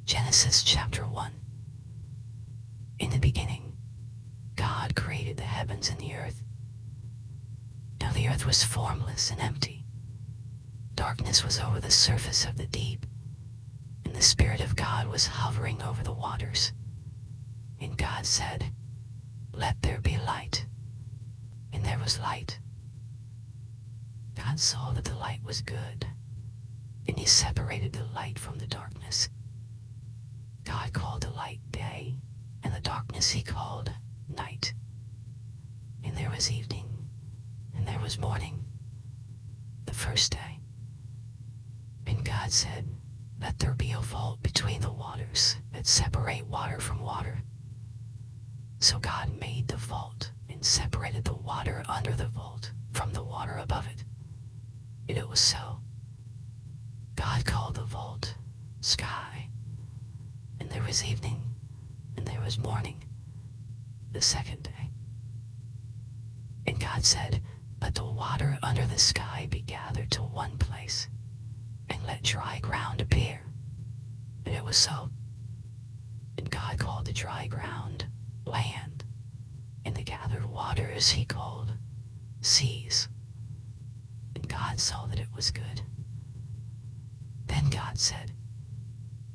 Genesis chapter 1. In the beginning, God created the heavens and the earth. Now the earth was formless and empty. Darkness was over the surface of the deep, and the Spirit of God was hovering over the waters. And God said, "Let there be light." And there was light. God saw that the light was good, and he separated the light from the darkness. God called the light day, and the darkness he called night. And there was evening, and there was morning, the first day. And God said, "Let there be a vault between the waters that separate water from water." So God made the vault and separated the water under the vault from the water above it. And it was so. God called the vault sky. And there was evening, and there was morning, the second day. And God said, "Let the water under the sky be gathered to one place, and let dry ground appear." And it was so. And God called the dry ground land, and the gathered waters he called seas. And God saw that it was good. Then God said,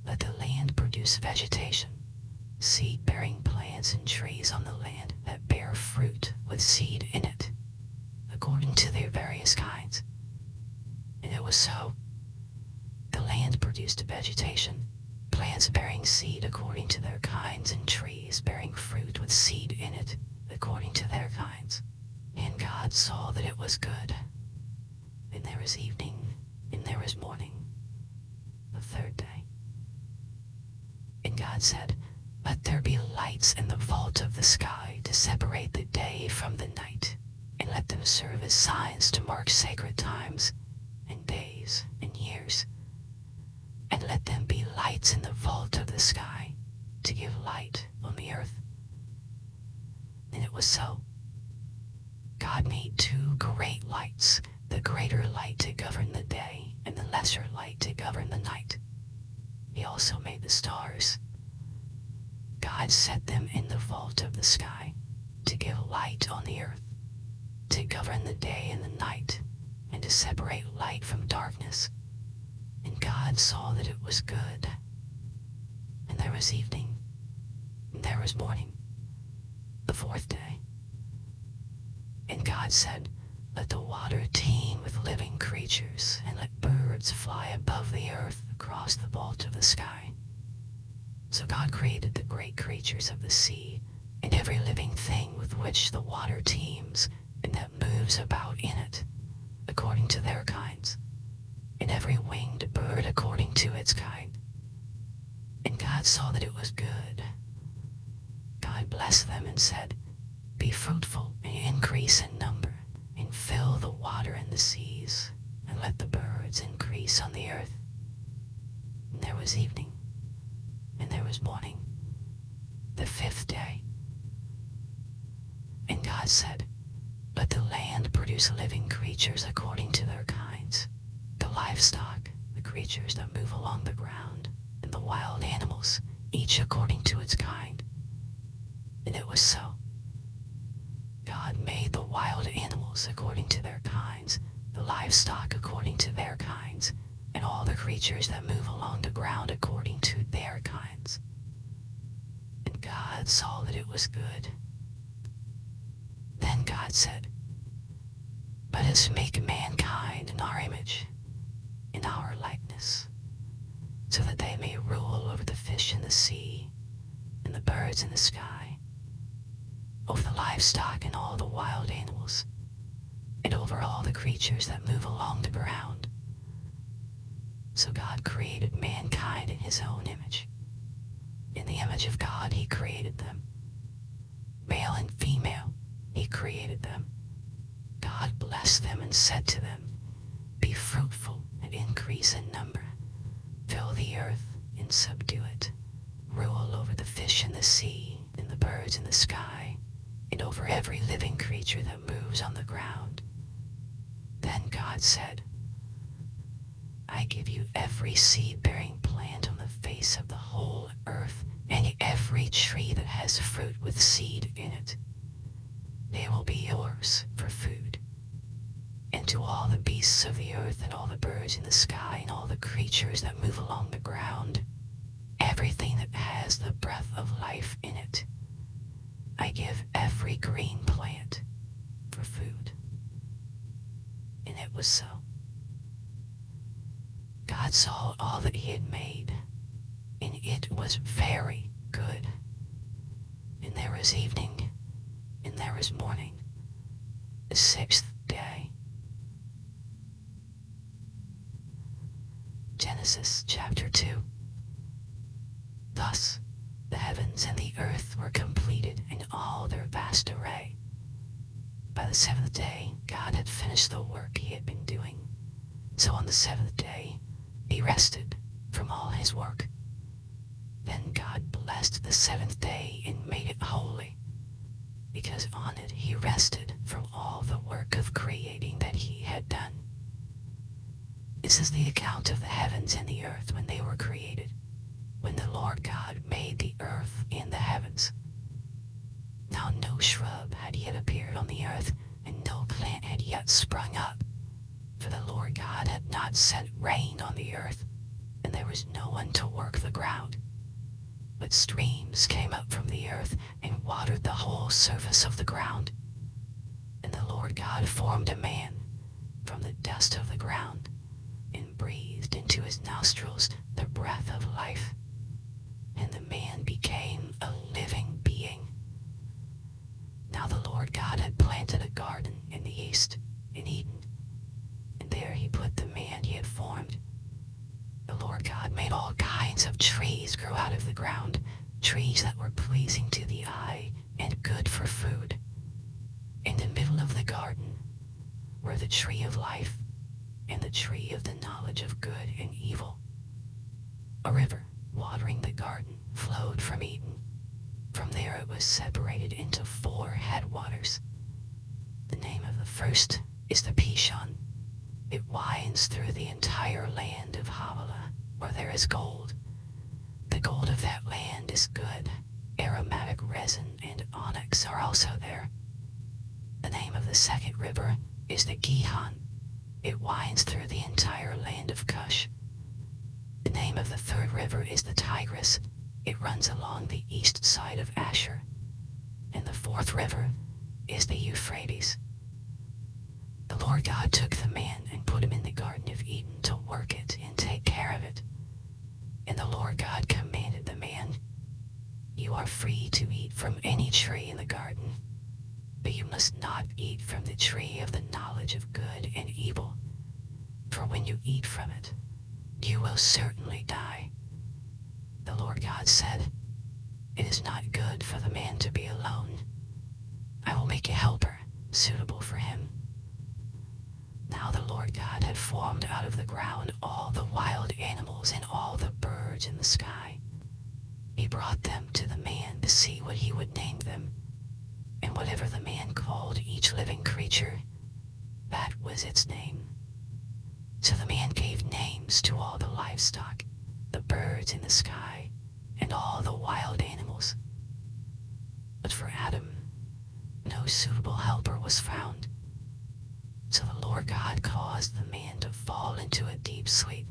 "Let the land produce vegetation, seed-bearing plants and trees on the land that bear fruit with seed in it, according to their various kinds." And it was so. The land produced vegetation, plants bearing seed according to their kinds, and trees bearing fruit with seed in it, according to their kinds. And God saw that it was good. And there was evening, and there was morning, the third day. And God said, "Let there be lights in the vault of the sky to separate the day from the night, and let them serve as signs to mark sacred times, and days, and years. And let them be lights in the vault of the sky to give light on the earth." And it was so. God made two great lights, the greater light to govern the day, and the lesser light to govern the night. He also made the stars. God set them in the vault of the sky to give light on the earth, to govern the day and the night, and to separate light from darkness. And God saw that it was good. And there was evening, and there was morning, the fourth day. And God said, "Let the water teem with living creatures, and let birds fly above the earth across the vault of the sky." So God created the great creatures of the sea, and every living thing with which the water teems, and that moves about in it, according to their kinds, and every winged bird according to its kind. And God saw that it was good. God blessed them and said, "Be fruitful and increase in number, and fill the water in the seas, and let the birds increase on the earth." And there was evening, and there was morning, the fifth day. And God said, "Let the land produce living creatures according to their kinds, the livestock, the creatures that move along the ground, and the wild animals, each according to its kind." And it was so. God made the wild animals according to their kinds, the livestock according to their kinds, and all the creatures that move along the ground according to their kinds. And God saw that it was good. Then God said, "Let us make mankind in our image, in our likeness, so that they may rule over the fish in the sea, and the birds in the sky, over the livestock and all the wild animals, and over all the creatures that move along the ground." So God created mankind in his own image. In the image of God he created them. Male and female he created them. God blessed them and said to them, "Be fruitful and increase in number. Fill the earth and subdue it. Rule over the fish in the sea and the birds in the sky, and over every living creature that moves on the ground." Then God said, "I give you every seed-bearing plant on the face of the whole has fruit with seed in it. They will be yours for food. And to all the beasts of the earth and all the birds in the sky and all the creatures that move along the ground, everything that has the breath of life in it, I give every green plant for food. And it was so. God saw all that he had made, and it was very good. And there was evening, and there was morning, the sixth day. Genesis chapter 2. Thus the heavens and the earth were completed in all their vast array. By the seventh day, God had finished the work he had been doing. So on the seventh day, he rested from all his work. Then God blessed the seventh day and made it holy, because on it he rested from all the work of creating that he had done. This is the account of the heavens and the earth when they were created, when the Lord God made the earth and the heavens. Now no shrub had yet appeared on the earth, and no plant had yet sprung up, for the Lord God had not sent rain on the earth, and there was no one to work the ground. But streams came up from the earth and watered the whole surface of the ground. And the Lord God formed a man from the dust of the ground, and breathed into his nostrils the breath of life, and the man became a living being. Now the Lord God had planted a garden in the east, in Eden, and there he put the man he had formed. The Lord God made all kinds of trees grow out of the ground, trees that were pleasing to the eye and good for food. In the middle of the garden were the tree of life and the tree of the knowledge of good and evil. A river watering the garden flowed from Eden. From there it was separated into 4 headwaters. The name of the first is the Pishon. It winds through the entire land of Havilah, where there is gold. The gold of that land is good. Aromatic resin and onyx are also there. The name of the second river is the Gihon. It winds through the entire land of Cush. The name of the third river is the Tigris. It runs along the east side of Asher. And the fourth river is the Euphrates. The Lord God took the man and put him in the Garden of Eden to work it and take care of it. And the Lord God commanded the man, "You are free to eat from any tree in the garden, but you must not eat from the tree of the knowledge of good and evil, for when you eat from it, you will certainly die." The Lord God said, "It is not good for the man to be alone. I will make a helper suitable for him." Now the Lord God had formed out of the ground all the wild animals and all the birds in the sky. He brought them to the man to see what he would name them. And whatever the man called each living creature, that was its name. So the man gave names to all the livestock, the birds in the sky, and all the wild animals. But for Adam, no suitable helper was found. So the Lord God caused the man to fall into a deep sleep.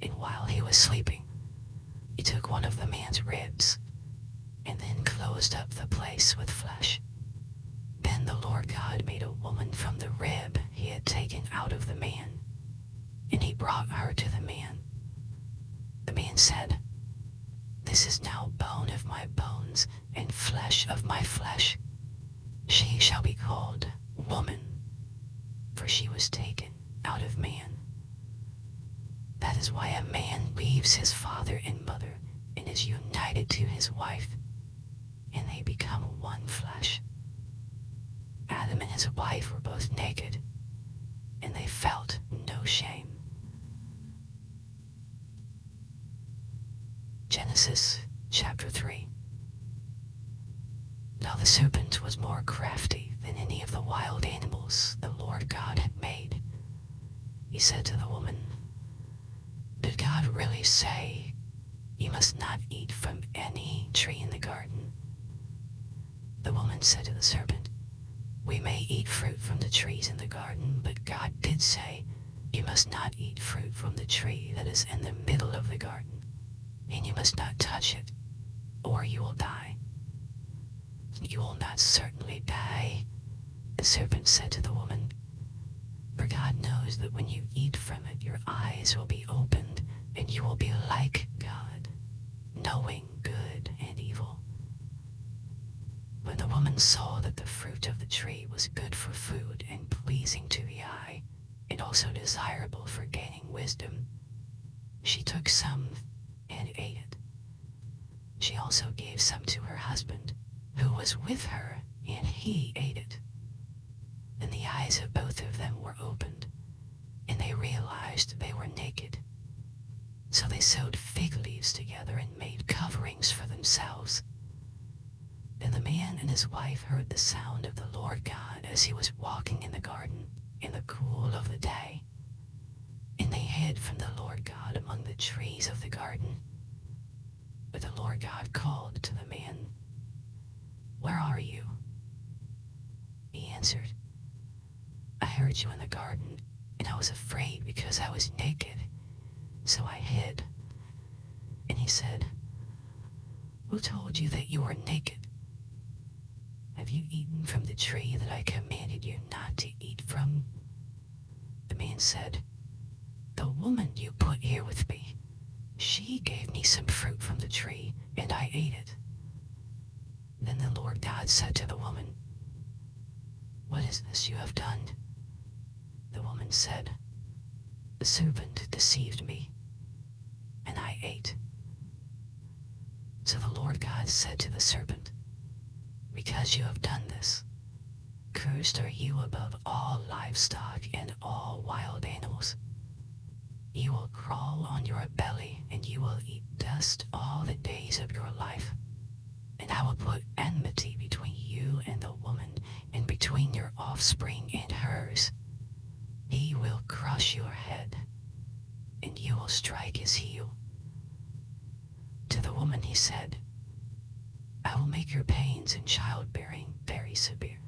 And while he was sleeping, he took one of the man's ribs, and then closed up the place with flesh. Then the Lord God made a woman from the rib he had taken out of the man, and he brought her to the man. The man said, "This is now bone of my bones and flesh of my flesh. She shall be called woman, for she was taken out of man." That is why a man leaves his father and mother and is united to his wife, and they become one flesh. Adam and his wife were both naked, and they felt no shame. Genesis chapter 3. Now the serpent was more crafty than any of the wild animals the Lord God had made. He said to the woman, "Did God really say, 'You must not eat from any tree in the garden'?" The woman said to the serpent, "We may eat fruit from the trees in the garden, but God did say, 'You must not eat fruit from the tree that is in the middle of the garden, and you must not touch it, or you will die.'" "You will not certainly die," the serpent said to the woman, "for God knows that when you eat from it, your eyes will be opened, and you will be like God, knowing good and evil." When the woman saw that the fruit of the tree was good for food and pleasing to the eye, and also desirable for gaining wisdom, she took some and ate it. She also gave some to her husband, who was with her, and he ate it. Then the eyes of both of them were opened, and they realized they were naked. So they sewed fig leaves together and made coverings for themselves. Then the man and his wife heard the sound of the Lord God as he was walking in the garden in the cool of the day. And they hid from the Lord God among the trees of the garden. But the Lord God called to the man, "Where are you?" He answered, "I heard you in the garden, and I was afraid because I was naked, so I hid." And he said, "Who told you that you were naked? Have you eaten from the tree that I commanded you not to eat from?" The man said, "The woman you put here with me, she gave me some fruit from the tree, and I ate it." Then the Lord God said to the woman, "What is this you have done?" The woman said, "The serpent deceived me, and I ate." So the Lord God said to the serpent, "Because you have done this, cursed are you above all livestock and all wild animals. You will crawl on your belly, and you will eat dust all the days of your life. And I will put enmity between you and the woman, and between your offspring and hers. He will crush your head, and you will strike his heel." To the woman he said, "I will make your pains in childbearing very severe.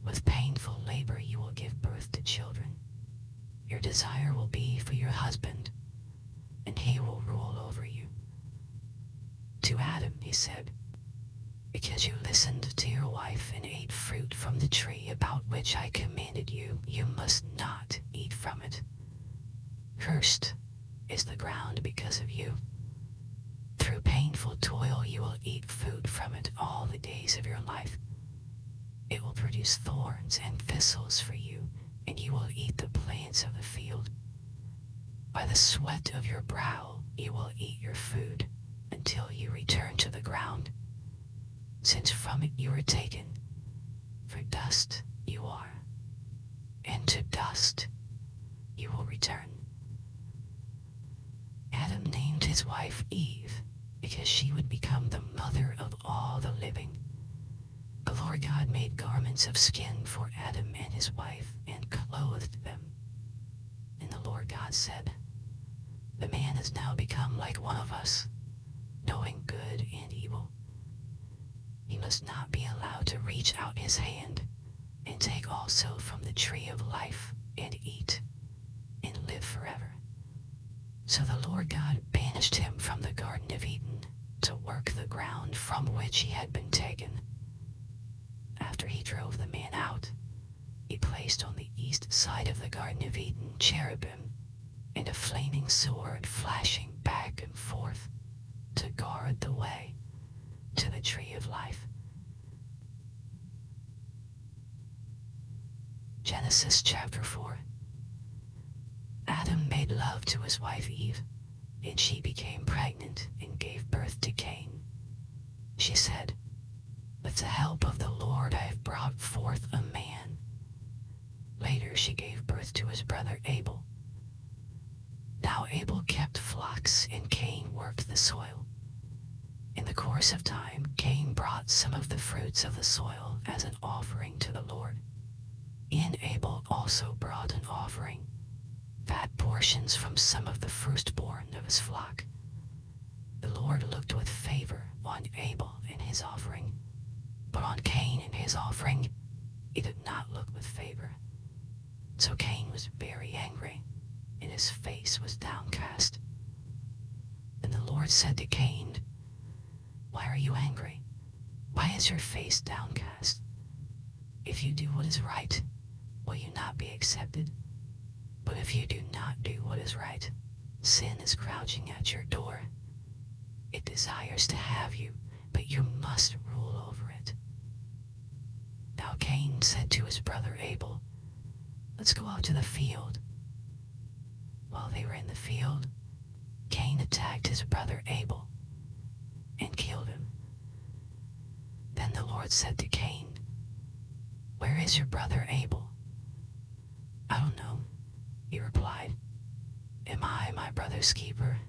With painful labor you will give birth to children. Your desire will be for your husband, and he will rule over you." To Adam he said, "Because you listened to your wife and ate fruit from the tree about which I commanded you, you must not eat from it. Cursed is the ground because of you. Through painful toil you will eat food from it all the days of your life. It will produce thorns and thistles for you, and you will eat the plants of the field. By the sweat of your brow you will eat your food until you return to the ground, since from it you were taken, for dust you are, and to dust you will return." Adam named his wife Eve, because she would become the mother of all the living. The Lord God made garments of skin for Adam and his wife, and clothed them. And the Lord God said, "The man has now become like one of us, knowing good and evil. He must not be allowed to reach out his hand and take also from the tree of life and eat and live forever." So the Lord God banished him from the Garden of Eden to work the ground from which he had been taken. After he drove the man out, he placed on the east side of the Garden of Eden cherubim and a flaming sword flashing back and forth to guard the way to the tree of life. Genesis chapter 4. Adam made love to his wife Eve, and she became pregnant and gave birth to Cain. She said, "With the help of the Lord I have brought forth a man." Later she gave birth to his brother Abel. Now Abel kept flocks, and Cain worked the soil. In the course of time, Cain brought some of the fruits of the soil as an offering to the Lord. And Abel also brought an offering, fat portions from some of the firstborn of his flock. The Lord looked with favor on Abel and his offering, but on Cain his offering, he did not look with favor. So Cain was very angry, and his face was downcast. Then the Lord said to Cain, "Why are you angry? Why is your face downcast? If you do what is right, will you not be accepted? But if you do not do what is right, sin is crouching at your door. It desires to have you, but you must rule over it." Now Cain said to his brother Abel, "Let's go out to the field." While they were in the field, Cain attacked his brother Abel and killed him. Then the Lord said to Cain, "Where is your brother Abel?" "I don't know," he replied. "Am I my brother's keeper?"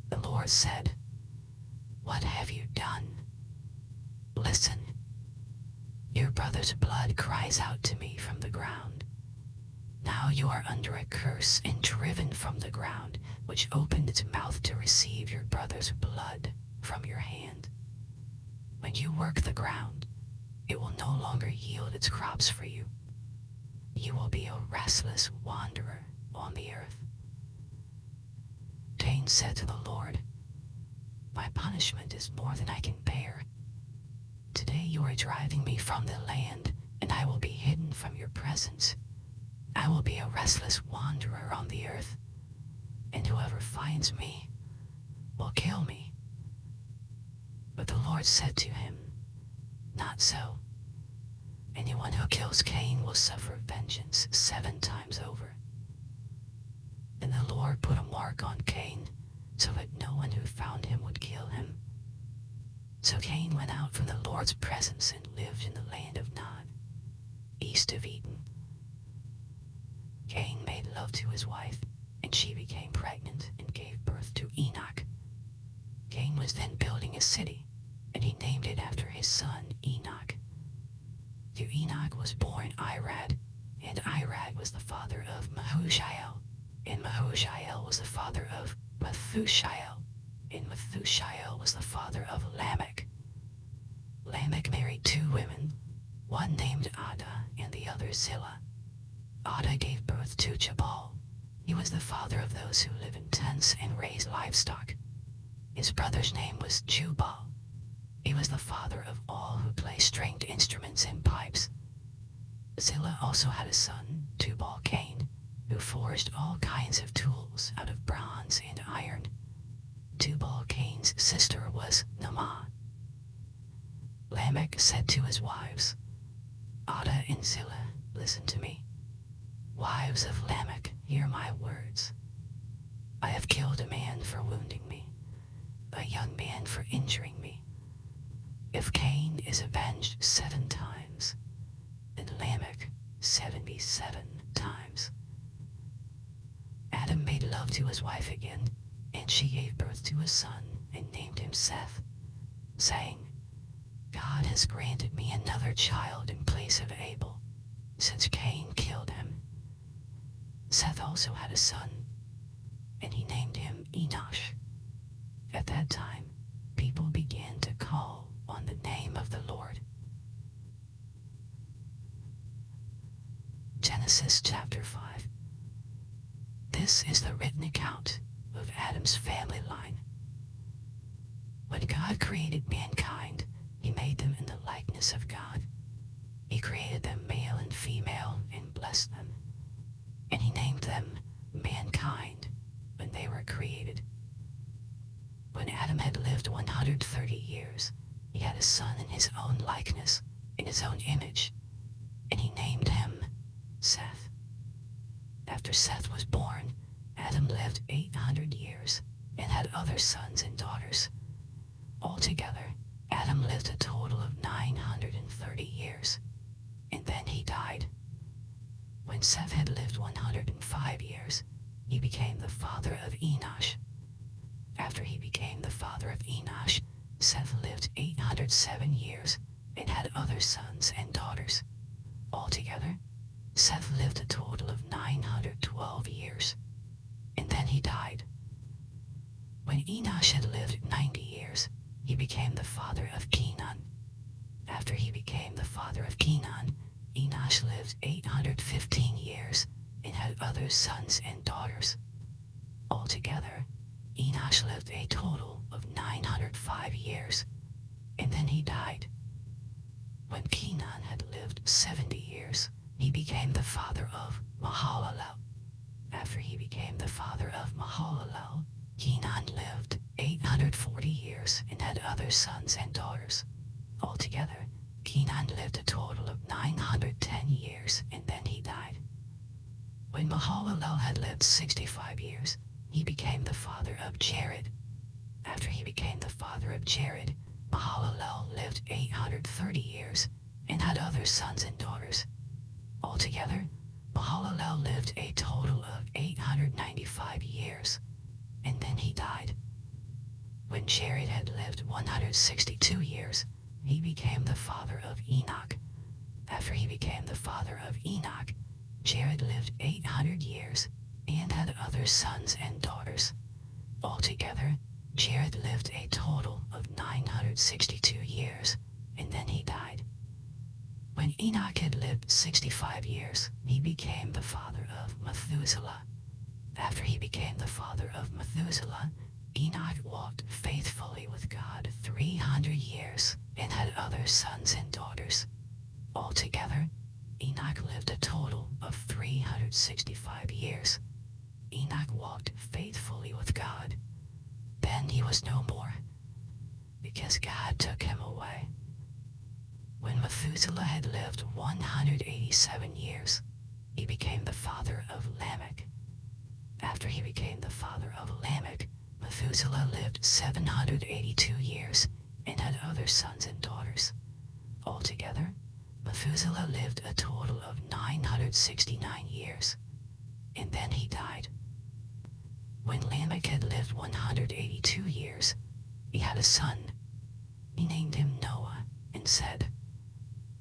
The Lord said, "What have you done? Listen, your brother's blood cries out to me from the ground. Now you are under a curse and driven from the ground, which opened its mouth to receive your brother's blood from your hand. When you work the ground, it will no longer yield its crops for you. You will be a restless wanderer on the earth." Cain said to the Lord, "My punishment is more than I can bear. Today you are driving me from the land, and I will be hidden from your presence. I will be a restless wanderer on the earth, and whoever finds me will kill me." But the Lord said to him, "Not so. Anyone who kills Cain will suffer vengeance 7 times over." Then the Lord put a mark on Cain, so that no one who found him would kill him. So Cain went out from the Lord's presence and lived in the land of Nod, east of Eden. Cain made love to his wife, and she became pregnant and gave birth to Enoch. Cain was then building a city, and he named it after his son Enoch. To Enoch was born Irad, and Irad was the father of Mahushael, and Mahushael was the father of Methushael, and Methushael was the father of Lamech. Lamech married 2 women, one named Ada and the other Zillah. Ada gave birth to Jabal. He was the father of those who live in tents and raise livestock. His brother's name was Jubal. He was the father of all who play stringed instruments and pipes. Zillah also had a son, Tubal-Cain, who forged all kinds of tools out of bronze and iron. Tubal-Cain's sister was Naamah. Lamech said to his wives, "Ada and Zillah, listen to me. Wives of Lamech, hear my words. I have killed a man for wounding me, a young man for injuring me. If Cain is avenged 7 times, then Lamech 77 times." Adam made love to his wife again, and she gave birth to a son and named him Seth, saying, "God has granted me another child in place of Abel, since Cain killed him." Seth also had a son, and he named him Enosh. At that time, people began to call on the name of the Lord. Genesis chapter 5. This is the written account of Adam's family line. When God created mankind, he made them in the likeness of God. He created them male and female and blessed them. And he named them mankind when they were created. When Adam had lived 130 years, he had a son in his own likeness, in his own image, and he named him Seth. After Seth was born, Adam lived 800 years and had other sons and daughters. Altogether, Adam lived a total of 930 years, and then he died. When Seth had lived 105 years, he became the father of Enosh. After he became the father of Enosh, Seth lived 807 years and had other sons and daughters. Altogether, Seth lived a total of 912 years, and then he died. When Enosh had lived 90 years, he became the father of Kenan. After he became the father of Canaan, Enosh lived 815 years and had other sons and daughters. Altogether, Enosh lived a total of 905 years, and then he died. When Canaan had lived 70 years, he became the father of Mahalalel. After he became the father of Mahalalel, Canaan lived 840 years and had other sons and daughters. Altogether, Canaan lived a total of 910 years, and then he died. When Mahalalel had lived 65 years, he became the father of Jared. After he became the father of Jared, Mahalalel lived 830 years and had other sons and daughters. Altogether, Mahalalel lived a total of 895 years, and then he died. When Jared had lived 162 years, he became the father of Enoch. After he became the father of Enoch, Jared lived 800 years and had other sons and daughters. Altogether, Jared lived a total of 962 years, and then he died. When Enoch had lived 65 years, he became the father of Methuselah. After he became the father of Methuselah, Enoch walked faithfully with God 300 years and had other sons and daughters. Altogether, Enoch lived a total of 365 years. Enoch walked faithfully with God. Then he was no more, because God took him away. When Methuselah had lived 187 years, he became the father of Lamech. After he became the father of Lamech, Methuselah lived 782 years and had other sons and daughters. Altogether, Methuselah lived a total of 969 years, and then he died. When Lamech had lived 182 years, he had a son. He named him Noah and said,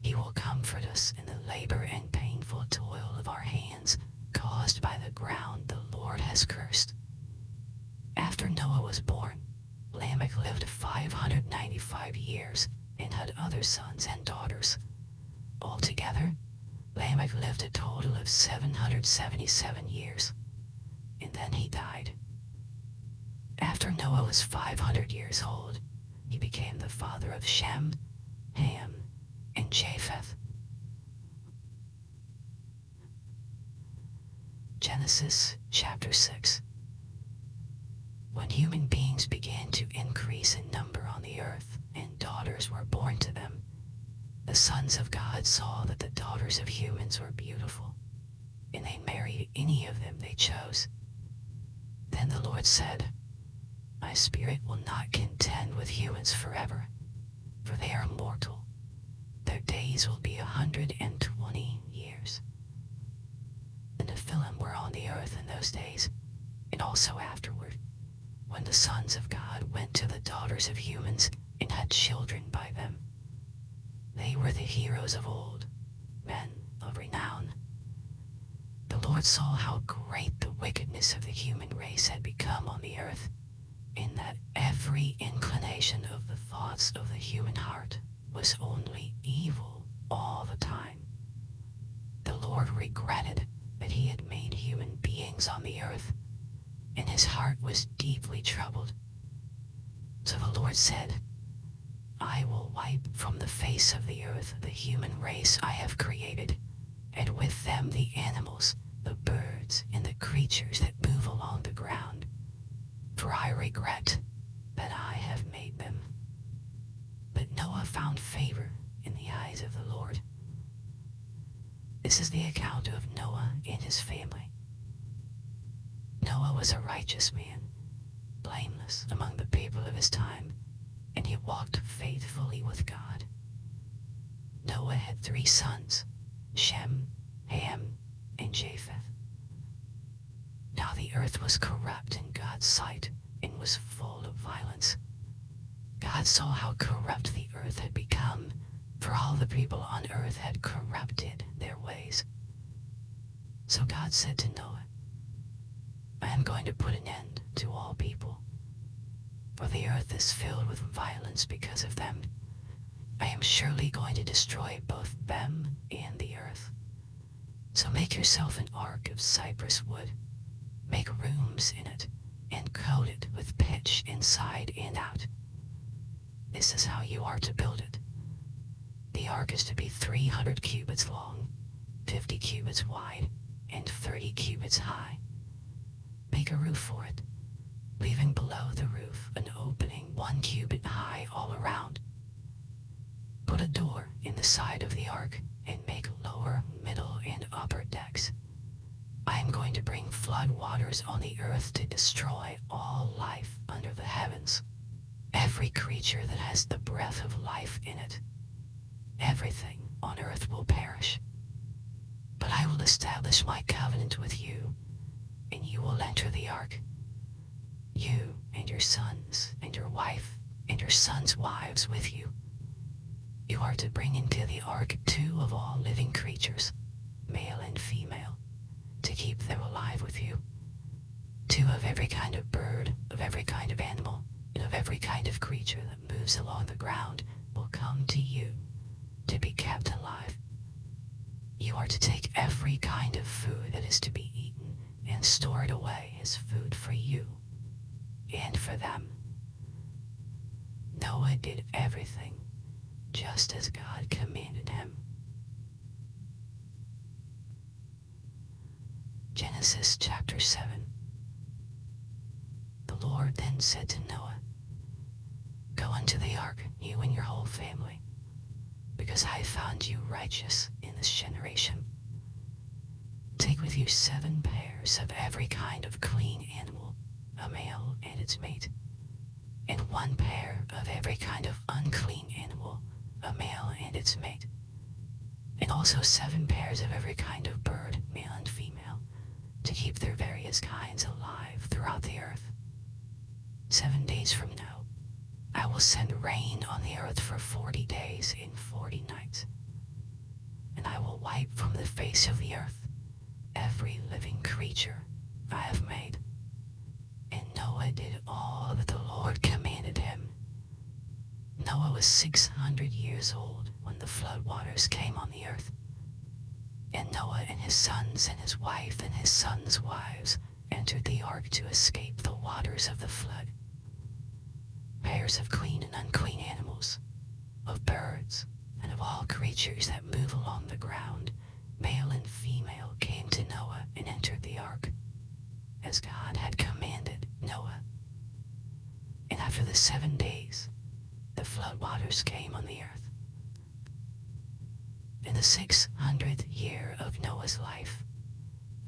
"He will comfort us in the labor and painful toil of our hands, caused by the ground the Lord has cursed." After Noah was born, Lamech lived 595 years and had other sons and daughters. Altogether, Lamech lived a total of 777 years, and then he died. After Noah was 500 years old, he became the father of Shem, Ham, and Japheth. Genesis chapter 6. When human beings began to increase in number on the earth, and daughters were born to them, the sons of God saw that the daughters of humans were beautiful, and they married any of them they chose. Then the Lord said, "My spirit will not contend with humans forever, for they are mortal. Their days will be 120 years. The Nephilim were on the earth in those days, and also afterward, when the sons of God went to the daughters of humans and had children by them. They were the heroes of old, men of renown. The Lord saw how great the wickedness of the human race had become on the earth, and that every inclination of the thoughts of the human heart was only evil all the time. The Lord regretted that he had made human beings on the earth, and his heart was deeply troubled. So the Lord said, "I will wipe from the face of the earth the human race I have created, and with them the animals, the birds, and the creatures that move along the ground, for I regret that I have made them." But Noah found favor in the eyes of the Lord. This is the account of Noah and his family. Noah was a righteous man, blameless among the people of his time, and he walked faithfully with God. Noah had 3 sons, Shem, Ham, and Japheth. Now the earth was corrupt in God's sight and was full of violence. God saw how corrupt the earth had become, for all the people on earth had corrupted their ways. So God said to Noah, "I am going to put an end to all people, for the earth is filled with violence because of them. I am surely going to destroy both them and the earth. So make yourself an ark of cypress wood. Make rooms in it, and coat it with pitch inside and out. This is how you are to build it. The ark is to be 300 cubits long, 50 cubits wide, and 30 cubits high. Make a roof for it, leaving below the roof an opening 1 cubit high all around. Put a door in the side of the ark and make lower, middle, and upper decks. I am going to bring flood waters on the earth to destroy all life under the heavens. Every creature that has the breath of life in it. Everything on earth will perish. But I will establish my covenant with you, and you will enter the ark. You and your sons and your wife and your sons' wives with you. You are to bring into the ark 2 of all living creatures, male and female, to keep them alive with you. 2 of every kind of bird, of every kind of animal, and of every kind of creature that moves along the ground will come to you to be kept alive. You are to take every kind of food that is to be eaten and store it away as food for you and for them. Noah did everything just as God commanded him. Genesis chapter 7. The Lord then said to Noah, "Go into the ark, you and your whole family, because I have found you righteous in this generation. Take with you 7 pairs of every kind of clean animal, a male and its mate, and 1 pair of every kind of unclean animal, a male and its mate, and also 7 pairs of every kind of bird, male and female, to keep their various kinds alive throughout the earth. 7 days from now, I will send rain on the earth for 40 days and 40 nights, and I will wipe from the face of the earth every living creature I have made." And Noah did all that the Lord commanded him. Noah was 600 years old when the flood waters came on the earth. And Noah and his sons and his wife and his sons' wives entered the ark to escape the waters of the flood. Pairs of clean and unclean animals, of birds, and of all creatures that move along the ground, male and female, came to Noah and entered the ark, as God had commanded Noah. And after the 7 days, the flood waters came on the earth. In the 600th year of Noah's life,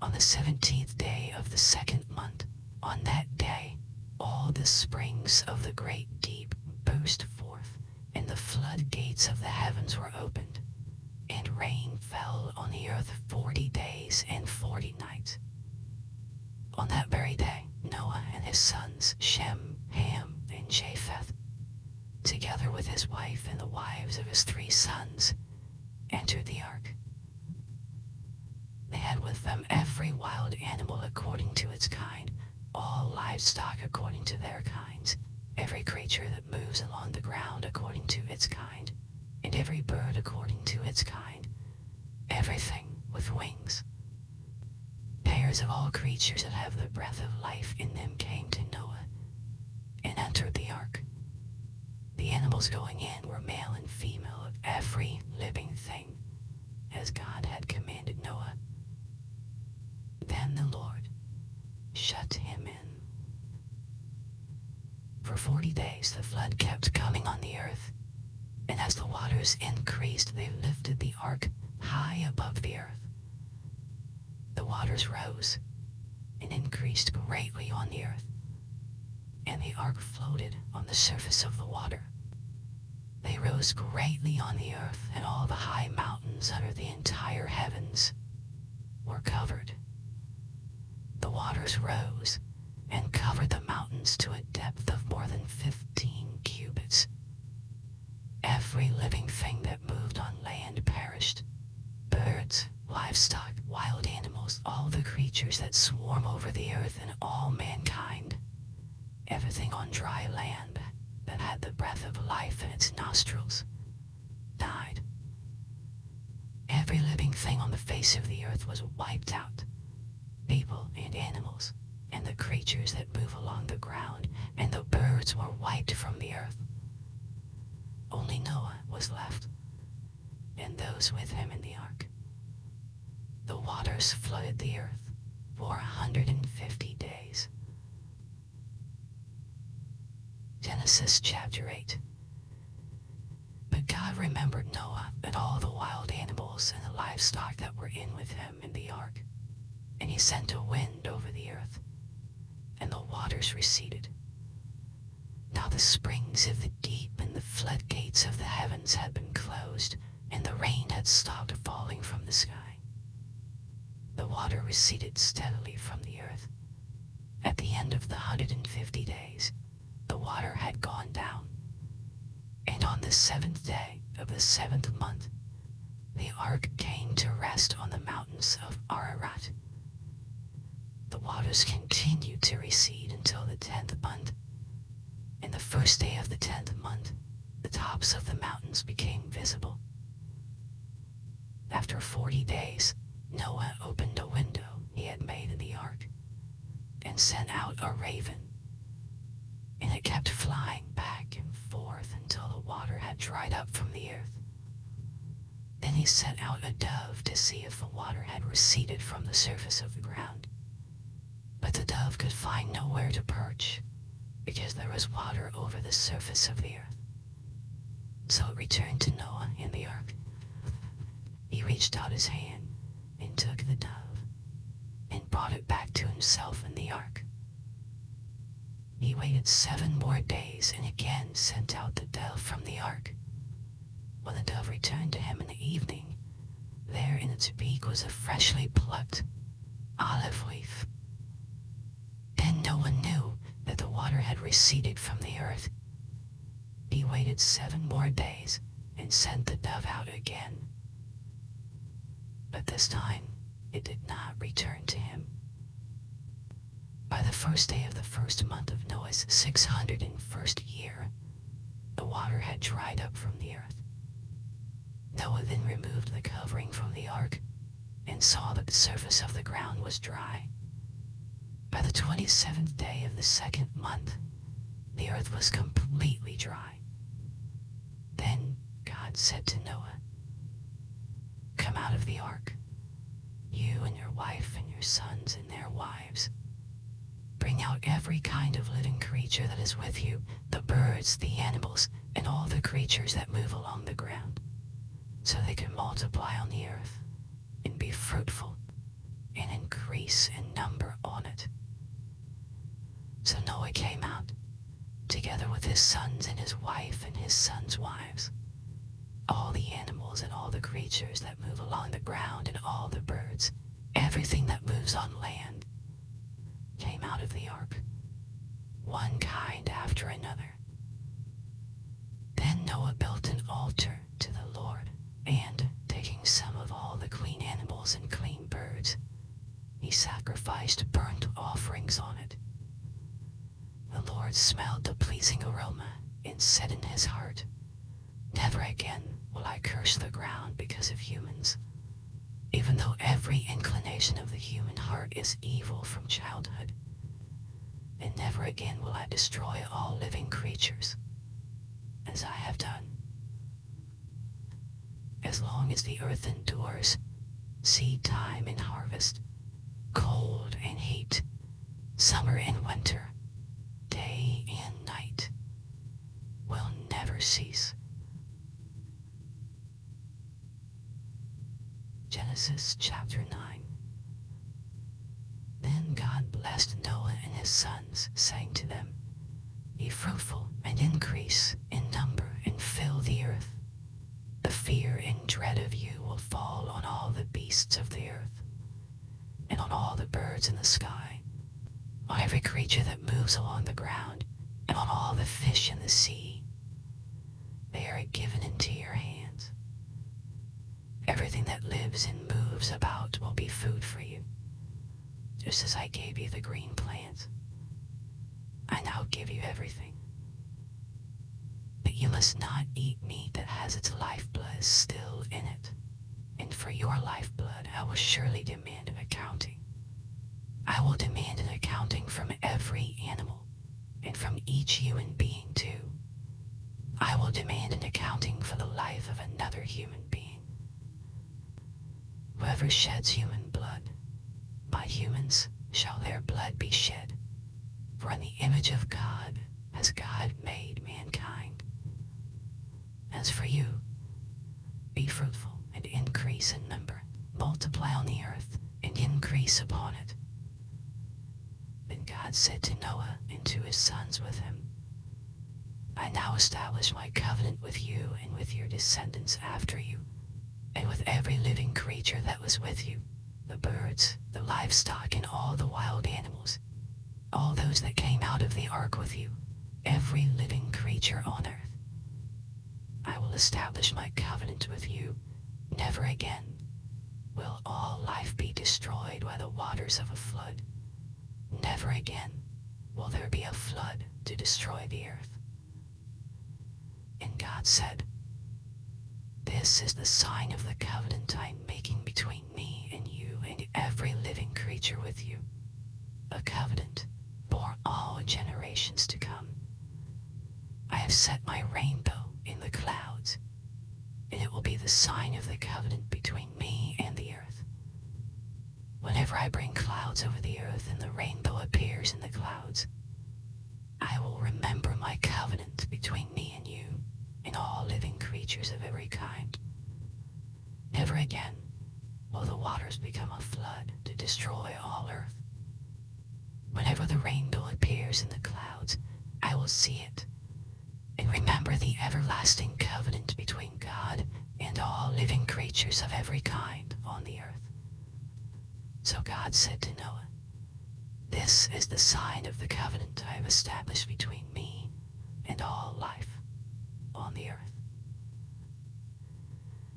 on the 17th day of the 2nd month, on that day, all the springs of the great deep burst forth, and the floodgates of the heavens were opened, and rain fell on the earth 40 days and 40 nights. On that very day, Noah and his sons, Shem, Ham, and Japheth, together with his wife and the wives of his 3 sons, entered the ark. They had with them every wild animal according to its kind, all livestock according to their kinds, every creature that moves along the ground according to its kind, and every bird according to its kind, everything with wings. Pairs of all creatures that have the breath of life in them came to Noah and entered the ark. The animals going in were male and female of every living thing, as God had commanded Noah. Then the Lord shut him in. For 40 days the flood kept coming on the earth, and as the waters increased, they lifted the ark high above the earth. The waters rose and increased greatly on the earth, and the ark floated on the surface of the water. They rose greatly on the earth, and all the high mountains under the entire heavens were covered. The waters rose and covered the mountains to a depth of more than 15 cubits. Every living thing that moved on land perished. Birds, livestock, wild animals, all the creatures that swarm over the earth, and all mankind. Everything on dry land that had the breath of life in its nostrils Every living thing on the face of the earth was wiped out. People and animals, and the creatures that move along the ground, and the birds were wiped from the earth. Only Noah was left, and those with him in the ark. The waters flooded the earth for 150 days. Genesis chapter 8. But God remembered Noah and all the wild animals and the livestock that were in with him in the ark. And he sent a wind over the earth, and the waters receded. Now the springs of the deep and the floodgates of the heavens had been closed, and the rain had stopped falling from the sky. The water receded steadily from the earth. At the end of the 150 days, the water had gone down. And on the 7th day of the 7th month, the ark came to rest on the mountains of Ararat. The waters continued to recede until the 10th month. And the first day of the 10th month, the tops of the mountains became visible. After 40 days, Noah opened a window he had made in the ark and sent out a raven, and it kept flying back and forth until the water had dried up from the earth. Then he sent out a dove to see if the water had receded from the surface of the ground. But the dove could find nowhere to perch, because there was water over the surface of the earth. So it returned to Noah in the ark. He reached out his hand and took the dove and brought it back to himself in the ark. He waited 7 more days and again sent out the dove from the ark. When the dove returned to him in the evening, there in its beak was a freshly plucked olive leaf. Then Noah knew that the water had receded from the earth. He waited 7 more days and sent the dove out again. But this time, it did not return to him. By the first day of the 1st month of Noah's 601st year, the water had dried up from the earth. Noah then removed the covering from the ark and saw that the surface of the ground was dry. By the 27th day of the 2nd month, the earth was completely dry. Then God said to Noah, "Come out of the ark, you and your wife and your sons and their wives. Bring out every kind of living creature that is with you, the birds, the animals, and all the creatures that move along the ground, so they can multiply on the earth and be fruitful and increase in number on it." So Noah came out, together with his sons and his wife and his sons' wives. All the animals and all the creatures that move along the ground and all the birds, everything that moves on land, came out of the ark, one kind after another. Then Noah built an altar to the Lord, and, taking some of all the clean animals and clean birds, he sacrificed burnt offerings on it. The Lord smelled the pleasing aroma and said in his heart, "Never again will I curse the ground because of humans, even though every inclination of the human heart is evil from childhood. And never again will I destroy all living creatures, as I have done. As long as the earth endures, seed time and harvest, cold and heat, summer and winter, day and night, will never cease." Genesis chapter 9. Then God blessed Noah and his sons, saying to them, "Be fruitful and increase in number and fill the earth. The fear and dread of you will fall on all the beasts of the earth, and on all the birds in the sky, on every creature that moves along the ground, and on all the fish in the sea. They are given into your hands. Everything that lives and moves about will be food for you, just as I gave you the green plants. I now give you everything. But you must not eat meat that has its lifeblood still in it, and for your lifeblood I will surely demand an accounting. I will demand an accounting from every animal, and from each human being too. I will demand an accounting for the life of another human being. Whoever sheds human blood, by humans shall their blood be shed. For in the image of God has God made mankind. As for you, be fruitful and increase in number, multiply on the earth and increase upon it. Then God said to Noah and to his sons with him, I now establish my covenant with you and with your descendants after you, and with every living creature that was with you, the birds, the livestock, and all the wild animals, all those that came out of the ark with you, every living creature on earth. I will establish my covenant with you. Never again will all life be destroyed by the waters of a flood. Never again will there be a flood to destroy the earth. And God said, This is the sign of the covenant I am making between me and you and every living creature with you, a covenant for all generations to come. I have set my rainbow in the clouds, and it will be the sign of the covenant between me and the earth. Whenever I bring clouds over the earth and the rainbow appears in the clouds, I will remember my covenant between me and you and all living creatures of every kind. Never again will the waters become a flood to destroy all earth. Whenever the rainbow appears in the clouds, I will see it and remember the everlasting covenant between God and all living creatures of every kind on the earth. So God said to Noah, This is the sign of the covenant I have established between me and all life on the earth.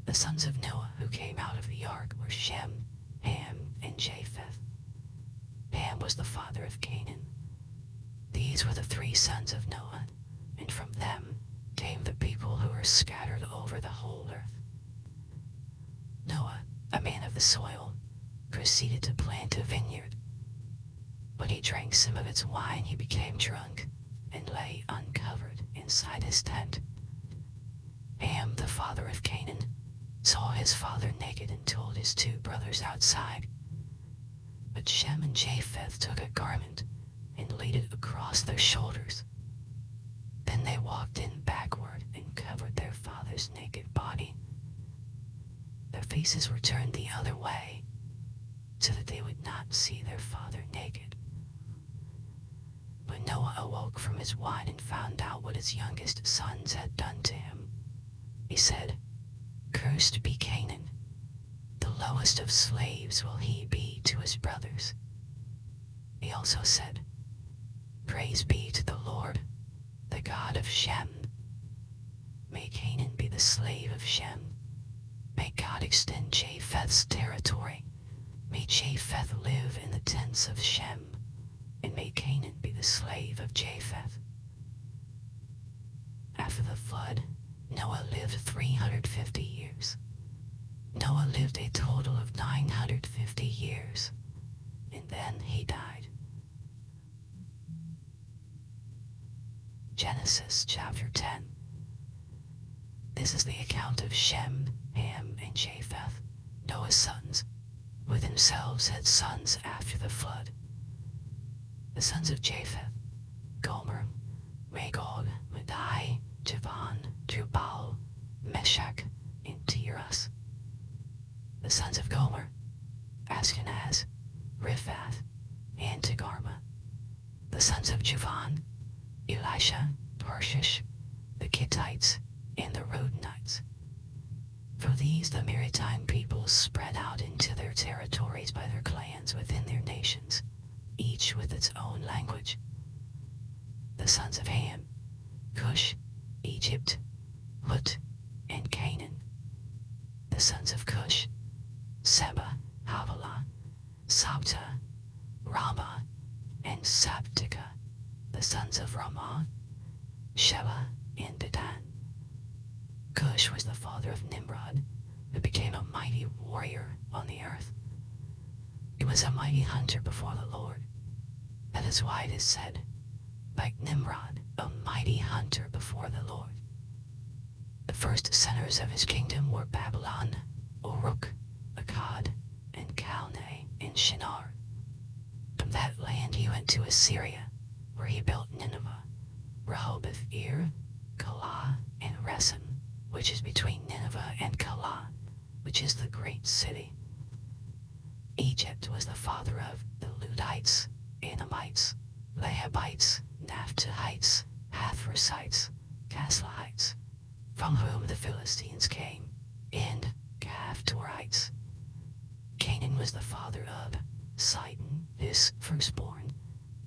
The sons of Noah who came out of the ark were Shem, Ham, and Japheth. Ham was the father of Canaan. These were the three sons of Noah, and from them came the people who were scattered over the whole earth. Noah, a man of the soil, proceeded to plant a vineyard. When he drank some of its wine, he became drunk and lay uncovered inside his tent. Ham, the father of Canaan, saw his father naked and told his two brothers outside. But Shem and Japheth took a garment and laid it across their shoulders. Then they walked in backward and covered their father's naked body. Their faces were turned the other way, so that they would not see their father naked. When Noah awoke from his wine and found out what his youngest sons had done to him, he said, Cursed be Canaan. The lowest of slaves will he be to his brothers. He also said, Praise be to the Lord, the God of Shem. May Canaan be the slave of Shem. May God extend Japheth's territory. May Japheth live in the tents of Shem, and may Canaan be the slave of Japheth. After the flood, Noah lived 350 years. Noah lived a total of 950 years, and then he died. Genesis chapter 10. This is the account of Shem, Ham, and Japheth, Noah's sons, who themselves had sons after the flood. The sons of Japheth, Gomer, Magog, Madai, Javan, Jubal, Meshach, and Tiras. The sons of Gomer, Ashkenaz, Riphath, and Togarmah. The sons of Javan, Elisha, Tarshish, the Kittites, and the Rodanites. For these the maritime peoples spread out into their territories by their clans within their nations, each with its own language. The sons of Ham, Cush, Egypt, Put, and Canaan. The sons of Cush, Seba, Havilah, Sabta, Ramah, and Sabtika. The sons of Ramah, Sheba, and Dedan. Cush was the father of Nimrod. who became a mighty warrior on the earth. He was a mighty hunter before the Lord. That is why it is said, like Nimrod, a mighty hunter before the Lord. The first centers of his kingdom were Babylon, Uruk, Akkad, and Calneh in Shinar. From that land he went to Assyria, where he built Nineveh, Rehoboth-ir, Calah, and Resen, which is between Nineveh and Calah, which is the great city. Egypt was the father of the Ludites, Anamites, Lehabites, Naphtuhites, Hathrusites, Caslahites, from whom the Philistines came, and Caphtorites. Canaan was the father of Sidon, his firstborn,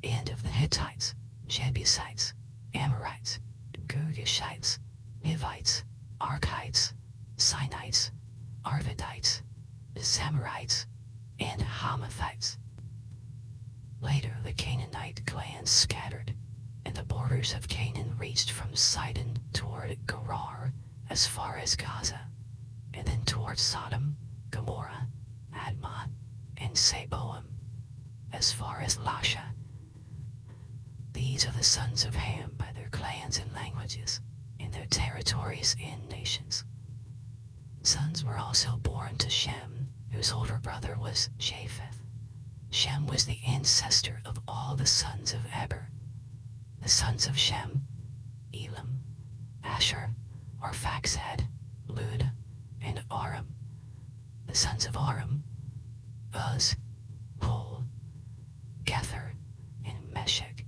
and of the Hittites, Jebusites, Amorites, Girgashites, Hivites, Archites, Sinites, Arvadites, Samarites, and Hamathites. Later the Canaanite clans scattered, and the borders of Canaan reached from Sidon toward Gerar as far as Gaza, and then toward Sodom, Gomorrah, Admah, and Seboim, as far as Lasha. These are the sons of Ham by their clans and languages, in their territories and nations. Sons were also born to Shem, whose older brother was Japheth. Shem was the ancestor of all the sons of Eber. The sons of Shem, Elam, Asher, Arphaxad, Lud, and Aram. The sons of Aram, Uz, Hul, Gether, and Meshech.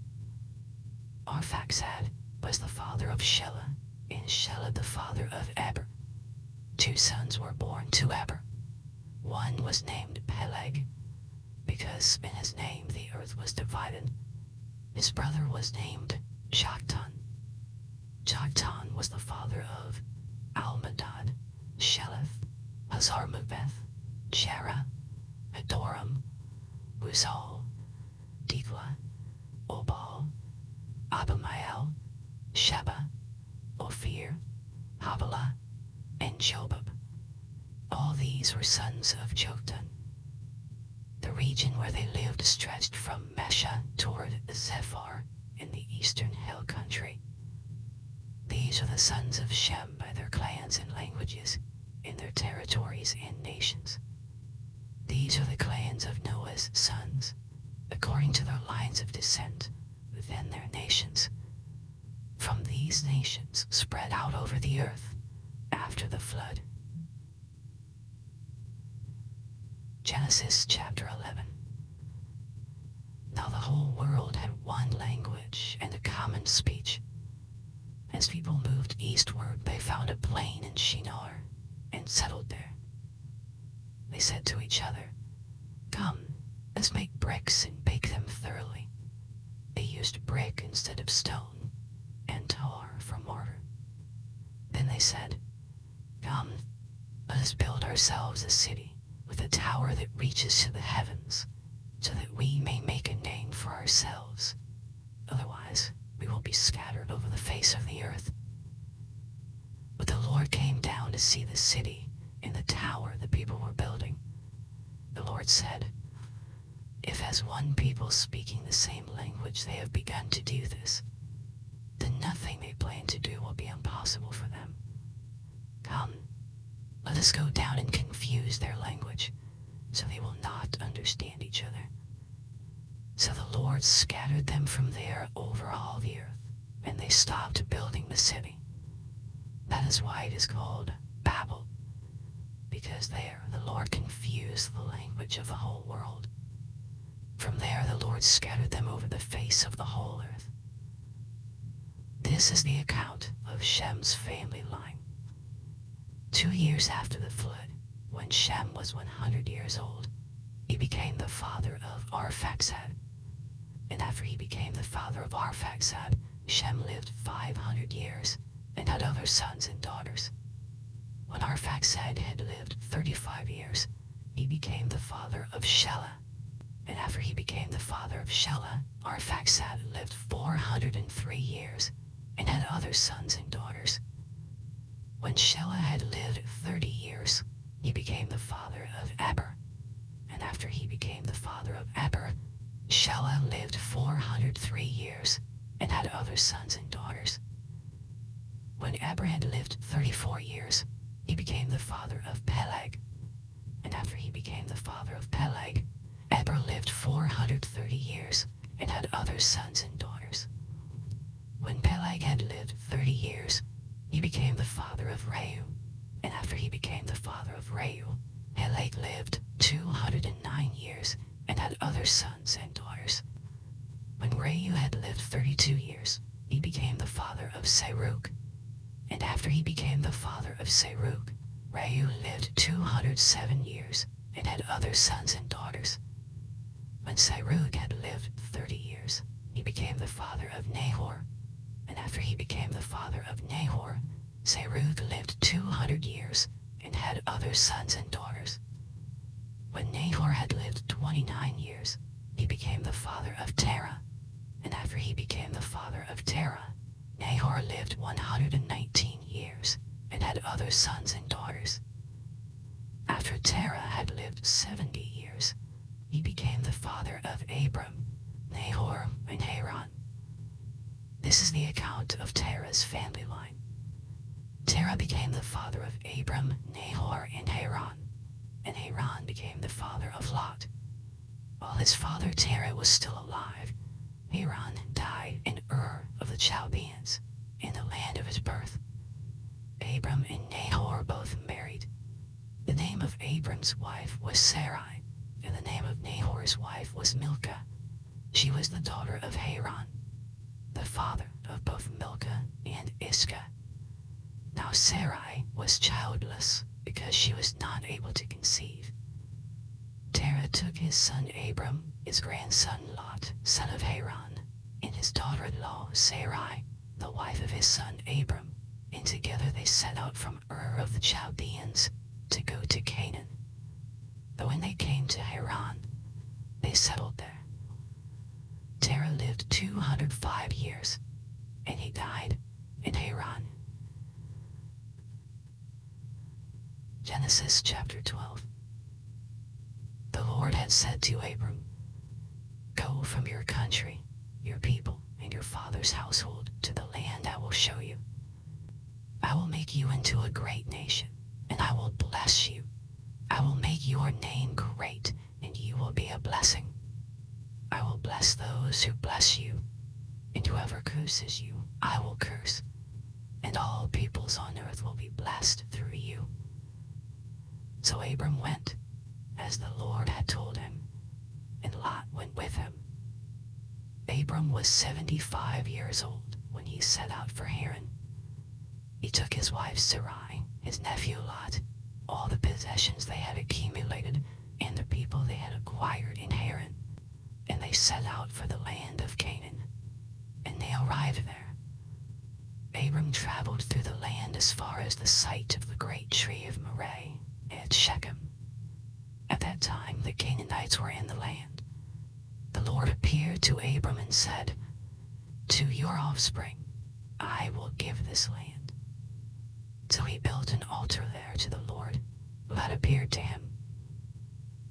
Arphaxad was the father of Shelah, and Shelah the father of Eber. 2 sons were born to Eber. One was named Peleg, because in his name the earth was divided. His brother was named Joktan. Joktan was the father of Almadad, Sheleth, Hazarmaveth, Jerah, Hadoram, Uzal, Diklah, Obal, Abimael, Sheba, Ophir, Havilah, and Jobab. All these were sons of Joktan. The region where they lived stretched from Mesha toward Zephar in the eastern hill country. These are the sons of Shem by their clans and languages, in their territories and nations. These are the clans of Noah's sons, according to their lines of descent within their nations. From these nations spread out over the earth after the flood. Genesis chapter 11. Now the whole world had one language and a common speech. As people moved eastward, they found a plain in Shinar and settled there. They said to each other, "Come, let's make bricks and bake them thoroughly." They used brick instead of stone, and tar for mortar. Then they said, "Come, let us build ourselves a city with a tower that reaches to the heavens, so that we may make a name for ourselves. Otherwise, we will be scattered over the face of the earth." But the Lord came down to see the city and the tower the people were building. The Lord said, "If as one people speaking the same language they have begun to do this, then nothing they plan to do will be impossible for them. Come, let us go down and confuse their language, so they will not understand each other." So the Lord scattered them from there over all the earth, and they stopped building the city. That is why it is called Babel, because there the Lord confused the language of the whole world. From there the Lord scattered them over the face of the whole earth. This is the account of Shem's family line. 2 years after the flood, when Shem was 100 years old, he became the father of Arphaxad. And after he became the father of Arphaxad, Shem lived 500 years and had other sons and daughters. When Arphaxad had lived 35 years, he became the father of Shelah. And after he became the father of Shelah, Arphaxad lived 403 years and had other sons and daughters. When Shelah had lived 30 years, he became the father of Eber. And after he became the father of Eber, Shelah lived 403 years and had other sons and daughters. When Eber had lived 34 years, he became the father of Peleg. And after he became the father of Peleg, Eber lived 430 years and had other sons and daughters. When Peleg had lived 30 years, he became the father of Reu. And after he became the father of Reu, Peleg lived 209 years and had other sons and daughters. When Reu had lived 32 years, he became the father of Serug. And after he became the father of Serug, Reu lived 207 years and had other sons and daughters. When Serug had lived 30 years, he became the father of Nahor. And after he became the father of Nahor, Serug lived 200 years and had other sons and daughters. When Nahor had lived 29 years, he became the father of Terah. And after he became the father of Terah, Nahor lived 119 years and had other sons and daughters. After Terah had lived 70 years, he became the father of Abram, Nahor, and Haran. This is the account of Terah's family line. Terah became the father of Abram, Nahor, and Haran, and Haran became the father of Lot. While his father Terah was still alive, Haran died in Ur of the Chaldeans, in the land of his birth. Abram and Nahor both married. The name of Abram's wife was Sarai, and the name of Nahor's wife was Milcah. She was the daughter of Haran, the father of both Milcah and Iscah. Now Sarai was childless because she was not able to conceive. Terah took his son Abram, his grandson Lot, son of Haran, and his daughter-in-law Sarai, the wife of his son Abram, and together they set out from Ur of the Chaldeans to go to Canaan. But when they came to Haran, they settled there. Terah lived 205 years, and he died in Haran. Genesis chapter 12. The Lord had said to Abram, "Go from your country, your people, and your father's household to the land I will show you. I will make you into a great nation, and I will bless you. I will make your name great, and you will be a blessing. I will bless those who bless you, and whoever curses you, I will curse, and all peoples on earth will be blessed through you." So Abram went, as the Lord had told him, and Lot went with him. Abram was 75 years old when he set out for Haran. He took his wife Sarai, his nephew Lot, all the possessions they had accumulated, and the people they had acquired in Haran, and they set out for the land of Canaan. And they arrived there. Abram traveled through the land as far as the site of the great tree of Marries at Shechem. At that time the Canaanites were in the land. The Lord appeared to Abram and said, "To your offspring I will give this land." So he built an altar there to the Lord, who had appeared to him.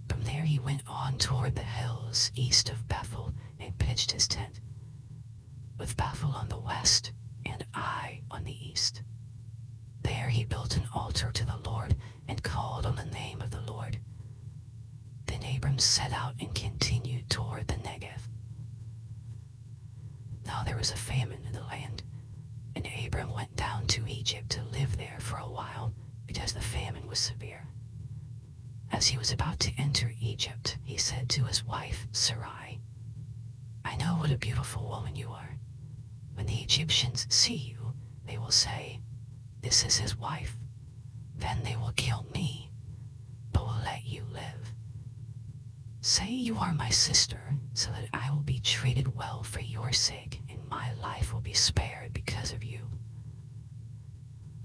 From there he went on toward the hills east of Bethel and pitched his tent, with Bethel on the west and Ai on the east. There he built an altar to the Lord and called on the name of the Lord. Then Abram set out and continued toward the Negev. Now there was a famine in the land, and Abram went down to Egypt to live there for a while because the famine was severe. As he was about to enter Egypt, he said to his wife Sarai, "I know what a beautiful woman you are. When the Egyptians see you, they will say, 'This is his wife.' Then they will kill me, but will let you live. Say you are my sister, so that I will be treated well for your sake, and my life will be spared because of you."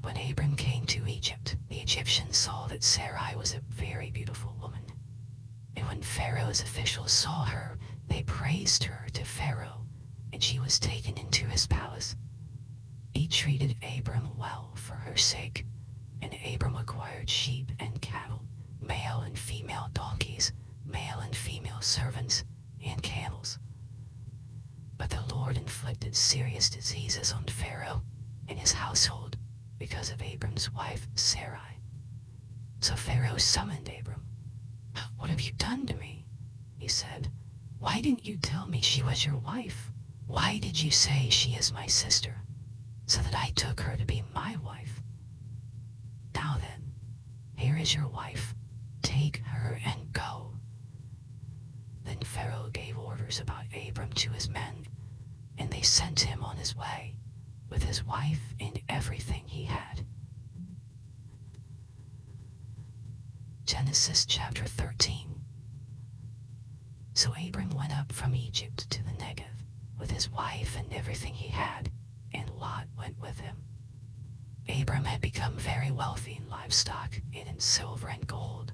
When Abram came to Egypt, the Egyptians saw that Sarai was a very beautiful woman. And when Pharaoh's officials saw her, they praised her to Pharaoh, and she was taken into his palace. He treated Abram well for her sake, And Abram acquired sheep and cattle, male and female donkeys, male and female servants, and camels. But the Lord inflicted serious diseases on Pharaoh and his household because of Abram's wife Sarai. So Pharaoh summoned Abram. "What have you done to me?" he said. "Why didn't you tell me she was your wife? Why did you say she is my sister, so that I took her to be my wife? Now then, here is your wife. Take her and go." Then Pharaoh gave orders about Abram to his men, and they sent him on his way with his wife and everything he had. Genesis chapter 13. So Abram went up from Egypt to the Negev with his wife and everything he had, and Lot went with him. Abram had become very wealthy in livestock and in silver and gold.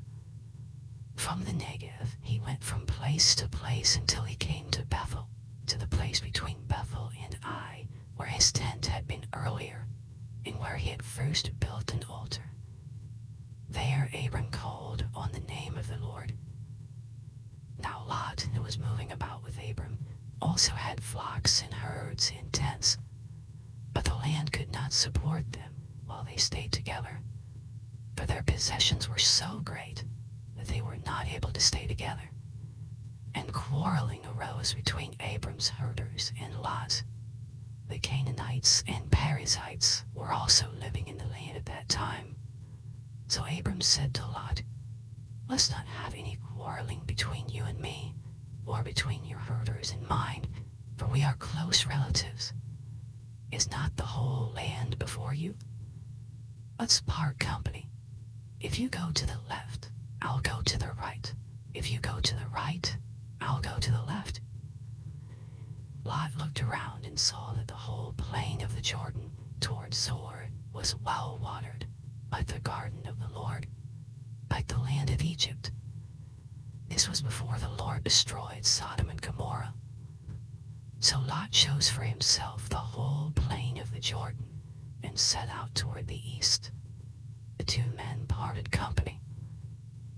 From the Negev he went from place to place until he came to Bethel, to the place between Bethel and Ai, where his tent had been earlier, and where he had first built an altar. There Abram called on the name of the Lord. Now Lot, who was moving about with Abram, also had flocks and herds and tents, but the land could not support them while they stayed together, for their possessions were so great that they were not able to stay together. And quarreling arose between Abram's herders and Lot. The Canaanites and Perizzites were also living in the land at that time. So Abram said to Lot, "Let's not have any quarreling between you and me, or between your herders and mine, for we are close relatives. Is not the whole land before you? Let's part company. If you go to the left, I'll go to the right. If you go to the right, I'll go to the left." Lot looked around and saw that the whole plain of the Jordan toward Zoar was well watered, like the garden of the Lord, like the land of Egypt. This was before the Lord destroyed Sodom and Gomorrah. So Lot chose for himself the whole plain of the Jordan and set out toward the east. The two men parted company.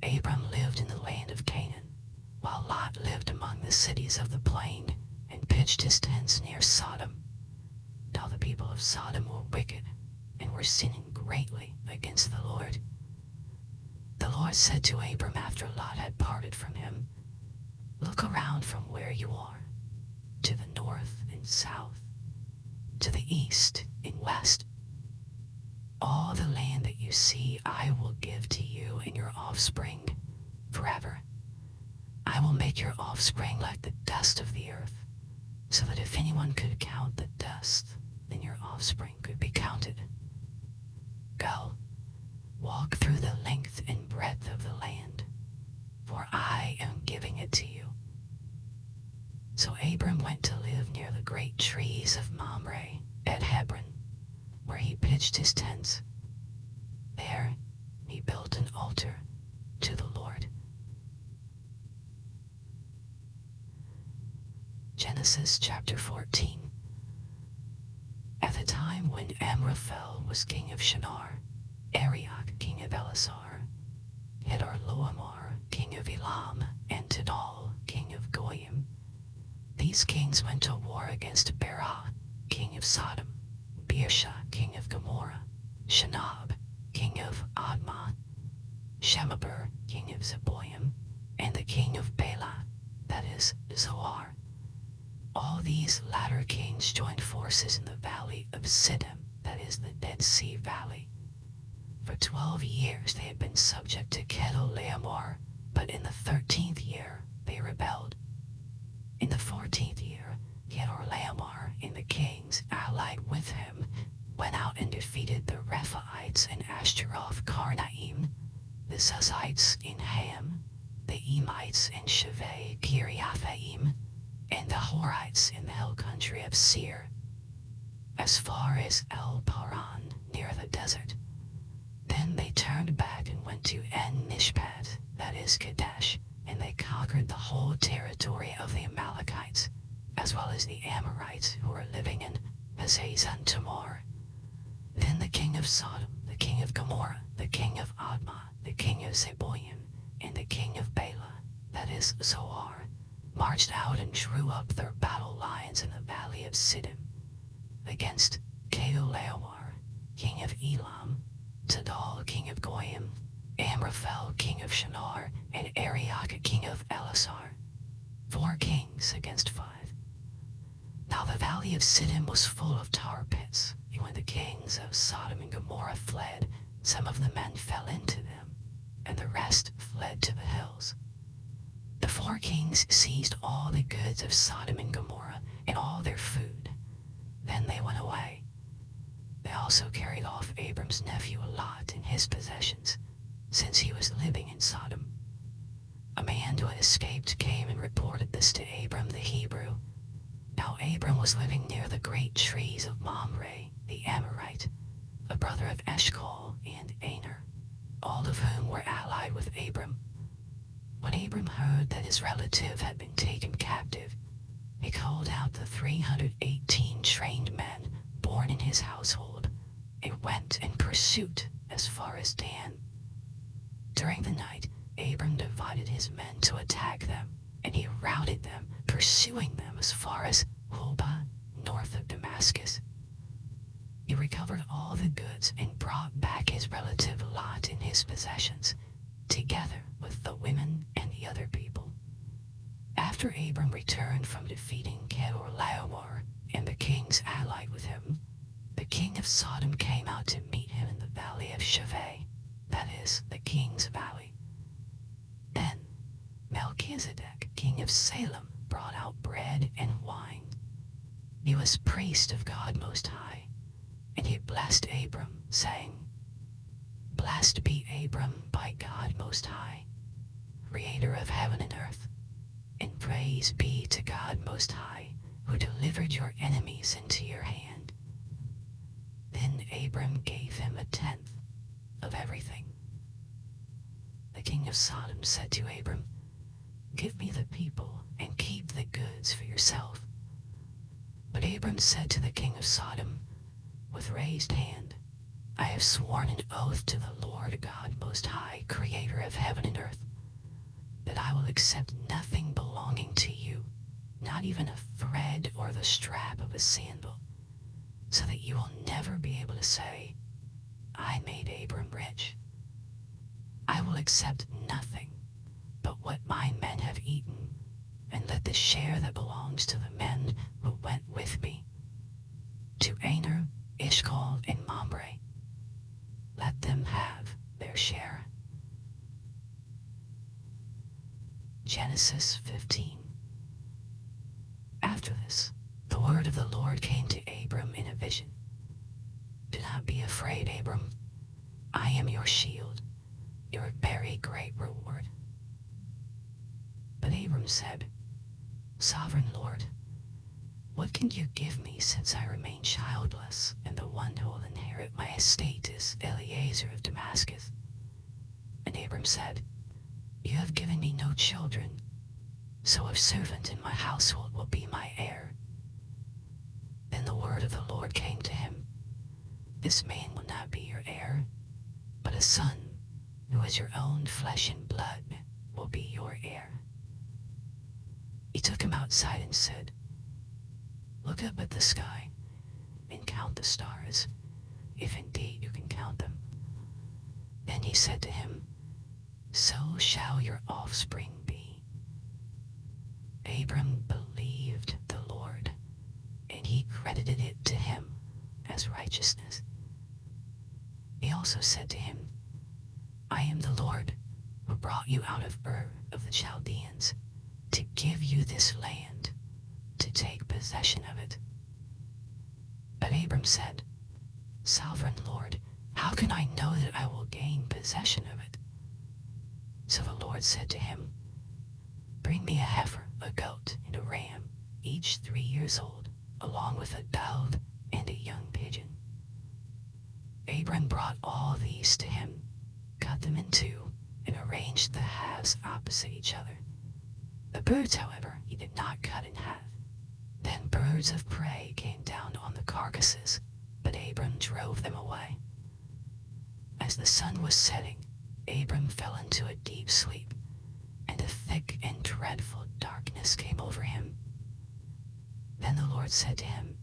Abram lived in the land of Canaan, while Lot lived among the cities of the plain and pitched his tents near Sodom. Now the people of Sodom were wicked and were sinning greatly against the Lord. The Lord said to Abram after Lot had parted from him, "Look around from where you are, to the north and south, to the east and west. All the land that you see I will give to you and your offspring forever. I will make your offspring like the dust of the earth, so that if anyone could count the dust, then your offspring could be counted. Go, walk through the length and breadth of the land, for I am giving it to you." So Abram went to live near the great trees of Mamre at Hebron, where he pitched his tents. There he built an altar to the Lord. Genesis chapter 14. At the time when Amraphel was king of Shinar, Arioch king of Elasar, Kedorlaomer king of Elam, and Tidal king of Goyim, these kings went to war against Birhah king of Sodom, Birsha king of Gomorrah, Shinab king of Admah, Shemeber king of Zeboim, and the king of Bela, that is Zoar. All these latter kings joined forces in the valley of Siddim, that is the Dead Sea Valley. For 12 years they had been subject to Kedorlaomer, but in the 13th year they rebelled. In the 14th year, Kedorlaomer and the kings allied with him went out and defeated the Rephaites in Ashtaroth Karnaim, the Zuzites in Ham, the Emites in Shaveh Kiriathaim, and the Horites in the hill country of Seir, as far as El Paran near the desert. Then they turned back and went to En-Mishpat, that is Kadesh, and they conquered the whole territory of the Amalekites, as well as the Amorites who were living in Hazazon Tamar. Then the king of Sodom, the king of of Gomorrah, the king of Admah, the king of Zeboim, and the king of Bilhah, that is Zoar, marched out and drew up their battle lines in the valley of Sodom against Kedorlaomer, king of Elam, Tidal, king of Goyim, Amraphel, king of Shinar, and Arioch, king of Elasar. 4 kings against 5. Now the valley of Sodom was full of tar pits, and when the kings of Sodom and Gomorrah fled, some of the men fell into them, and the rest fled to the hills. The 4 kings seized all the goods of Sodom and Gomorrah and all their food. Then they went away. They also carried off Abram's nephew Lot and his possessions, since he was living in Sodom. A man who had escaped came and reported this to Abram the Hebrew. Now Abram was living near the great trees of Mamre, the Amorite, a brother of Eshcol and Aner, all of whom were allied with Abram. When Abram heard that his relative had been taken captive, he called out the 318 trained men born in his household and went in pursuit as far as Dan. During the night, Abram divided his men to attack them, and he routed them, pursuing them as far as Hobah, north of Damascus. He recovered all the goods and brought back his relative Lot and his possessions, together with the women and the other people. After Abram returned from defeating Kedorlaomer and the kings allied with him, the king of Sodom came out to meet him in the valley of Shaveh, that is, the king's valley. Then Melchizedek, king of Salem, brought out bread and wine. He was priest of God Most High, and he blessed Abram, saying, "Blessed be Abram by God Most High, creator of heaven and earth, and praise be to God Most High, who delivered your enemies into your hand." Then Abram gave him 1/10 of everything. The king of Sodom said to Abram, "Give me the people and keep the goods for yourself." But Abram said to the king of Sodom, with raised hand, "I have sworn an oath to the Lord God Most High, creator of heaven and earth, that I will accept nothing belonging to you, not even a thread or the strap of a sandal, so that you will never be able to say, 'I made Abram rich.' I will accept nothing but what my men have eaten, and let the share that belongs to the men who went with me, to Aner, Eshcol, and Mamre, let them have their share." Genesis 15. After this, the word of the Lord came to Abram in a vision. "Do not be afraid, Abram. I am your shield, your very great reward." But Abram said, "Sovereign Lord, what can you give me since I remain childless, and the one who will inherit my estate is Eliezer of Damascus?" And Abram said, "You have given me no children, so a servant in my household will be my heir." Then the word of the Lord came to him, "This man will not be your heir, but a son, who is your own flesh and blood, will be your heir." He took him outside and said, "Look up at the sky and count the stars, if indeed you can count them." Then he said to him, "So shall your offspring be." Abram believed the Lord, and he credited it to him as righteousness. He also said to him, "I am the Lord who brought you out of Ur of the Chaldeans to give you this land, to take possession of it." But Abram said, "Sovereign Lord, how can I know that I will gain possession of it?" So the Lord said to him, "Bring me a heifer, a goat, and a ram, each 3 years old, along with a dove and a young pigeon." Abram brought all these to him, cut them in two, and arranged the halves opposite each other. The birds, however, he did not cut in half. Then birds of prey came down on the carcasses, but Abram drove them away. As the sun was setting, Abram fell into a deep sleep, and a thick and dreadful darkness came over him. Then the Lord said to him,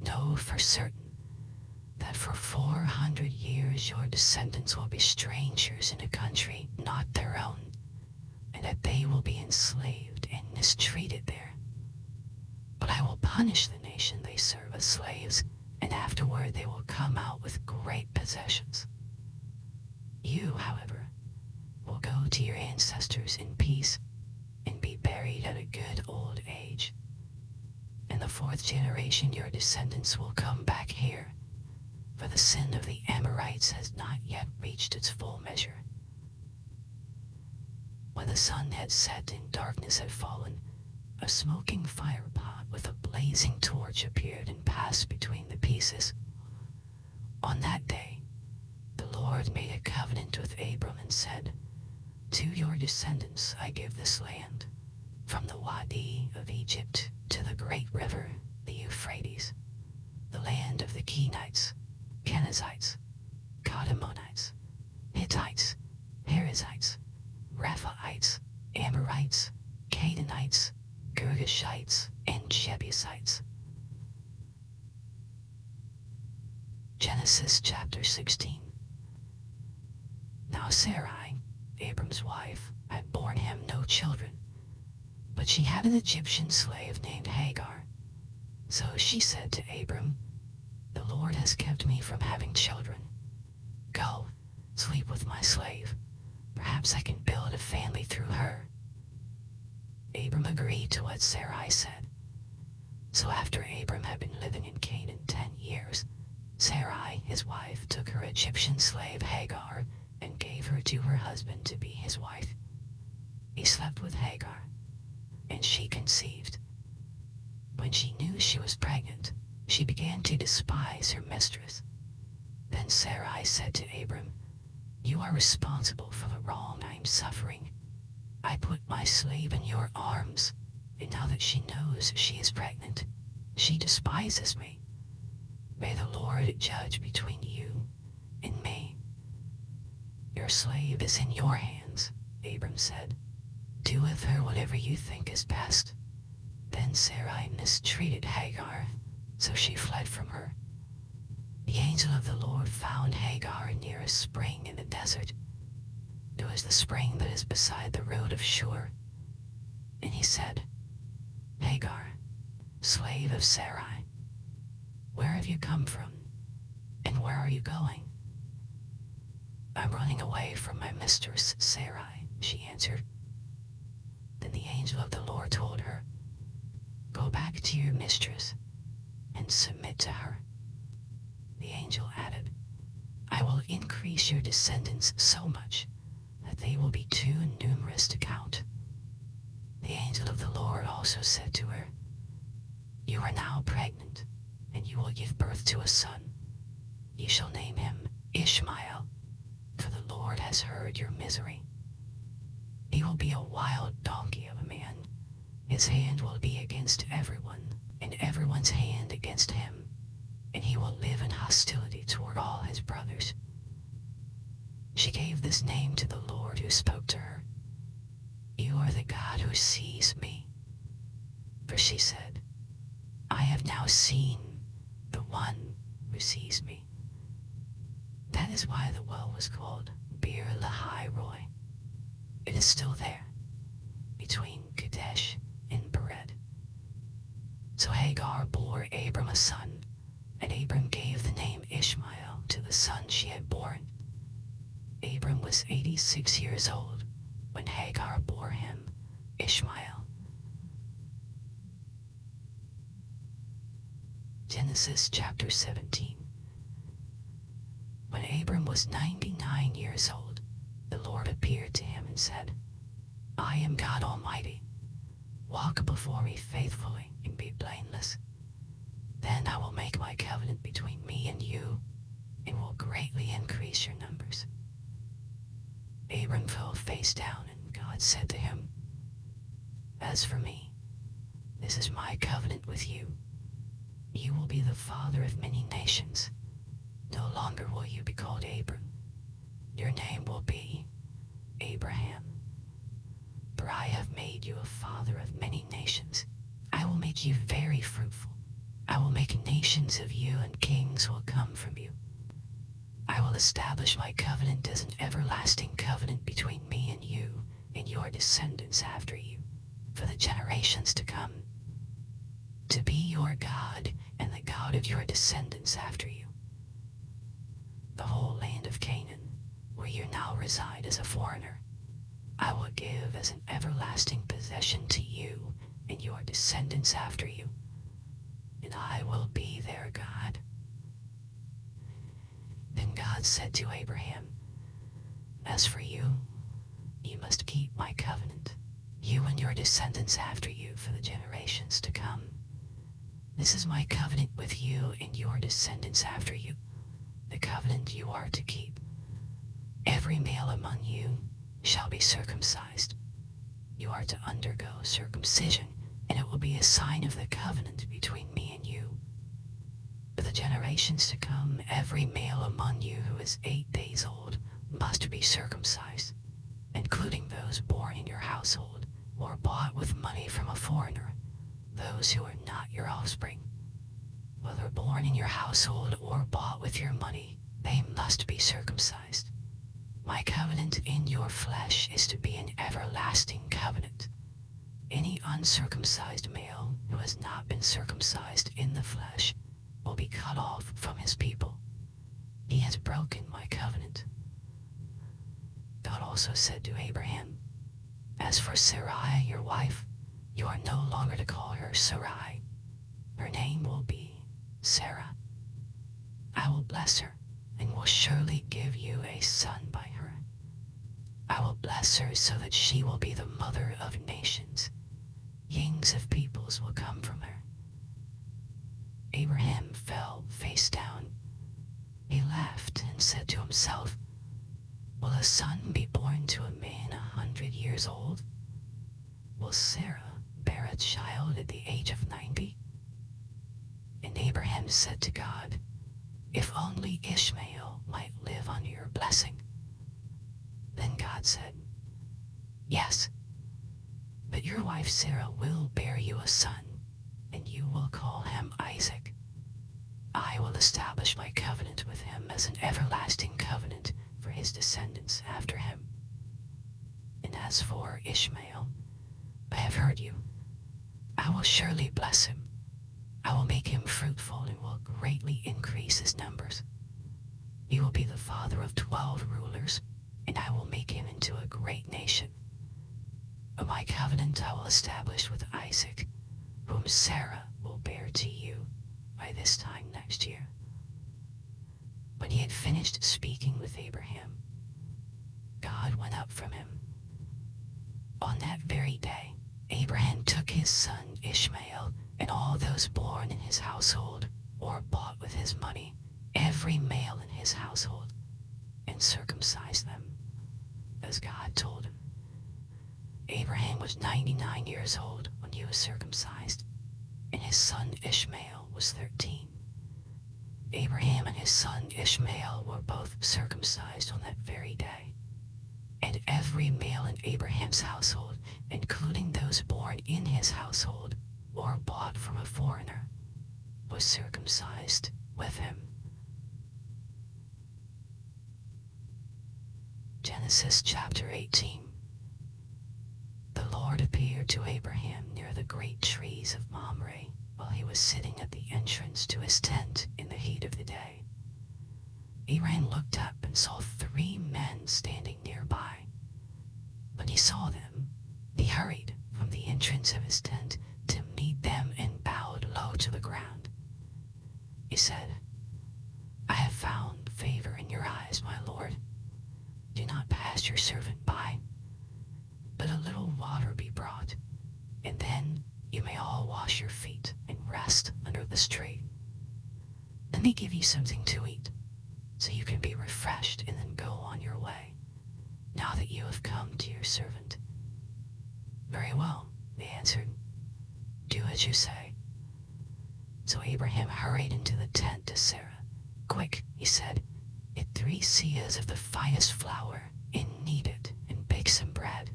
"Know for certain that for 400 years your descendants will be strangers in a country not their own, and that they will be enslaved and mistreated there. But I will punish the nation they serve as slaves, and afterward they will come out with great possessions. You, however, will go to your ancestors in peace and be buried at a good old age. In the 4th generation your descendants will come back here, for the sin of the Amorites has not yet reached its full measure." When the sun had set and darkness had fallen, a smoking firepot with a blazing torch appeared and passed between the pieces. On that day, the Lord made a covenant with Abram and said, "To your descendants I give this land, from the Wadi of Egypt to the great river, the Euphrates, the land of the Kenites, Kenizzites, Kadmonites, Hittites, Perizzites, Rephaites, Amorites, Canaanites, Girgashites, and Jebusites." Genesis chapter 16. Now Sarai, Abram's wife, had borne him no children, but she had an Egyptian slave named Hagar. So she said to Abram, "The Lord has kept me from having children. Go, sleep with my slave. Perhaps I can build a family through her." Abram agreed to what Sarai said. So after Abram had been living in Canaan 10 years, Sarai, his wife, took her Egyptian slave Hagar and gave her to her husband to be his wife. He slept with Hagar, and she conceived. When she knew she was pregnant, she began to despise her mistress. Then Sarai said to Abram, "You are responsible for the wrong I am suffering. I put my slave in your arms, and now that she knows she is pregnant, she despises me. May the Lord judge between you and me." "Your slave is in your hands," Abram said. "Do with her whatever you think is best." Then Sarai mistreated Hagar, so she fled from her. The angel of the Lord found Hagar near a spring in the desert. It was the spring that is beside the road of Shur. And he said, "Hagar, slave of Sarai, where have you come from, and where are you going?" "I'm running away from my mistress Sarai," she answered. Then the angel of the Lord told her, "Go back to your mistress and submit to her." The angel added, "I will increase your descendants so much that they will be too numerous to count." The angel of the Lord also said to her, "You are now pregnant, and you will give birth to a son. You shall name him Ishmael, for the Lord has heard your misery. He will be a wild donkey of a man. His hand will be against everyone, and everyone's hand against him, and he will live in hostility toward all his brothers." She gave this name to the Lord who spoke to her, "You are the God who sees me." For she said, "I have now seen the one who sees me." That is why the well was called Birlahai-Roi. It is still there, between Kadesh and Bered. So Hagar bore Abram a son, and Abram gave the name Ishmael to the son she had born. Abram was 86 years old when Hagar bore him Ishmael. Genesis chapter 17. When Abram was 99 years old, the Lord appeared to him and said, "I am God Almighty. Walk before me faithfully and be blameless. Then I will make my covenant between me and you, and will greatly increase your numbers." Abram fell face down, and God said to him, "As for me, this is my covenant with you. You will be the father of many nations. No longer will you be called Abram, kings will come from you. I will establish my covenant as an everlasting covenant between me and you and your descendants after you, for the generations to come, to be your God and the God of your descendants after you. The whole land of Canaan, where you now reside as a foreigner, I will give as an everlasting possession to you and your descendants after you, and I will be their God. Then God said to Abraham, as for you, you must keep my covenant, you and your descendants after you for the generations to come. This is my covenant with you and your descendants after you, the covenant you are to keep. Every male among you shall be circumcised. You are to undergo circumcision, and it will be a sign of the covenant between me and you. For the generations to come, every male among you who is 8 days old must be circumcised, including those born in your household or bought with money from a foreigner, those who are not your offspring. Whether born in your household or bought with your money, they must be circumcised. My covenant in your flesh is to be an everlasting covenant. Any uncircumcised male who has not been circumcised in the flesh will be cut off from his people. He has broken my covenant. God also said to Abraham, as for Sarai, your wife, you are no longer to call her Sarai. Her name will be Sarah. I will bless her and will surely give you a son by her. I will bless her so that she will be the mother of nations. Kings of peoples will come from her. Abraham fell face down. He laughed and said to himself, will a son be born to a man 100 years old? Will Sarah bear a child at the age of 90? And Abraham said to God, if only Ishmael might live under your blessing. Then God said, yes, but your wife Sarah will bear you a son, and you will call him Isaac. I will establish my covenant with him as an everlasting covenant for his descendants after him. And as for Ishmael, I have heard you. I will surely bless him. I will make him fruitful and will greatly increase his numbers. He will be the father of 12 rulers, and I will make him into a great nation. But my covenant I will establish with Isaac, whom Sarah will bear to you by this time next year. When he had finished speaking with Abraham, God went up from him. On that very day, Abraham took his son Ishmael and all those born in his household or bought with his money, every male in his household, and circumcised them, as God told him. Abraham was 99 years old when he was circumcised, and his son Ishmael was 13. Abraham and his son Ishmael were both circumcised on that very day, and every male in Abraham's household, including those born in his household or bought from a foreigner, was circumcised with him. Genesis chapter 18. The Lord appeared to Abraham near the great trees of Mamre while he was sitting at the entrance to his tent in the heat of the day. Abraham looked up and saw 3 men standing nearby. When he saw them, he hurried from the entrance of his tent to meet them and bowed low to the ground. He said, I have found favor in your eyes, my Lord. Do not pass your servant by, but a little water be brought, and then you may all wash your feet and rest under this tree. Let me give you something to eat, so you can be refreshed and then go on your way, now that you have come to your servant. Very well, they answered. Do as you say. So Abraham hurried into the tent to Sarah. Quick, he said, get 3 seahs of the finest flour and knead it and bake some bread.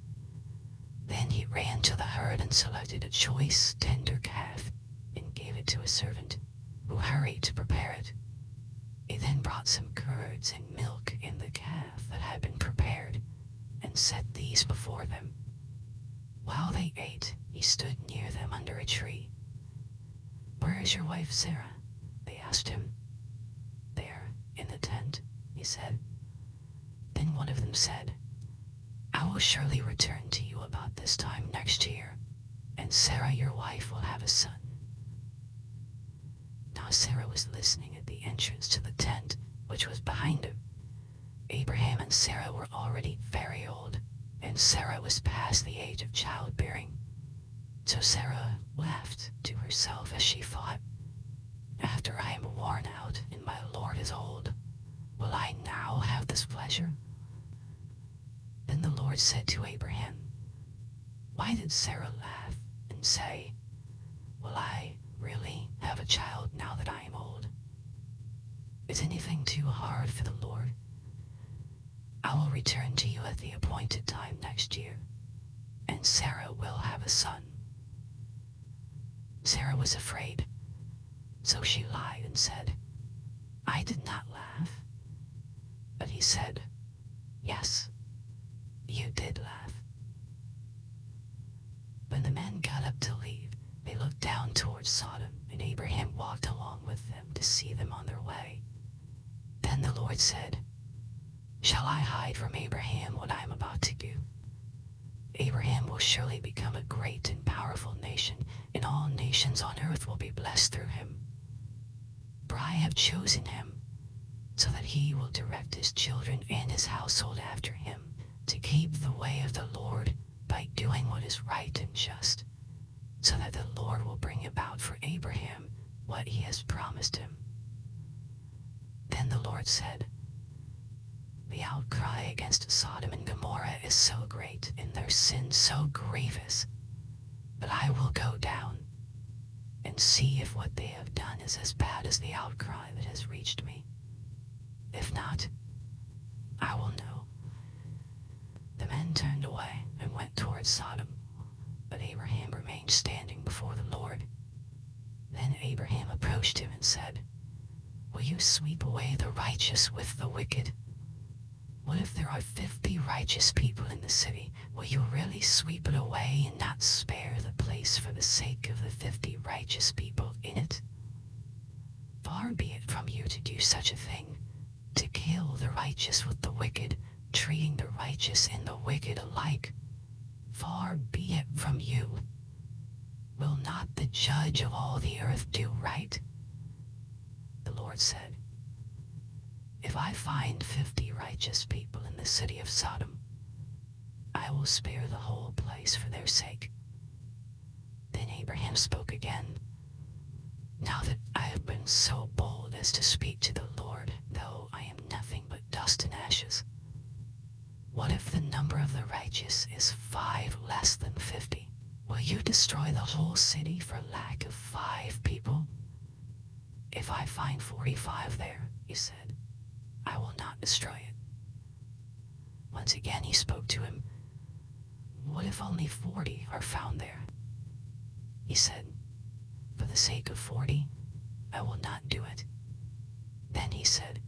Then he ran to the herd and selected a choice, tender calf and gave it to his servant, who hurried to prepare it. then brought some curds and milk and the calf that had been prepared, and set these before them. While they ate, he stood near them under a tree. "Where is your wife Sarah?" they asked him. "There, in the tent," he said. Then one of them said, "I will surely return to you about this time next year, and Sarah your wife will have a son." Now Sarah was listening at the entrance to the tent, which was behind him. Abraham and Sarah were already very old, and Sarah was past the age of childbearing. So Sarah laughed to herself as she thought, "After I am worn out and my Lord is old, will I now have this pleasure?" Then the Lord said to Abraham, "Why did Sarah laugh and say, 'Will I really have a child now that I am old?' Is anything too hard for the Lord? I will return to you at the appointed time next year, and Sarah will have a son." Sarah was afraid, so she lied and said, "I did not laugh." But he said, "Yes, you did laugh." When the men got up to leave, they looked down towards Sodom, and Abraham walked along with them to see them on their way. Then the Lord said, "Shall I hide from Abraham what I am about to do? Abraham will surely become a great and powerful nation, and all nations on earth will be blessed through him. For I have chosen him, so that he will direct his children and his household after him, to keep the way of the Lord by doing what is right and just, so that the Lord will bring about for Abraham what he has promised him." Then the Lord said, "The outcry against Sodom and Gomorrah is so great, and their sin so grievous, but I will go down and see if what they have done is as bad as the outcry that has reached me. If not, I will know." The men turned away and went towards Sodom, but Abraham remained standing before the Lord. Then Abraham approached him and said, "Will you sweep away the righteous with the wicked? What if there are 50 righteous people in the city? Will you really sweep it away and not spare the place for the sake of the 50 righteous people in it? Far be it from you to do such a thing, to kill the righteous with the wicked, treating the righteous and the wicked alike. Far be it from you. Will not the judge of all the earth do right?" The Lord said, "If I find 50 righteous people in the city of Sodom, I will spare the whole place for their sake." Then Abraham spoke again, "Now that I have been so bold as to speak to the Lord, though I am nothing but dust and ashes, what if the number of the righteous is 5 less than 50? Will you destroy the whole city for lack of 5 people? If I find 45 there," he said, "I will not destroy it." Once again he spoke to him, "What if only 40 are found there?" He said, "For the sake of 40, I will not do it." Then he said,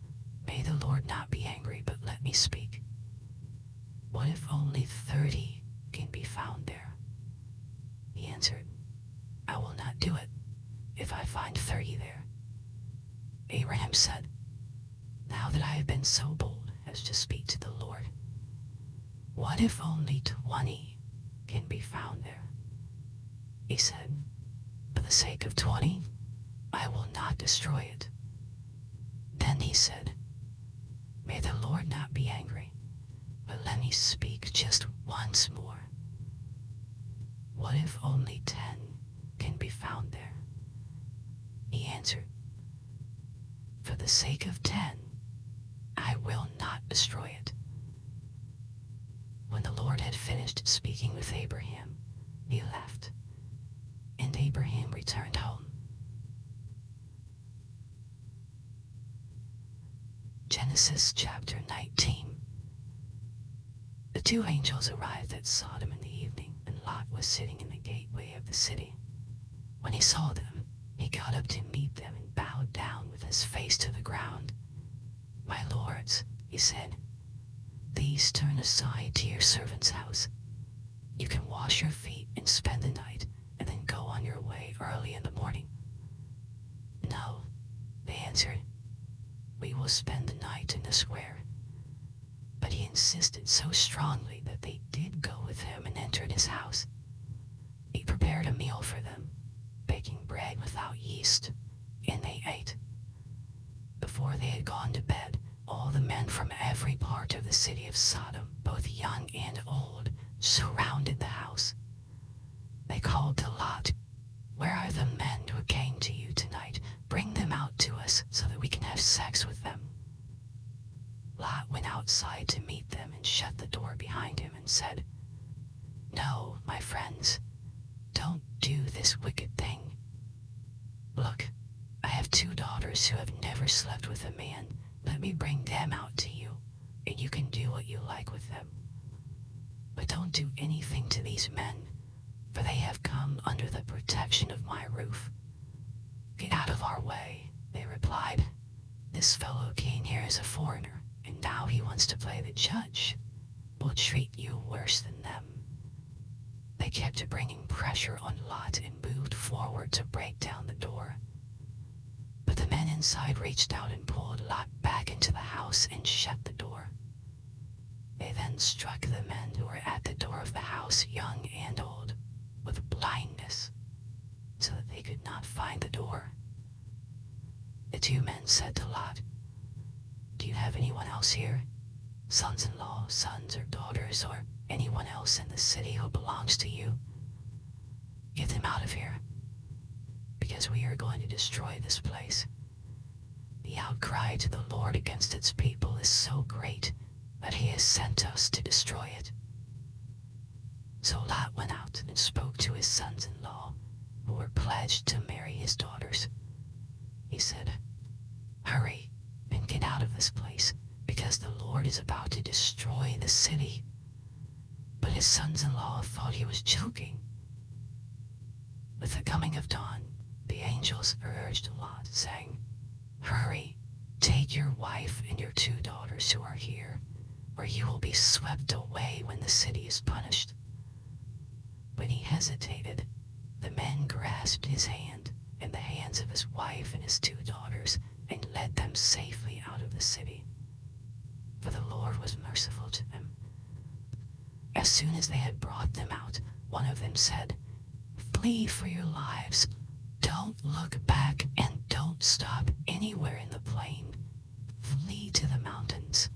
"May the Lord not be angry, but let me speak. What if only 30 can be found there?" He answered, "I will not do it if I find 30 there." Abraham said, "Now that I have been so bold as to speak to the Lord, what if only 20 can be found there?" He said, "For the sake of 20, I will not destroy it." Then he said, "May the Lord not be angry, but let me speak just once more. What if only 10 can be found there?" He answered, "For the sake of 10, I will not destroy it." When the Lord had finished speaking with Abraham, he left, and Abraham returned home. Genesis chapter 19. The 2 angels arrived at Sodom in the evening, and Lot was sitting in the gateway of the city. When he saw them, he got up to meet them and bowed down with his face to the ground. "My lords," he said, "please turn aside to your servant's house. You can wash your feet and spend the night, and then go on your way early in the morning." "No," they answered, "we will spend the night in the square." But he insisted so strongly that they did go with him and entered his house. He prepared a meal for them, baking bread without yeast, and they ate. Before they had gone to bed, all the men from every part of the city of Sodom, both young and old, surrounded the house. They called to Lot, "Where are the men who came to you tonight? Bring them out to us so that we can have sex with them." Lot went outside to meet them and shut the door behind him and said, "No, my friends, don't do this wicked thing. Look, I have 2 daughters who have never slept with a man. Let me bring them out to you, and you can do what you like with them. But don't do anything to these men, for they have come under the protection of my roof." "Get out of our way," they replied. "This fellow Cain here is a foreigner, and now he wants to play the judge. We'll treat you worse than them." They kept bringing pressure on Lot and moved forward to break down the door. But the men inside reached out and pulled Lot back into the house and shut the door. They then struck the men who were at the door of the house, young and old, with blindness, so that they could not find the door. The 2 men said to Lot, "Do you have anyone else here? Sons-in-law, sons or daughters, or anyone else in the city who belongs to you? Get them out of here, because we are going to destroy this place. The outcry to the Lord against its people is so great that he has sent us to destroy it." So Lot went out and spoke to his sons-in-law, who were pledged to marry his daughters. He said, "Hurry and get out of this place, because the Lord is about to destroy the city." But his sons-in-law thought he was joking. With the coming of dawn, the angels urged Lot, saying, "Hurry, take your wife and your 2 daughters who are here, or you will be swept away when the city is punished." When he hesitated, the men grasped his hand and the hands of his wife and his 2 daughters and led them safely out of the city, for the Lord was merciful to them. As soon as they had brought them out, one of them said, "Flee for your lives. Don't look back and don't stop anywhere in the plain. Flee to the mountains,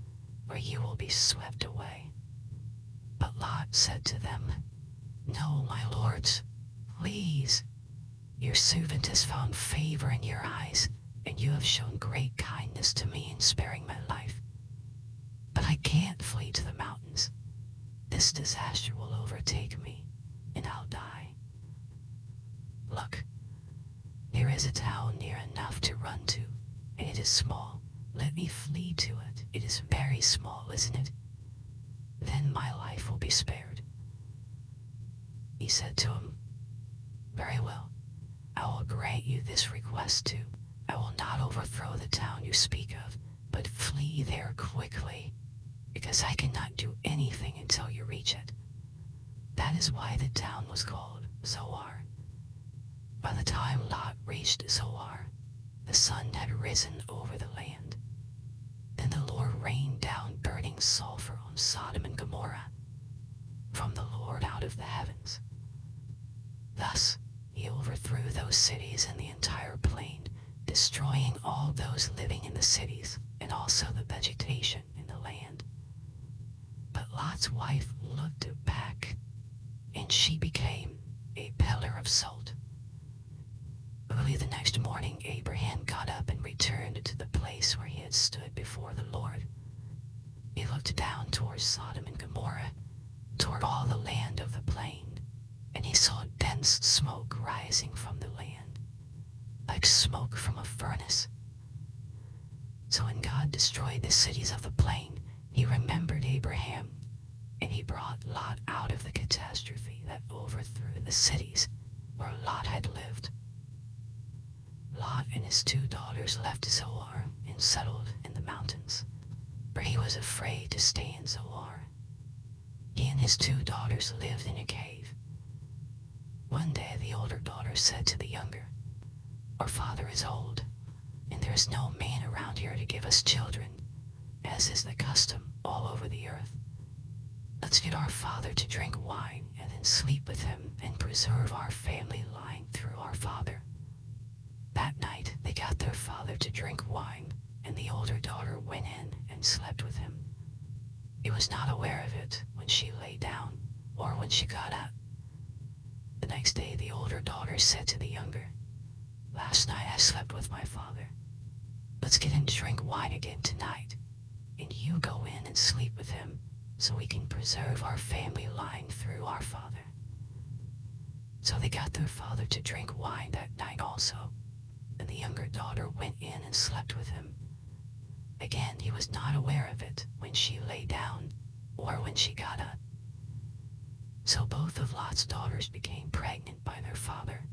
where you will be swept away." But Lot said to them, "No, my lords, please. Your servant has found favor in your eyes, and you have shown great kindness to me in sparing my life. But I can't flee to the mountains. This disaster will overtake me, and I'll die. Look, there is a town near enough to run to, and it is small. Let me flee to it. It is very small, isn't it? Then my life will be spared." He said to him, "Very well, I will grant you this request too. I will not overthrow the town you speak of, but flee there quickly, because I cannot do anything until you reach it." That is why the town was called Zoar. By the time Lot reached Zoar, the sun had risen over the land. Then the Lord rained down burning sulfur on Sodom and Gomorrah from the Lord out of the heavens. Thus he overthrew those cities and the entire plain, destroying all those living in the cities and also the vegetation in the land. But Lot's wife looked back, and she became a pillar of salt. Early the next morning, Abraham got up and returned to the place where he had stood before the Lord. He looked down towards Sodom and Gomorrah, toward all the land of the plain, and he saw dense smoke rising from the land, like smoke from a furnace. So when God destroyed the cities of the plain, he remembered Abraham, and he brought Lot out of the catastrophe that overthrew the cities where Lot had lived. Lot and his 2 daughters left Zoar and settled in the mountains. was afraid to stay in Zoar. He and his 2 daughters lived in a cave. One day the older daughter said to the younger, "Our father is old, and there is no man around here to give us children, as is the custom all over the earth. Let's get our father to drink wine and then sleep with him and preserve our family line through our father." That night they got their father to drink wine, and the older daughter went in and slept with him. He was not aware of it when she lay down or when she got up. The next day the older daughter said to the younger, "Last night I slept with my father. Let's get him to drink wine again tonight, and you go in and sleep with him so we can preserve our family line through our father." So they got their father to drink wine that night also, and the younger daughter went in and slept with him. Again, he was not aware of it when she lay down or when she got up. So both of Lot's daughters became pregnant by their father.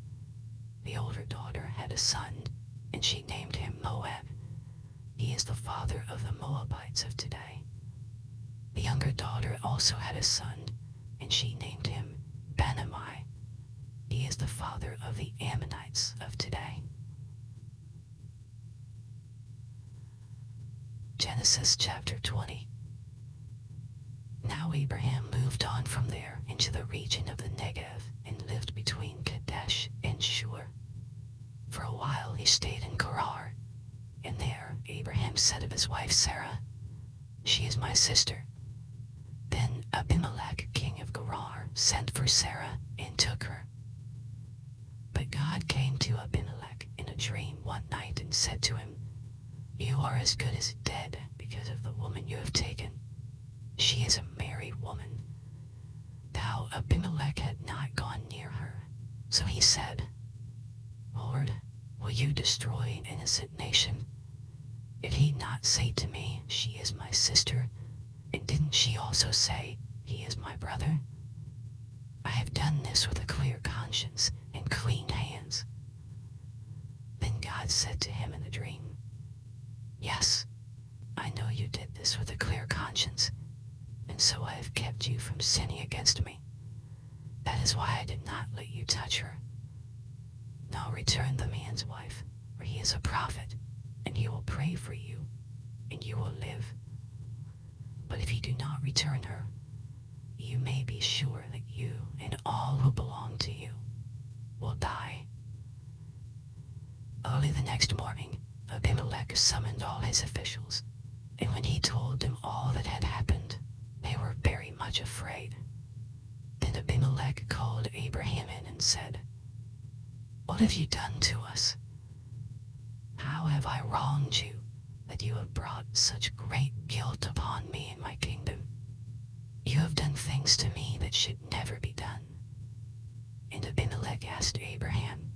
The older daughter had a son, and she named him Moab. He is the father of the Moabites of today. The younger daughter also had a son, and she named him Benammi. He is the father of the Ammonites of today. Genesis chapter 20. Now Abraham moved on from there into the region of the Negev and lived between Kadesh and Shur. For a while he stayed in Gerar, and there Abraham said of his wife Sarah, "She is my sister." Then Abimelech, king of Gerar, sent for Sarah and took her. But God came to Abimelech in a dream one night and said to him, "You are as good as dead because of the woman you have taken. She is a married woman." Now Abimelech had not gone near her, so he said, "Lord, will you destroy an innocent nation? Did he not say to me, 'She is my sister,' and didn't she also say, 'He is my brother'? I have done this with a clear conscience and clean hands." Then God said to him in the dream, "Yes, I know you did this with a clear conscience, and so I have kept you from sinning against me. That is why I did not let you touch her. Now return the man's wife, for he is a prophet, and he will pray for you, and you will live. But if you do not return her, you may be sure that you and all who belong to you will die." Early the next morning, Abimelech summoned all his officials, and when he told them all that had happened, they were very much afraid. Then Abimelech called Abraham in and said, "What have you done to us? How have I wronged you that you have brought such great guilt upon me and my kingdom? You have done things to me that should never be done." And Abimelech asked Abraham,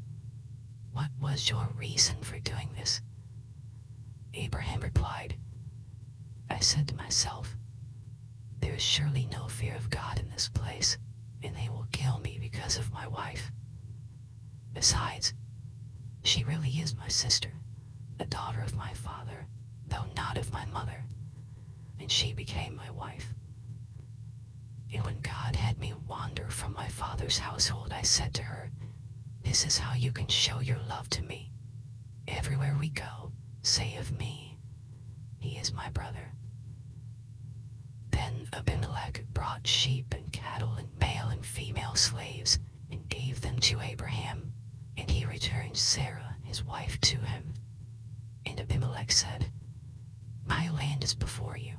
"What was your reason for doing this?" Abraham replied, "I said to myself, 'There is surely no fear of God in this place, and they will kill me because of my wife. Besides, she really is my sister, the daughter of my father, though not of my mother, and she became my wife.' And when God had me wander from my father's household, I said to her, 'This is how you can show your love to me. Everywhere we go, say of me, he is my brother.' Then Abimelech brought sheep and cattle and male and female slaves and gave them to Abraham, and he returned Sarah, his wife, to him. And Abimelech said, 'My land is before you.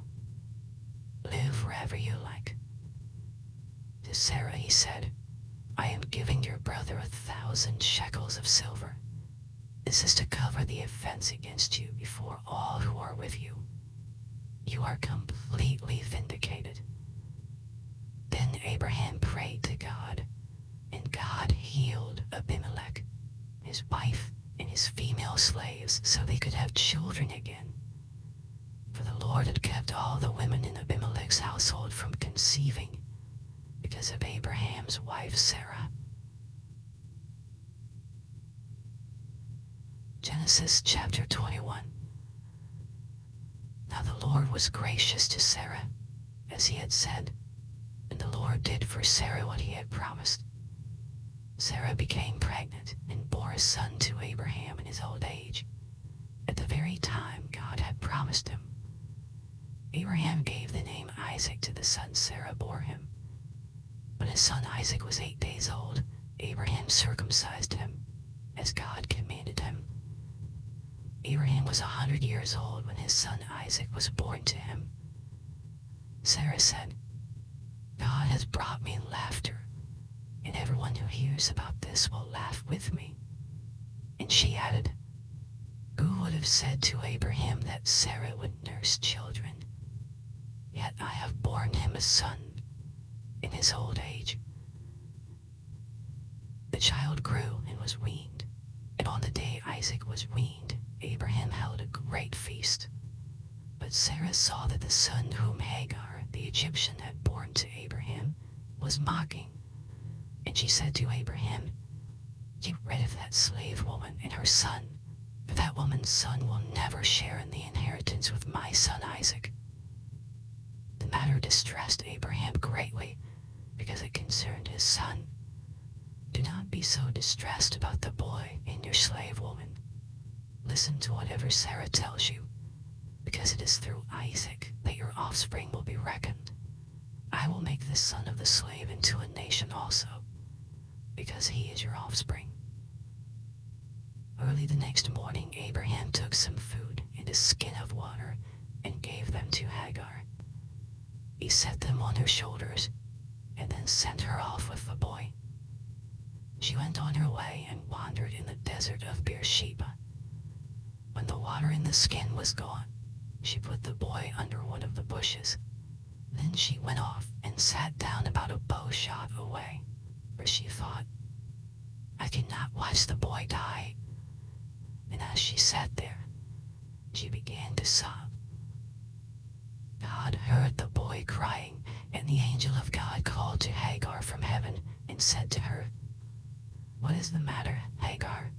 Live wherever you like.' To Sarah he said, 'I am giving your brother 1,000 shekels of silver. This is to cover the offense against you before all who are with you. You are completely vindicated.' Then Abraham prayed to God, and God healed Abimelech, his wife, and his female slaves so they could have children again. For the Lord had kept all the women in Abimelech's household from conceiving because of Abraham's wife Sarah." Genesis chapter 21. Now the Lord was gracious to Sarah, as he had said, and the Lord did for Sarah what he had promised. Sarah became pregnant and bore a son to Abraham in his old age, at the very time God had promised him. Abraham gave the name Isaac to the son Sarah bore him. When his son Isaac was 8 days old, Abraham circumcised him, as God commanded him. Abraham was 100 years old when his son Isaac was born to him. Sarah said, "God has brought me laughter, and everyone who hears about this will laugh with me." And she added, "Who would have said to Abraham that Sarah would nurse children? Yet I have borne him a son in his old age." The child grew and was weaned, and on the day Isaac was weaned, Abraham held a great feast. But Sarah saw that the son whom Hagar, the Egyptian, had borne to Abraham was mocking, and she said to Abraham, "Get rid of that slave woman and her son, for that woman's son will never share in the inheritance with my son Isaac." The matter distressed Abraham greatly, because it concerned his son. Do not be so distressed about the boy and your slave woman. Listen to whatever Sarah tells you, because it is through Isaac that your offspring will be reckoned. I will make the son of the slave into a nation also, because he is your offspring. Early the next morning, Abraham took some food and a skin of water and gave them to Hagar. He set them on her shoulders and then sent her off with the boy. She went on her way and wandered in the desert of Beersheba. When the water in the skin was gone, she put the boy under one of the bushes. Then she went off and sat down about a bow shot away, for she thought, "I cannot watch the boy die." And as she sat there, she began to sob. God heard the boy crying, and the angel of God called to Hagar from heaven and said to her, "What is the matter, Hagar?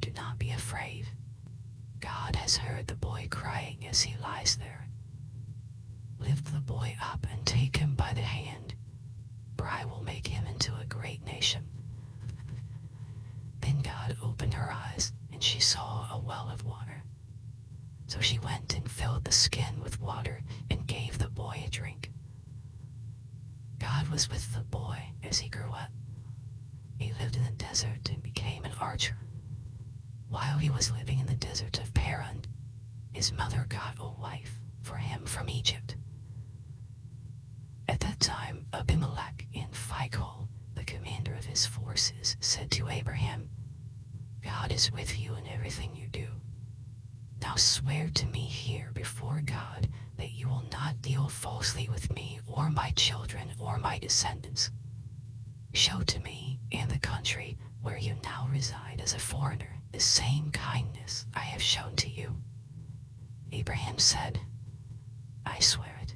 Do not be afraid. God has heard the boy crying as he lies there. Lift the boy up and take him by the hand, for I will make him into a great nation." Then God opened her eyes, and she saw a well of water. So she went and filled the skin with water and gave the boy a drink. God was with the boy as he grew up. He lived in the desert and became an archer. While he was living in the desert of Paran, his mother got a wife for him from Egypt. At that time, Abimelech in Phicol, the commander of his forces, said to Abraham, "God is with you in everything you do. Now swear to me here before God that you will not deal falsely with me or my children or my descendants. Show to me in the country where you now reside as a foreigner the same kindness I have shown to you." Abraham said, "I swear it."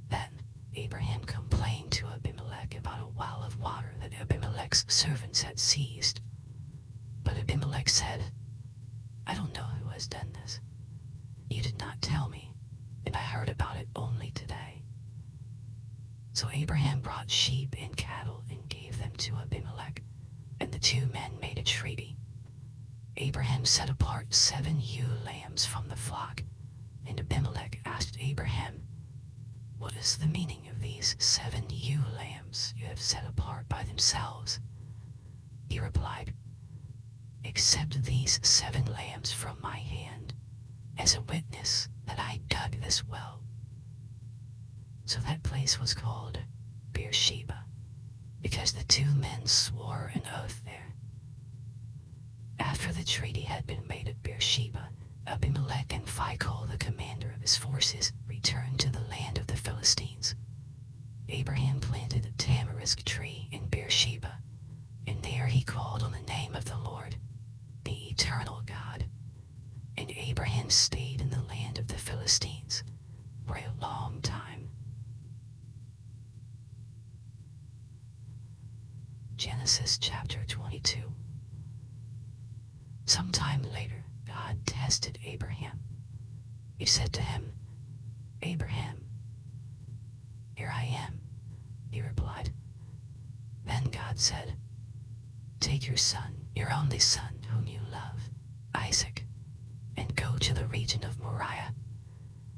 Then Abraham complained to Abimelech about a well of water that Abimelech's servants had seized. But Abimelech said, "I don't know who has done this. You did not tell me, and I heard about it only today." So Abraham brought sheep and cattle and gave them to Abimelech, and the two men made a treaty. Abraham set apart 7 ewe lambs from the flock, and Abimelech asked Abraham, "What is the meaning of these 7 ewe lambs you have set apart by themselves?" He replied, "Accept these 7 lambs from my hand as a witness that I dug this well." So that place was called Beersheba, because the 2 men swore an oath there. After the treaty had been made at Beersheba, Abimelech and Phicol, the commander of his forces, returned to the land of the Philistines. Abraham planted a tamarisk tree in Beersheba, and there he called on the name of the Lord, the eternal God. And Abraham stayed in the land of the Philistines for a long time. Genesis chapter 22. Sometime later, God tested Abraham. It said to him, "Abraham." "Here I am," he replied. Then God said, "Take your son, your only son, whom you love, Isaac, and go to the region of Moriah.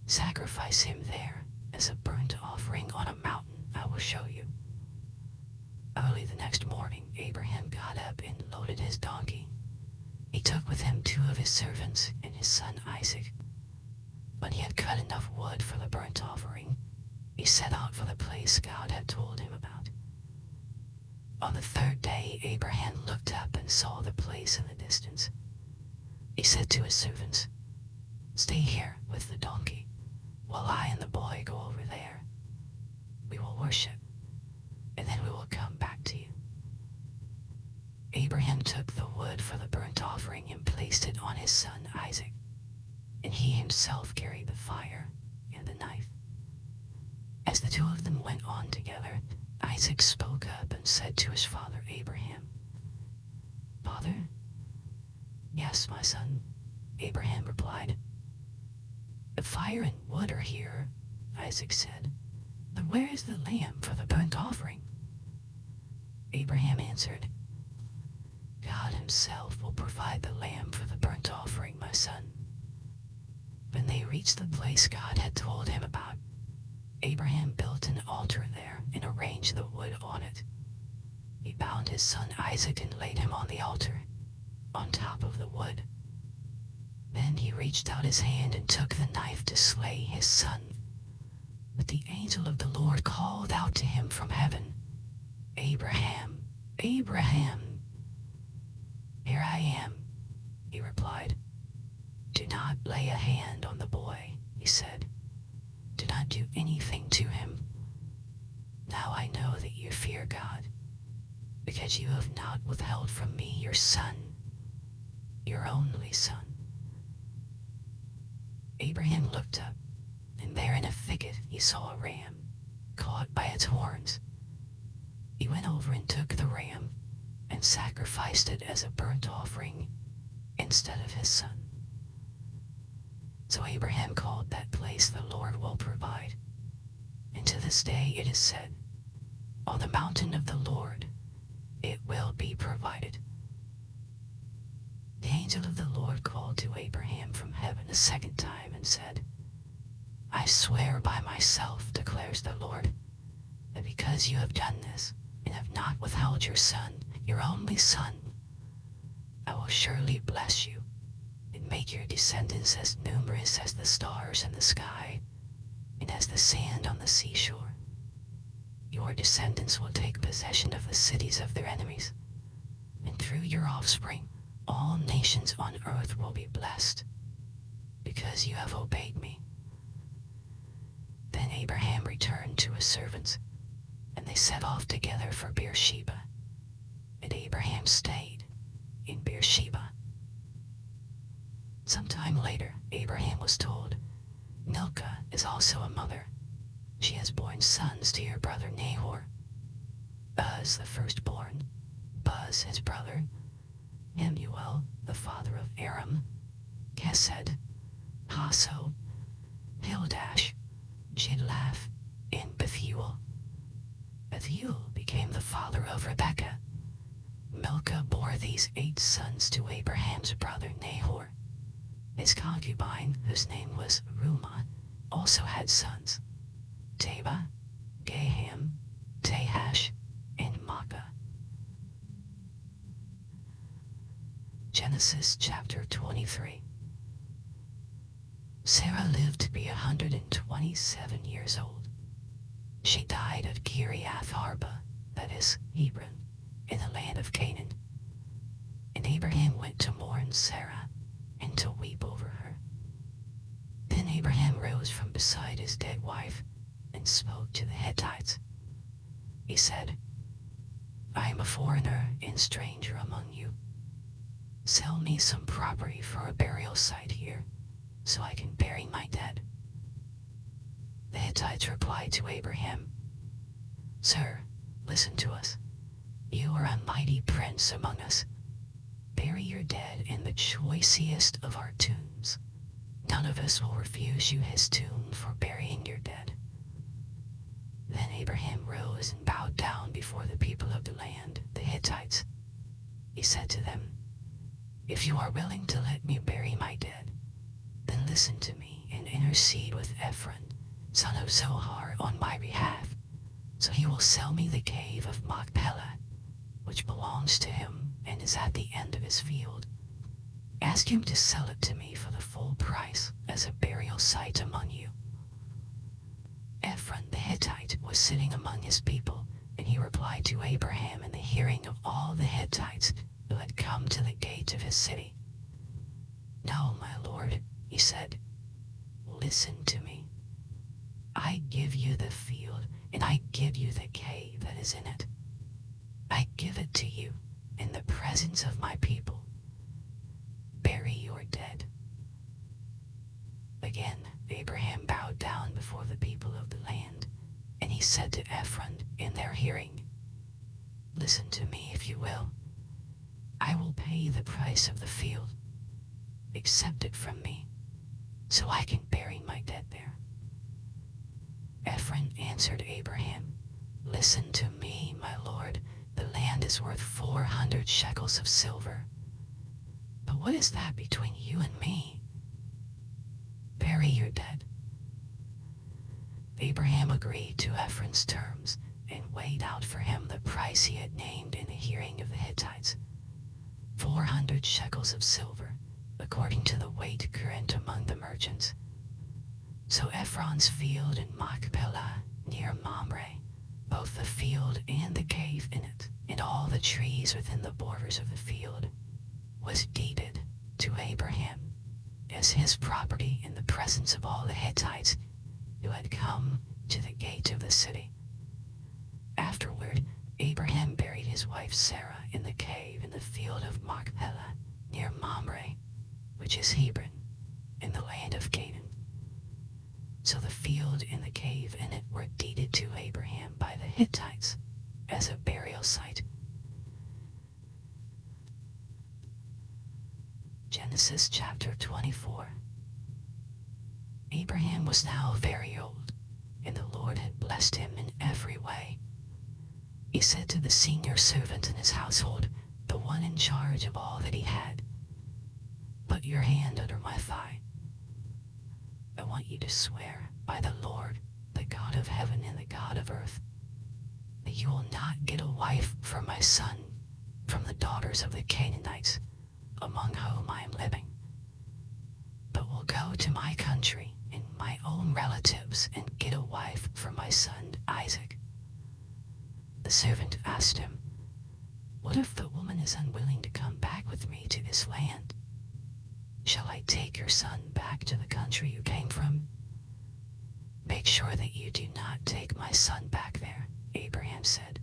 Sacrifice him there as a burnt offering on a mountain I will show you." Early the next morning, Abraham got up and loaded his donkey. He took with him 2 of his servants and his son Isaac. When he had cut enough wood for the burnt offering, he set out for the place God had told him about. On the 3rd day, Abraham looked up and saw the place in the distance. He said to his servants, "Stay here with the donkey, while I and the boy go over there. We will worship, and then we will come back to you." Abraham took the wood for the burnt offering and placed it on his son Isaac, and he himself carried the fire and the knife. As the 2 of them went on together, Isaac spoke up and said to his father Abraham, "Father?" "Yes, my son," Abraham replied. "The fire and wood are here," Isaac said, "but where is the lamb for the burnt offering?" Abraham answered, "God himself will provide the lamb for the burnt offering, my son." When they reached the place God had told him about, Abraham built an altar there and arranged the wood on it. He bound his son Isaac and laid him on the altar, on top of the wood. Then he reached out his hand and took the knife to slay his son. But the angel of the Lord called out to him from heaven, "Abraham, Abraham." "Here I am," he replied. "Do not lay a hand on the boy," he said. "Do not do anything to him. Now I know that you fear God, because you have not withheld from me your son, your only son." Abraham looked up, and there in a thicket he saw a ram, caught by its horns. He went over and took the ram and sacrificed it as a burnt offering instead of his son. So Abraham called that place, "The Lord will provide." And to this day it is said, "On the mountain of the Lord it will be provided." The angel of the Lord called to Abraham from heaven a 2nd time and said, "I swear by myself, declares the Lord, that because you have done this and have not withheld your son, your only son, I will surely bless you and make your descendants as numerous as the stars in the sky and as the sand on the seashore. Your descendants will take possession of the cities of their enemies, and through your offspring all nations on earth will be blessed, because you have obeyed me." Then Abraham returned to his servants, and they set off together for Beersheba, and Abraham stayed in Beersheba. Sometime later, Abraham was told, "Milcah is also a mother. She has borne sons to your brother Nahor. Buz the firstborn, Buz his brother, Nemuel the father of Aram, Kesed, Hasso, Pildash, Shidlaph, and Bethuel. Bethuel became the father of Rebekah. Milcah bore these 8 sons to Abraham's brother Nahor. His concubine, whose name was Rumah, also had sons, Teba, Gaham, Tahash, and Makkah. Genesis chapter 23. Sarah lived to be 127 years old. She died at Kiriath Arba, that is, Hebron, in the land of Canaan. And Abraham went to mourn Sarah and to weep over her. Then Abraham rose from beside his dead wife and spoke to the Hittites. He said, "I am a foreigner and stranger among you. Sell me some property for a burial site here, so I can bury my dead." The Hittites replied to Abraham, "Sir, listen to us. You are a mighty prince among us. Bury your dead in the choicest of our tombs, None of us will refuse you his tomb for burying your dead." Then Abraham rose and bowed down before the people of the land, the Hittites. He said to them, "If you are willing to let me bury my dead, then listen to me and intercede with Ephron, son of Zohar, on my behalf, so he will sell me the cave of Machpelah, which belongs to him and is at the end of his field. Ask him to sell it to me for the full price as a burial site among you." Ephron the Hittite was sitting among his people, and he replied to Abraham in the hearing of all the Hittites who had come to the gate of his city. "No, my lord," he said, "listen to me. I give you the field, and I give you the cave that is in it. I give it to you in the presence of my people. Bury your dead." Again, Abraham bowed down before the people of the land, and he said to Ephron in their hearing, "Listen to me if you will. I will pay the price of the field. Accept it from me, so I can bury my dead there." Ephron answered Abraham, "Listen to me, my lord. The land is worth 400 shekels of silver. But what is that between you and me? Bury your dead." Abraham agreed to Ephron's terms and weighed out for him the price he had named in the hearing of the Hittites, 400 shekels of silver, according to the weight current among the merchants. So Ephron's field in Machpelah near Mamre, both the field and the cave in it, and all the trees within the borders of the field, was deeded to Abraham as his property in the presence of all the Hittites who had come to the gate of the city. Afterward, Abraham buried his wife Sarah in the cave in the field of Machpelah near Mamre, which is Hebron, in the land of Canaan. So the field and the cave in it were deeded to Abraham by the Hittites as a burial site. Genesis chapter 24. Abraham was now very old, and the Lord had blessed him in every way. He said to the senior servant in his household, the one in charge of all that he had, "Put your hand under my thigh. I want you to swear by the Lord, the God of heaven and the God of earth, that you will not get a wife for my son from the daughters of the Canaanites, among whom I am living, but will go to my country and my own relatives and get a wife for my son Isaac." The servant asked him, "What if the woman is unwilling to come back with me to this land? Shall I take your son back to the country you came from?" "Make sure that you do not take my son back there," Abraham said.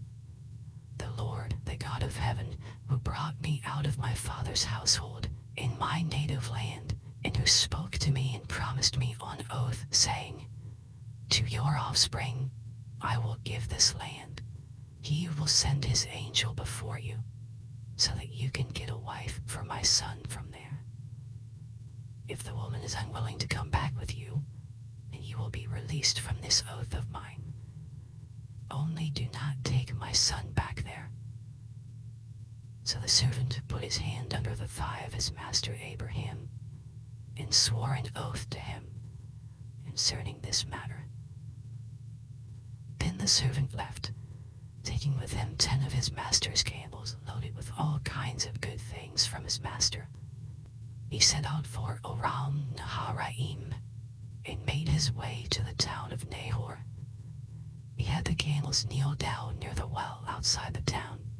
"The Lord, the God of heaven, who brought me out of my father's household in my native land, and who spoke to me and promised me on oath, saying, 'To your offspring I will give this land,' he will send his angel before you, so that you can get a wife for my son from there. If the woman is unwilling to come back with you, then you will be released from this oath of mine. Only do not take my son back there." So the servant put his hand under the thigh of his master Abraham and swore an oath to him concerning this matter. Then the servant left, taking with him 10 of his master's camels loaded with all kinds of good things from his master. He set out for Aram Naharaim and made his way to the town of Nahor. He had the camels kneel down near the well outside the town.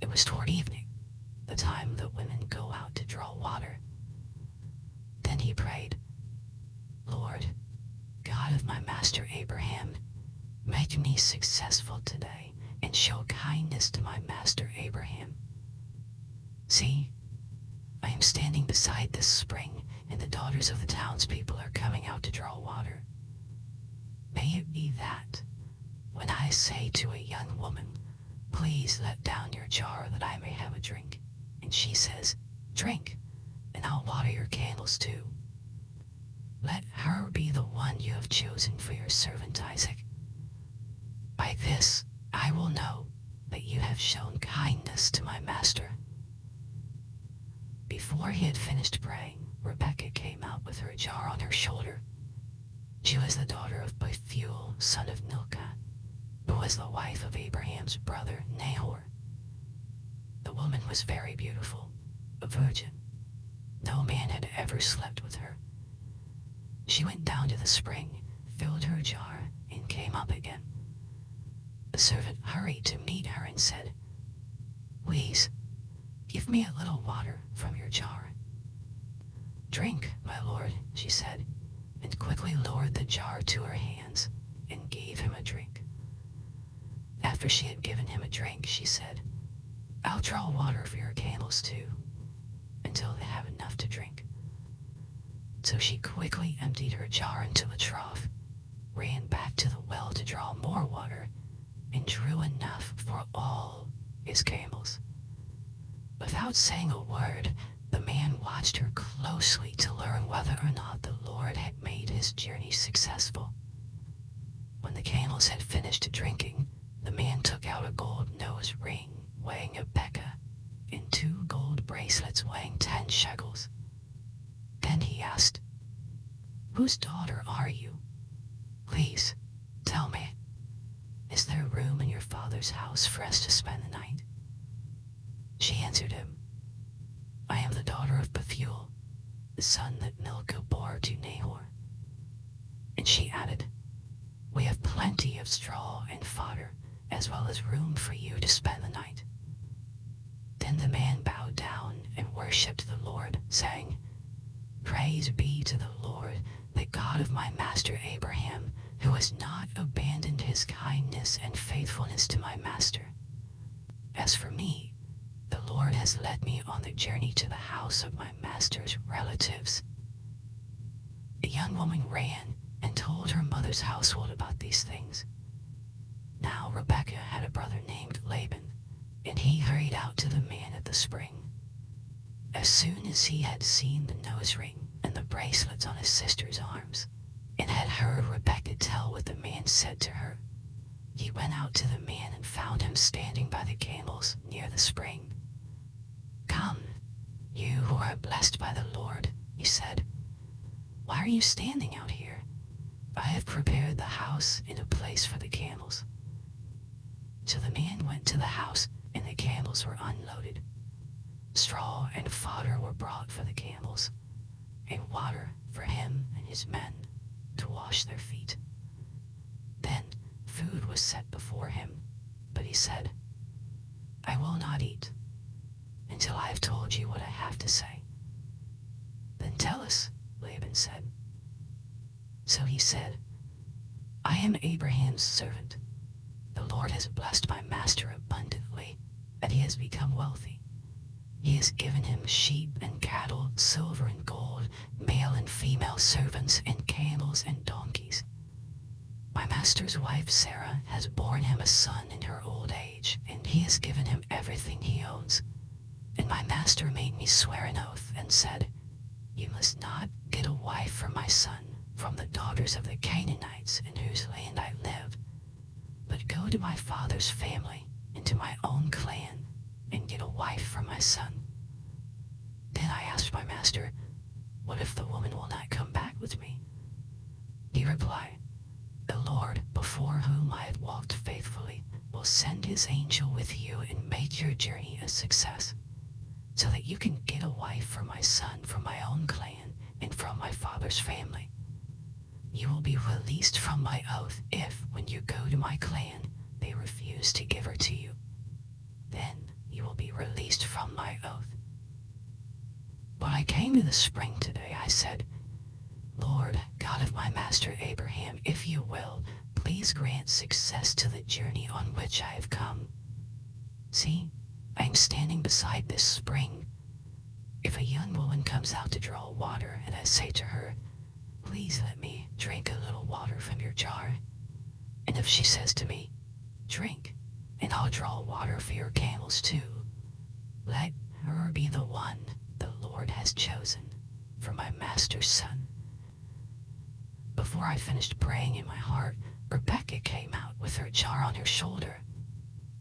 It was toward evening, the time that women go out to draw water. Then he prayed, "Lord, God of my master Abraham, make me successful today and show kindness to my master Abraham. See, I am standing beside this spring, and the daughters of the townspeople are coming out to draw water. May it be that, when I say to a young woman, 'Please let down your jar that I may have a drink,' and she says, 'Drink, and I'll water your candles too,' chosen for your servant Isaac. By this I will know that you have shown kindness to my master." Before he had finished praying, Rebekah came out with her jar on her shoulder. She was the daughter of Bethuel, son of Milcah, who was the wife of Abraham's brother Nahor. The woman was very beautiful, a virgin. No man had ever slept with her. She went down to the spring, filled her jar, and came up again. The servant hurried to meet her and said, "Please, give me a little water from your jar." "Drink, my lord," she said, and quickly lowered the jar to her hands and gave him a drink. After she had given him a drink, she said, "I'll draw water for your camels too, until they have enough to drink." So she quickly emptied her jar into a trough, ran back to the well to draw more water, and drew enough for all his camels. Without saying a word, the man watched her closely to learn whether or not the Lord had made his journey successful. When the camels had finished drinking, the man took out a gold nose ring weighing a beka and 2 gold bracelets weighing 10 shekels. Then he asked, "Whose daughter are you? Please, tell me. Is there room in your father's house for us to spend the night?" She answered him, "I am the daughter of Bethuel, the son that Milcah bore to Nahor." And she added, "We have plenty of straw and fodder, as well as room for you to spend the night." Then the man bowed down and worshipped the Lord, saying, "Praise be to the Lord, the God of my master Abraham, who has not abandoned his kindness and faithfulness to my master. As for me, the Lord has led me on the journey to the house of my master's relatives." The young woman ran and told her mother's household about these things. Now Rebekah had a brother named Laban, and he hurried out to the man at the spring. As soon as he had seen the nose ring and the bracelets on his sister's arms, and had heard Rebekah tell what the man said to her, he went out to the man and found him standing by the camels near the spring. "Come, you who are blessed by the Lord," he said. "Why are you standing out here? I have prepared the house and a place for the camels." So the man went to the house, and the camels were unloaded. Straw and fodder were brought for the camels, and water for him and his men to wash their feet. Then food was set before him, but he said, "I will not eat until I have told you what I have to say." "Then tell us," Laban said. So he said, "I am Abraham's servant. The Lord has blessed my master abundantly, and he has become wealthy. He has given him sheep and cattle, silver and gold, male and female servants, and camels and donkeys. My master's wife Sarah has borne him a son in her old age, and he has given him everything he owns. And my master made me swear an oath and said, 'You must not get a wife for my son from the daughters of the Canaanites in whose land I live, but go to my father's family and to my own clan and get a wife for my son.' Then I asked my master, 'What if the woman will not come back with me?' He replied, 'The Lord, before whom I have walked faithfully, will send his angel with you and make your journey a success, so that you can get a wife for my son from my own clan and from my father's family. You will be released from my oath if, when you go to my clan, they refuse to give her to you. Then you will be released from my oath.' When I came to the spring today, I said, 'Lord, God of my master Abraham, if you will, please grant success to the journey on which I have come. See, I am standing beside this spring. If a young woman comes out to draw water, and I say to her, "Please let me drink a little water from your jar," and if she says to me, "Drink, and I'll draw water for your camels too," let her be the one the Lord has chosen for my master's son." before I finished praying in my heart, Rebekah came out with her jar on her shoulder.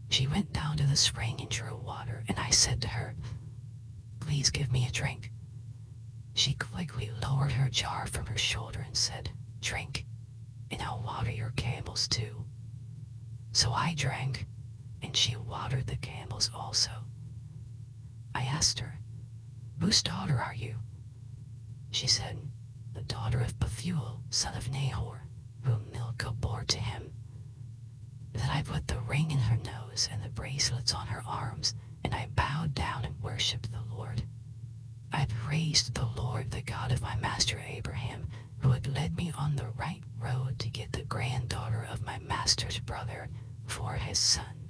She went down to the spring and drew water, and I said to her, "Please give me a drink." She quickly lowered her jar from her shoulder and said, "Drink, and I'll water your camels too." So I drank, and she watered the camels also. I asked her, "Whose daughter are you?" She said, "The daughter of Bethuel, son of Nahor, whom Milcah bore to him." Then I put the ring in her nose and the bracelets on her arms, and I bowed down and worshipped the Lord. I praised the Lord, the God of my master Abraham, who had led me on the right road to get the granddaughter of my master's brother for his son.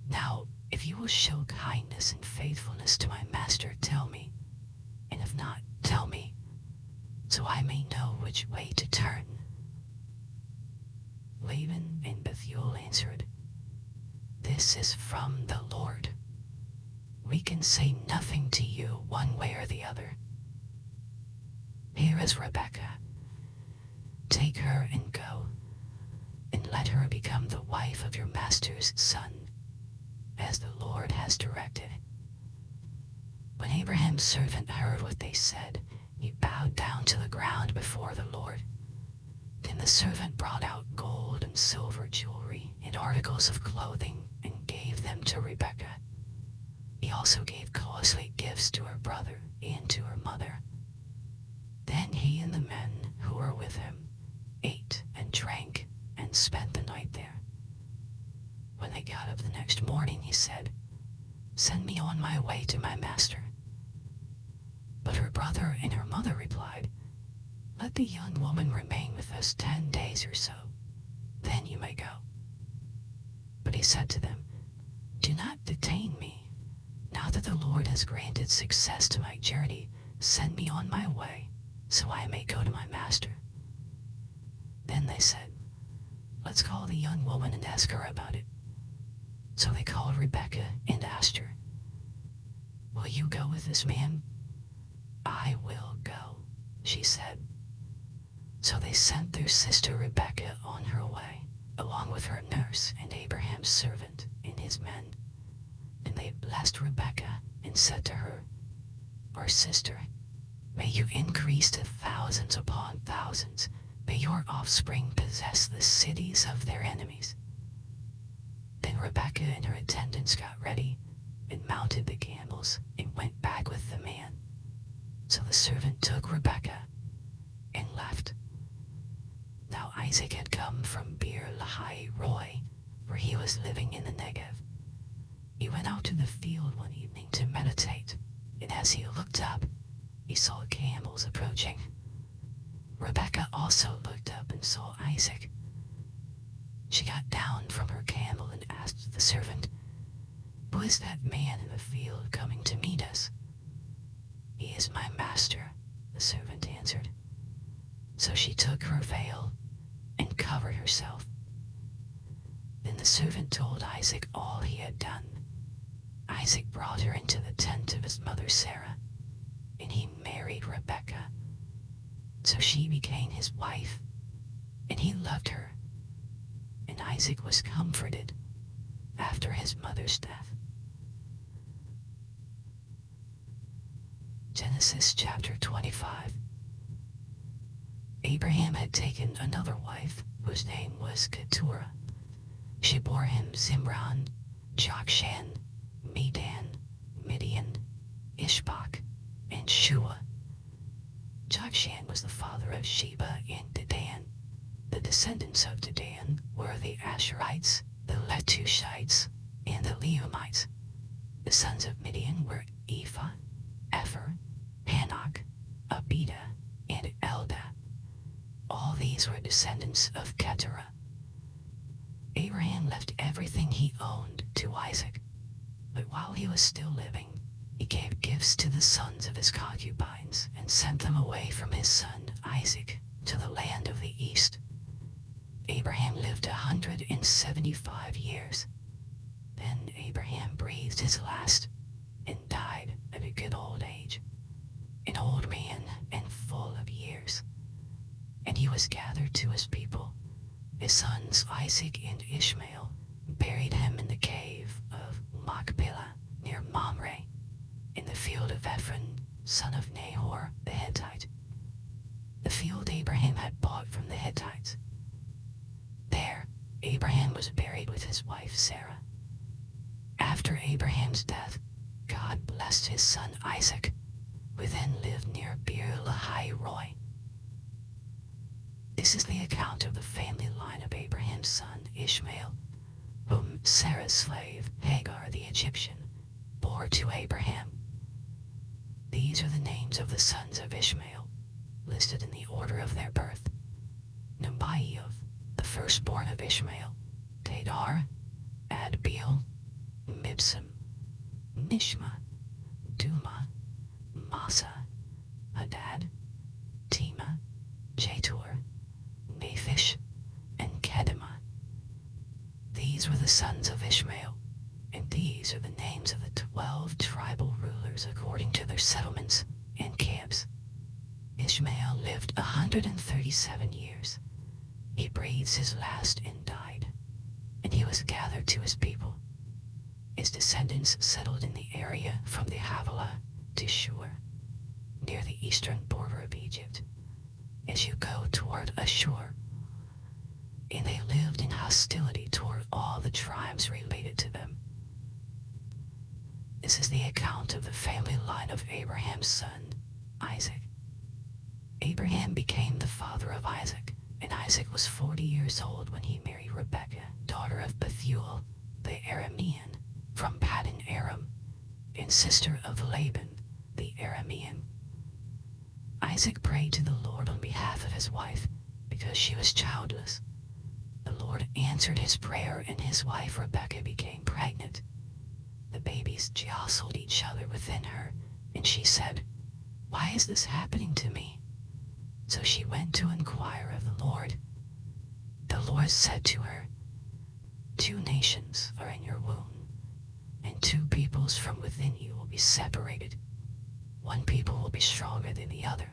Now, if you will show kindness and faithfulness to my master, tell me, and if not, tell me, so I may know which way to turn." Laban and Bethuel answered, "This is from the Lord. We can say nothing to you one way or the other. Here is Rebekah. Take her and go, and let her become the wife of your master's son, as the Lord has directed." When Abraham's servant heard what they said, he bowed down to the ground before the Lord. Then the servant brought out gold and silver jewelry and articles of clothing and gave them to Rebekah. He also gave costly gifts to her brother and to her mother. Then he and the men who were with him ate and drank and spent the night there. When they got up the next morning, he said, "Send me on my way to my master." But her brother and her mother replied, "Let the young woman remain with us 10 days or so. Then you may go." But he said to them, "Do not detain me. Now that the Lord has granted success to my journey, send me on my way, so I may go to my master." Then they said, "Let's call the young woman and ask her about it." So they called Rebekah and asked her, "Will you go with this man?" "I will go," she said. So they sent their sister Rebekah on her way, along with her nurse and Abraham's servant and his men. And they blessed Rebekah and said to her, "Our sister, may you increase to thousands upon thousands. May your offspring possess the cities of their enemies." Then Rebekah and her attendants got ready and mounted the camels and went back with the man. So the servant took Rebekah and left. Now Isaac had come from Beer-lahai-roi, where he was living in the Negev. He went out to the field one evening to meditate, and as he looked up, he saw camels approaching. Rebekah also looked up and saw Isaac. She got down from her camel and asked the servant, "Who is that man in the field coming to meet us?" "He is my master," the servant answered. So she took her veil and covered herself. Then the servant told Isaac all he had done. Isaac brought her into the tent of his mother Sarah, and he married Rebekah. So she became his wife, and he loved her, and Isaac was comforted after his mother's death. Genesis chapter 25. Abraham had taken another wife, whose name was Keturah. She bore him Zimran, Jokshan, Medan, Midian, Ishbak, and Shua. Jokshan was the father of Sheba and Dedan. The descendants of Dedan were the Asherites, the Letushites, and the Leumites. The sons of Midian were Ephah, Epher, Hanok, Abida, and Eldah. All these were descendants of Keturah. Abraham left everything he owned to Isaac, but while he was still living, he gave gifts to the sons of his concubines and sent them away from his son Isaac to the land of the east. Abraham lived 175 years. Then Abraham breathed his last and died at a good old age, an old man and full of years. And he was gathered to his people, his sons Isaac and Ishmael buried him in the cave of Machpelah near Mamre, in the field of Ephron, son of Nahor the Hittite, the field Abraham had bought from the Hittites. There, Abraham was buried with his wife Sarah. After Abraham's death, God blessed his son Isaac, who then lived near Beer-lahai-roi. This is the account of the family line of Abraham's son Ishmael, whom Sarah's slave Hagar the Egyptian bore to Abraham. These are the names of the sons of Ishmael, listed in the order of their birth. Nebaioth, the firstborn of Ishmael, Kedar, Adbeel, Mibsam, Mishma, Duma, Massa, Hadad, Tema, Jetur, Naphish, and Kedemah. These were the sons of Ishmael, and these are the names of the 12 tribal rulers according to their settlements and camps. Ishmael lived 137 years. He breathed his last and died, and he was gathered to his people. His descendants settled in the area from the Havilah to Shur, near the eastern border of Egypt, as you go toward Ashur. And they lived in hostility toward all the tribes related to them. This is the account of the family line of Abraham's son, Isaac. Abraham became the father of Isaac, and Isaac was 40 years old when he married Rebekah, daughter of Bethuel, the Aramean, from Paddan Aram, and sister of Laban, the Aramean. Isaac prayed to the Lord on behalf of his wife, because she was childless. The Lord answered his prayer, and his wife Rebekah became pregnant. The babies jostled each other within her, and she said, "Why is this happening to me?" So she went to inquire of the Lord. The Lord said to her, "2 nations are in your womb, and 2 peoples from within you will be separated. One people will be stronger than the other,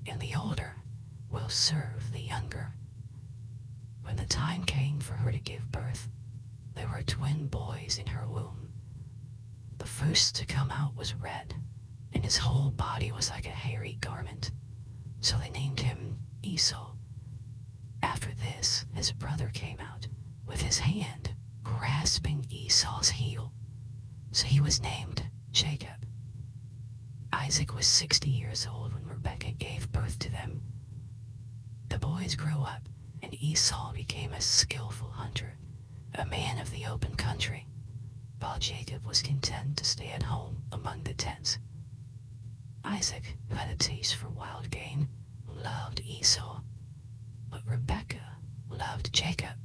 and the older will serve the younger." When the time came for her to give birth, there were twin boys in her womb. The first to come out was red, and his whole body was like a hairy garment. So they named him Esau. After this, his brother came out, with his hand grasping Esau's heel. So he was named Jacob. Isaac was 60 years old when Rebekah gave birth to them. The boys grew up, and Esau became a skillful hunter, a man of the open country, while Jacob was content to stay at home among the tents. Isaac, who had a taste for wild game, loved Esau, but Rebekah loved Jacob.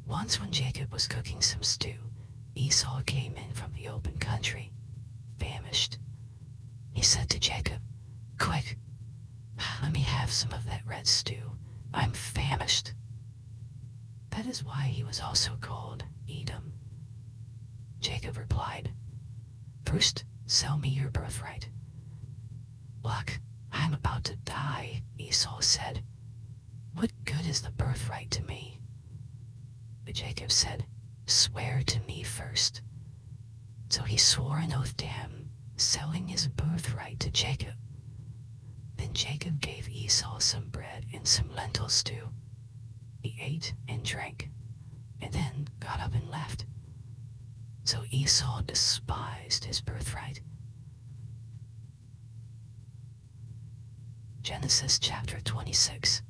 Once when Jacob was cooking some stew, Esau came in from the open country, famished. He said to Jacob, "Quick, let me have some of that red stew. I'm famished." That is why he was also called Edom. Jacob replied, "First, sell me your birthright." "Look, I'm about to die," Esau said. "What good is the birthright to me?" But Jacob said, "Swear to me first." So he swore an oath to him, selling his birthright to Jacob. Then Jacob gave Esau some bread and some lentil stew. He ate and drank, and then got up and left. So Esau despised his birthright. Genesis chapter 26.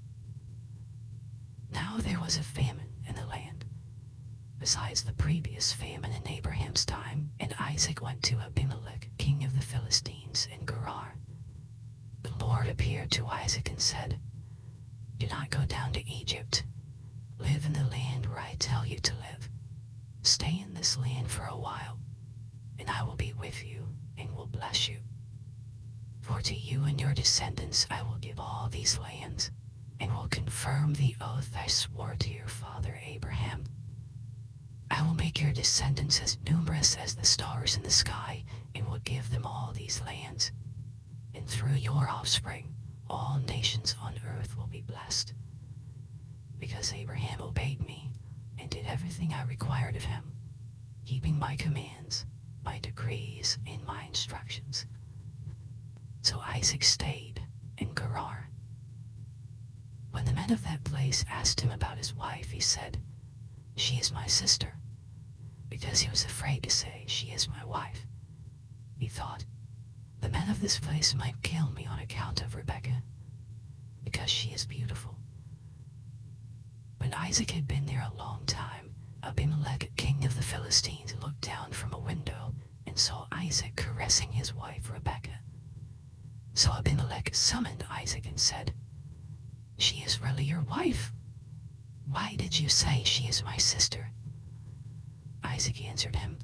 Now there was a famine in the land, besides the previous famine in Abraham's time, and Isaac went to Abimelech, king of the Philistines, in Gerar. The Lord appeared to Isaac and said, "Do not go down to Egypt. Live in the land where I tell you to live. Stay in this land for a while, and I will be with you and will bless you. For to you and your descendants I will give all these lands, and will confirm the oath I swore to your father Abraham. I will make your descendants as numerous as the stars in the sky, and will give them all these lands. And through your offspring, all nations on earth will as Abraham obeyed me and did everything I required of him, keeping my commands, my decrees, and my instructions. So Isaac stayed in Gerar. When the men of that place asked him about his wife, he said, "She is my sister," because he was afraid to say, "She is my wife." He thought, "The men of this place might kill me on account of Rebekah, because she is beautiful." When Isaac had been there a long time, Abimelech, king of the Philistines, looked down from a window and saw Isaac caressing his wife Rebekah. So Abimelech summoned Isaac and said, "She is really your wife. Why did you say she is my sister?" Isaac answered him,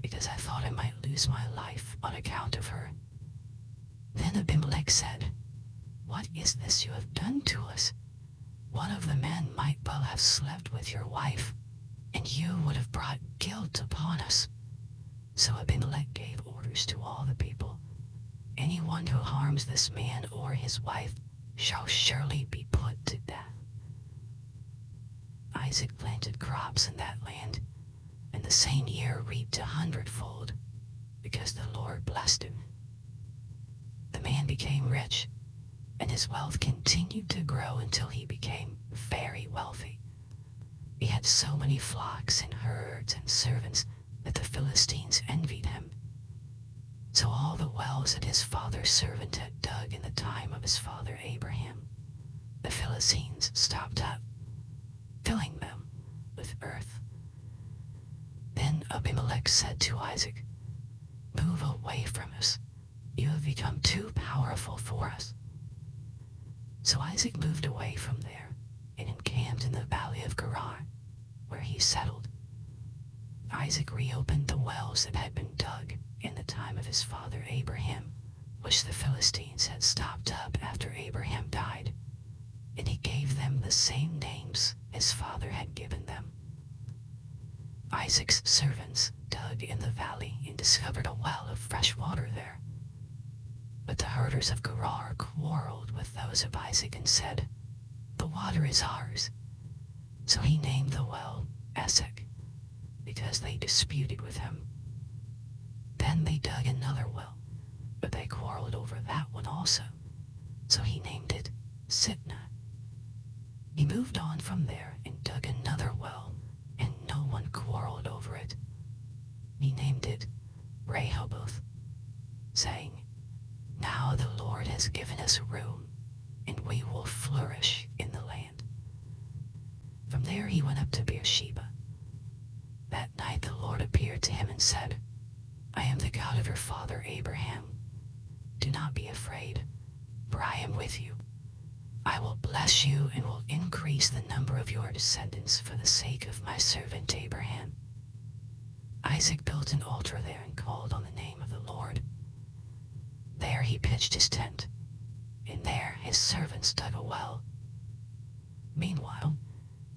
"Because I thought I might lose my life on account of her." Then Abimelech said, "What is this you have done to us? One of the men might well have slept with your wife, and you would have brought guilt upon us." So Abimelech gave orders to all the people, "Anyone who harms this man or his wife shall surely be put to death." Isaac planted crops in that land, and the same year reaped 100-fold, because the Lord blessed him. The man became rich, and his wealth continued to grow until he became very wealthy. He had so many flocks and herds and servants that the Philistines envied him. So all the wells that his father's servant had dug in the time of his father Abraham, the Philistines stopped up, filling them with earth. Then Abimelech said to Isaac, "Move away from us. You have become too powerful for us." So Isaac moved away from there and encamped in the valley of Gerar, where he settled. Isaac reopened the wells that had been dug in the time of his father Abraham, which the Philistines had stopped up after Abraham died, and he gave them the same names his father had given them. Isaac's servants dug in the valley and discovered a well of fresh water there. But the herders of Gerar quarreled with those of Isaac and said, "The water is ours." So he named the well Esek, because they disputed with him. Then they dug another well, but they quarreled over that one also, so he named it Sitnah. He moved on from there and dug another well, and no one quarreled over it. He named it Rehoboth, saying, "Now the Lord has given us room, and we will flourish in the land." From there he went up to Beersheba. That night the Lord appeared to him and said, "I am the God of your father Abraham. Do not be afraid, for I am with you. I will bless you and will increase the number of your descendants for the sake of my servant Abraham." Isaac built an altar there and called on the name of the Lord. There he pitched his tent, and there his servants dug a well. Meanwhile,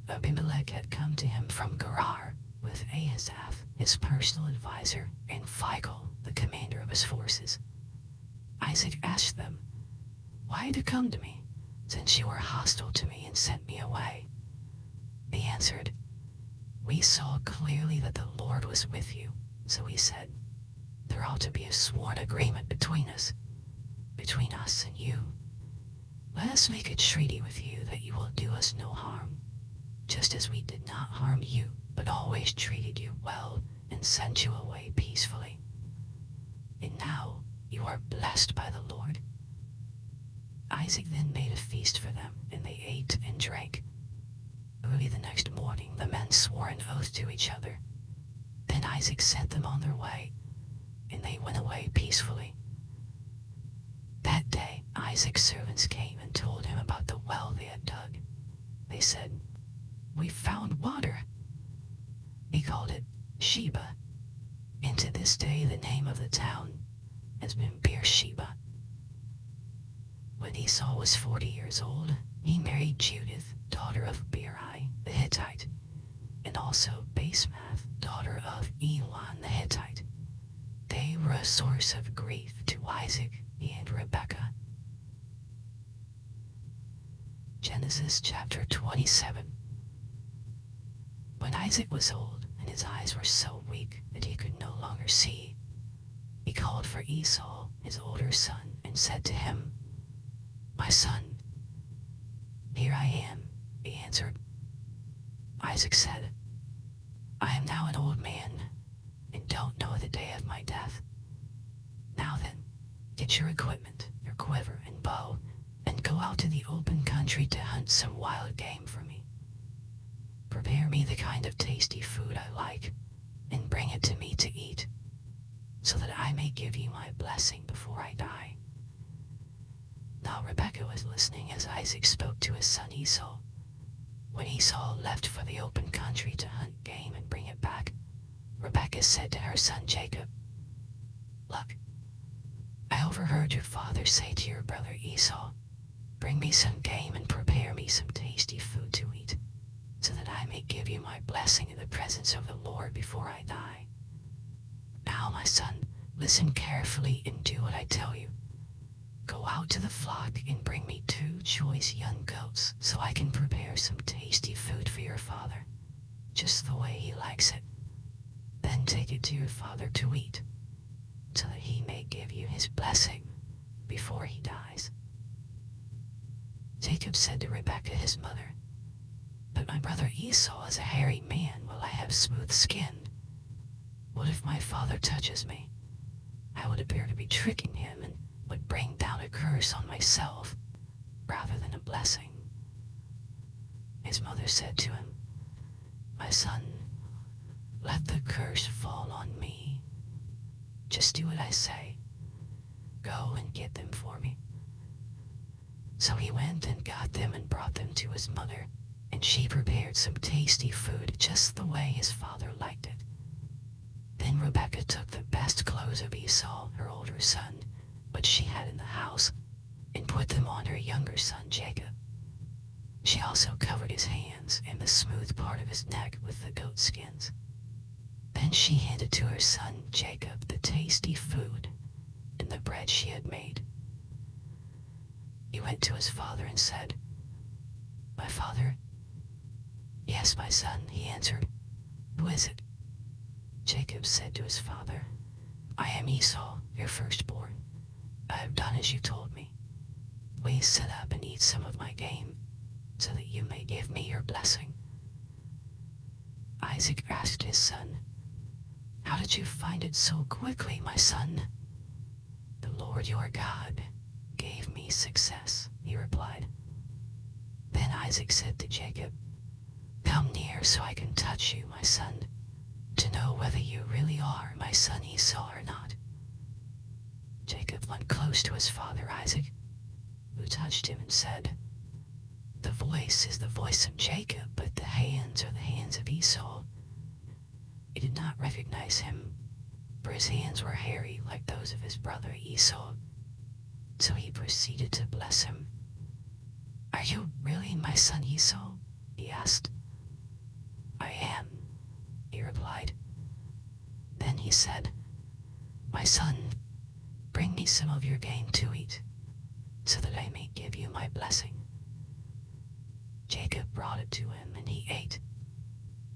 Abimelech had come to him from Gerar with Ahazaph, his personal advisor, and Phicol, the commander of his forces. Isaac asked them, "Why did you come to me, since you were hostile to me and sent me away?" They answered, "We saw clearly that the Lord was with you, so we said, there ought to be a sworn agreement between us and you. Let us make a treaty with you that you will do us no harm, just as we did not harm you, but always treated you well and sent you away peacefully. And now you are blessed by the Lord." Isaac then made a feast for them, and they ate and drank. Early the next morning the men swore an oath to each other. Then Isaac sent them on their way, and they went away peacefully. That day Isaac's servants came and told him about the well they had dug. They said, "We found water." He called it Sheba, and to this day the name of the town has been Beersheba. When Esau was 40 years old, he married Judith, daughter of Beeri the Hittite, and also Basemath, daughter of Elon the Hittite. They were a source of grief to Isaac and Rebekah. Genesis chapter 27. When Isaac was old, and his eyes were so weak that he could no longer see, he called for Esau, his older son, and said to him, "My son." "Here I am," he answered. Isaac said, "I am now an old man, and don't know the day of my death. Now then, get your equipment, your quiver and bow, and go out to the open country to hunt some wild game for me. Prepare me the kind of tasty food I like, and bring it to me to eat, so that I may give you my blessing before I die." Now Rebekah was listening as Isaac spoke to his son Esau. When Esau left for the open country to hunt game and bring it back, Rebekah said to her son Jacob, "Look, I overheard your father say to your brother Esau, 'Bring me some game and prepare me some tasty food to eat, so that I may give you my blessing in the presence of the Lord before I die.' Now, my son, listen carefully and do what I tell you. Go out to the flock and bring me 2 choice young goats, so I can prepare some tasty food for your father, just the way he likes it. Then take it to your father to eat, so that he may give you his blessing before he dies." Jacob said to Rebekah his mother, "But my brother Esau is a hairy man, while I have smooth skin. What if my father touches me? I would appear to be tricking him and would bring down a curse on myself rather than a blessing." His mother said to him, "My son, let the curse fall on me. Just do what I say. Go and get them for me." So he went and got them and brought them to his mother, and she prepared some tasty food just the way his father liked it. Then Rebekah took the best clothes of Esau, her older son, which she had in the house, and put them on her younger son Jacob. She also covered his hands and the smooth part of his neck with the goat skins. Then she handed to her son Jacob the tasty food and the bread she had made. He went to his father and said, "My father?" "Yes, my son," he answered. "Who is it?" Jacob said to his father, "I am Esau, your firstborn. I have done as you told me. Please sit up and eat some of my game, so that you may give me your blessing." Isaac asked his son, "How did you find it so quickly, my son?" "The Lord your God gave me success," he replied. Then Isaac said to Jacob, "Come near so I can touch you, my son, to know whether you really are my son Esau or not." Jacob went close to his father Isaac, who touched him and said, "The voice is the voice of Jacob, but the hands are the hands of Esau." He did not recognize him, for his hands were hairy like those of his brother Esau. So he proceeded to bless him. "Are you really my son Esau?" he asked. "I am," he replied. Then he said, "My son, bring me some of your game to eat, so that I may give you my blessing." Jacob brought it to him, and he ate,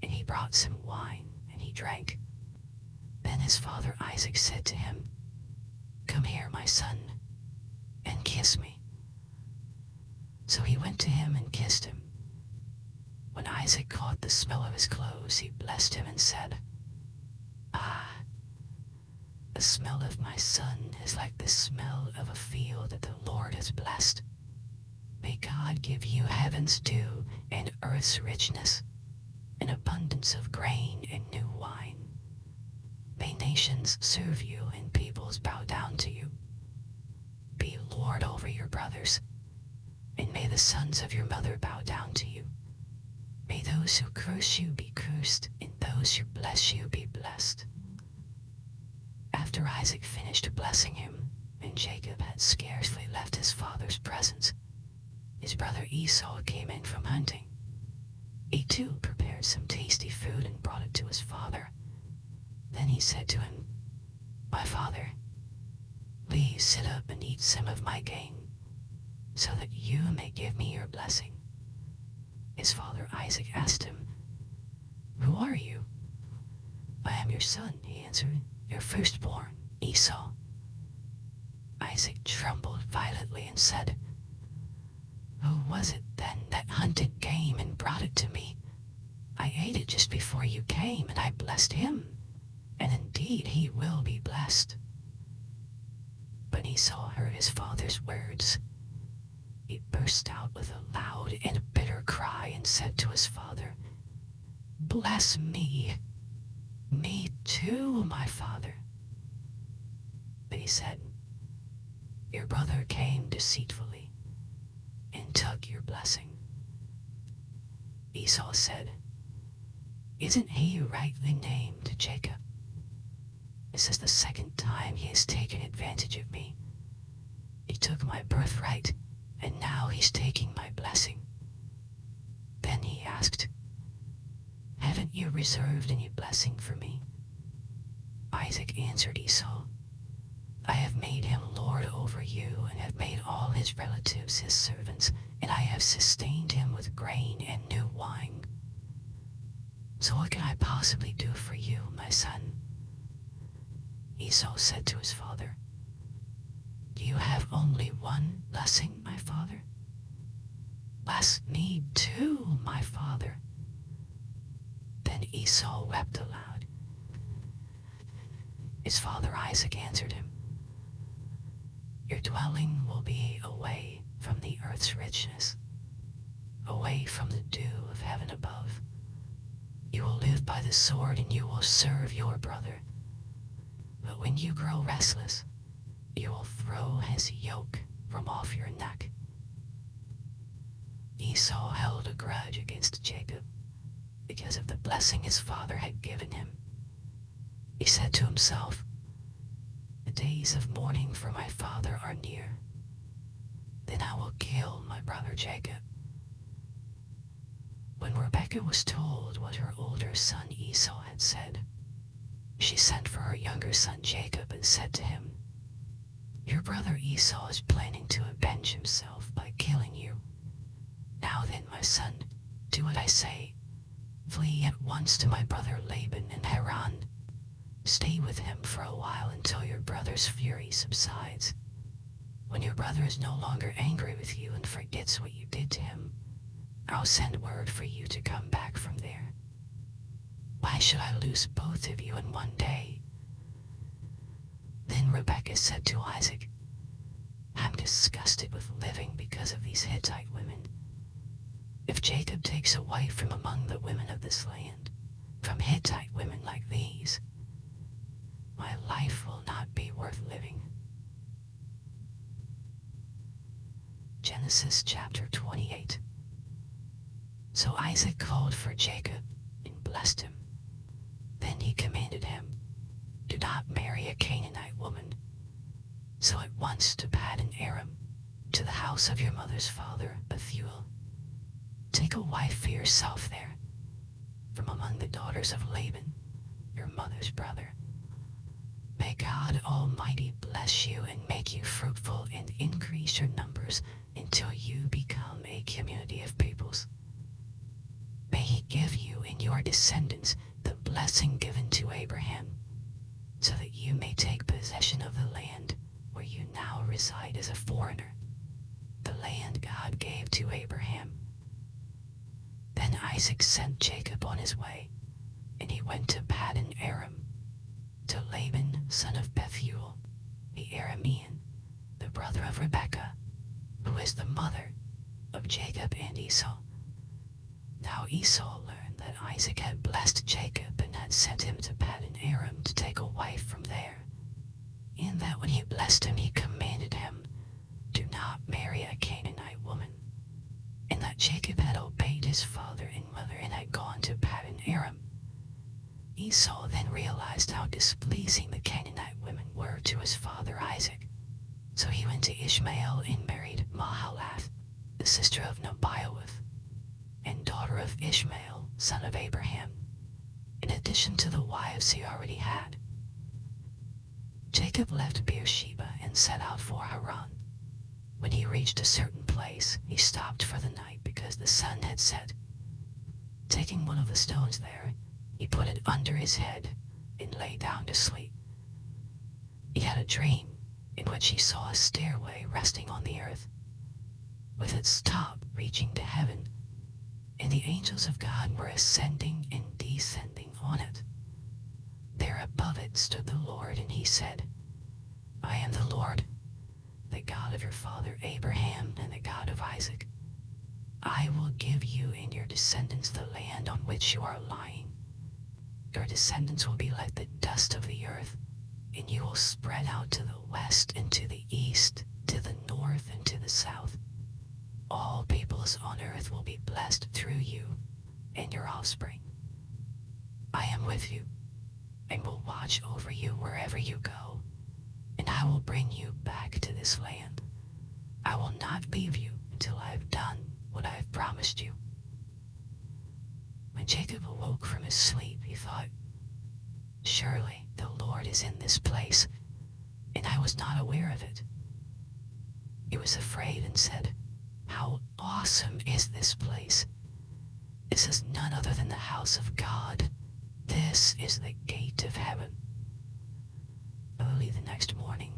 and he brought some wine, and he drank. Then his father Isaac said to him, "Come here, my son, and kiss me." So he went to him and kissed him. When Isaac caught the smell of his clothes, he blessed him and said, "Ah, the smell of my son is like the smell of a field that the Lord has blessed. May God give you heaven's dew and earth's richness, an abundance of grain and new wine. May nations serve you and peoples bow down to you. Be Lord over your brothers, and may the sons of your mother bow down to you. May those who curse you be cursed, and those who bless you be blessed." After Isaac finished blessing him, and Jacob had scarcely left his father's presence, his brother Esau came in from hunting. He too prepared some tasty food and brought it to his father. Then he said to him, "My father, please sit up and eat some of my game, so that you may give me your blessing His father Isaac asked him, "Who are you?" "I am your son," he answered, "your firstborn, Esau." Isaac trembled violently and said, "Who was it then that hunted game and brought it to me? I ate it just before you came, and I blessed him, and indeed he will be blessed." When Esau heard his father's words, he burst out with a loud and bitter cry and said to his father, "Bless me, me too, my father." But he said, "Your brother came deceitfully and took your blessing." Esau said, "Isn't he rightly named Jacob? This is the second time he has taken advantage of me. He took my birthright, and now he's taking my blessing." Then he asked, "Haven't you reserved any blessing for me?" Isaac answered Esau, "I have made him lord over you, and have made all his relatives his servants, and I have sustained him with grain and new wine. So what can I possibly do for you, my son?" Esau said to his father, "Do you have only one blessing, my father?" "Bless me too, my father." Then Esau wept aloud. His father Isaac answered him, "Your dwelling will be away from the earth's richness, away from the dew of heaven above. You will live by the sword, and you will serve your brother. But when you grow restless, you will throw his yoke from off your neck." Esau held a grudge against Jacob because of the blessing his father had given him. He said to himself, "The days of mourning for my father are near. Then I will kill my brother Jacob." When Rebekah was told what her older son Esau had said, she sent for her younger son Jacob and said to him, "Your brother Esau is planning to avenge himself by killing you. Now then, my son, do what I say. Flee at once to my brother Laban in Haran. Stay with him for a while until your brother's fury subsides. When your brother is no longer angry with you and forgets what you did to him, I'll send word for you to come back from there. Why should I lose both of you in one day?" Then Rebekah said to Isaac, "I'm disgusted with living because of these Hittite women. If Jacob takes a wife from among the women of this land, from Hittite women like these, my life will not be worth living." Genesis chapter 28. So Isaac called for Jacob and blessed him. Then he commanded him, "Do not marry a Canaanite woman. So at once to Paddan Aram, to the house of your mother's father Bethuel. Take a wife for yourself there, from among the daughters of Laban, your mother's brother. May God Almighty bless you and make you fruitful and increase your numbers until you become a community of peoples. May he give you and your descendants the blessing given to Abraham, so that you may take possession of the land where you now reside as a foreigner, the land God gave to Abraham." Then Isaac sent Jacob on his way, and he went to Paddan Aram, to Laban son of Bethuel, the Aramean, the brother of Rebekah, who is the mother of Jacob and Esau. Now Esau learned that Isaac had blessed Jacob and had sent him to Paddan Aram to take a wife from there, and that when he blessed him he commanded him, "Do not marry a Canaanite woman," and that Jacob had obeyed his father and mother and had gone to Paddan Aram. Esau then realized how displeasing the Canaanite women were to his father Isaac. So he went to Ishmael and married Mahalath, the sister of Nebaioth, and daughter of Ishmael, son of Abraham, in addition to the wives he already had. Jacob left Beersheba and set out for Haran. When he reached a certain place, he stopped for the night because as the sun had set. Taking one of the stones there, he put it under his head and lay down to sleep. He had a dream in which he saw a stairway resting on the earth, with its top reaching to heaven, and the angels of God were ascending and descending on it. There above it stood the Lord, and he said, I am the Lord, the God of your father Abraham and the God of Isaac. I will give you and your descendants the land on which you are lying. Your descendants will be like the dust of the earth, and you will spread out to the west and to the east, to the north and to the south. All peoples on earth will be blessed through you and your offspring. I am with you and will watch over you wherever you go, and I will bring you back to this land. I will not leave you until I have done what I have promised you. When Jacob awoke from his sleep, he thought, surely the Lord is in this place, and I was not aware of it. He was afraid and said, how awesome is this place! This is none other than the house of God. This is the gate of heaven. Early the next morning,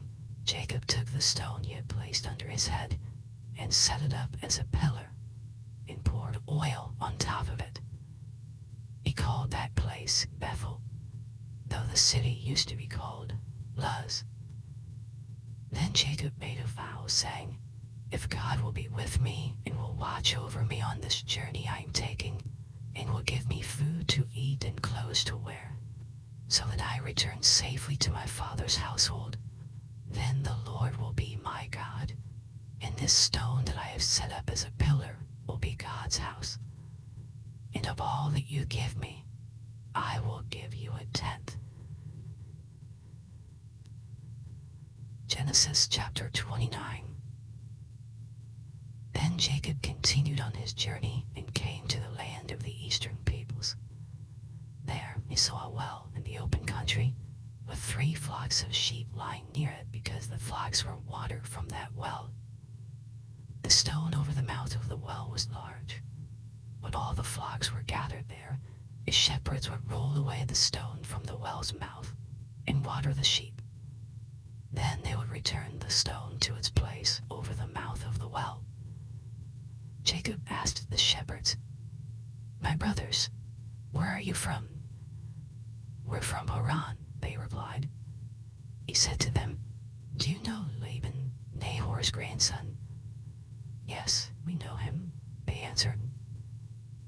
Jacob took the stone he had placed under his head and set it up as a pillar and poured oil on top of it. He called that place Bethel, though the city used to be called Luz. Then Jacob made a vow, saying, if God will be with me and will watch over me on this journey I am taking, and will give me food to eat and clothes to wear, so that I return safely to my father's household, then the Lord will be my God, and this stone that I have set up as a pillar will be God's house. And of all that you give me, I will give you a tenth. Genesis chapter 29. Then Jacob continued on his journey and came to the land of the eastern peoples. There he saw a well in the open country, with 3 flocks of sheep lying near it because the flocks were watered from that well. The stone over the mouth of the well was large. When all the flocks were gathered there, the shepherds would roll away the stone from the well's mouth and water the sheep. Then they would return the stone to its place over the mouth of the well. Jacob asked the shepherds, my brothers, where are you from? We're from Haran, they replied. He said to them, do you know Laban, Nahor's grandson? Yes, we know him, they answered.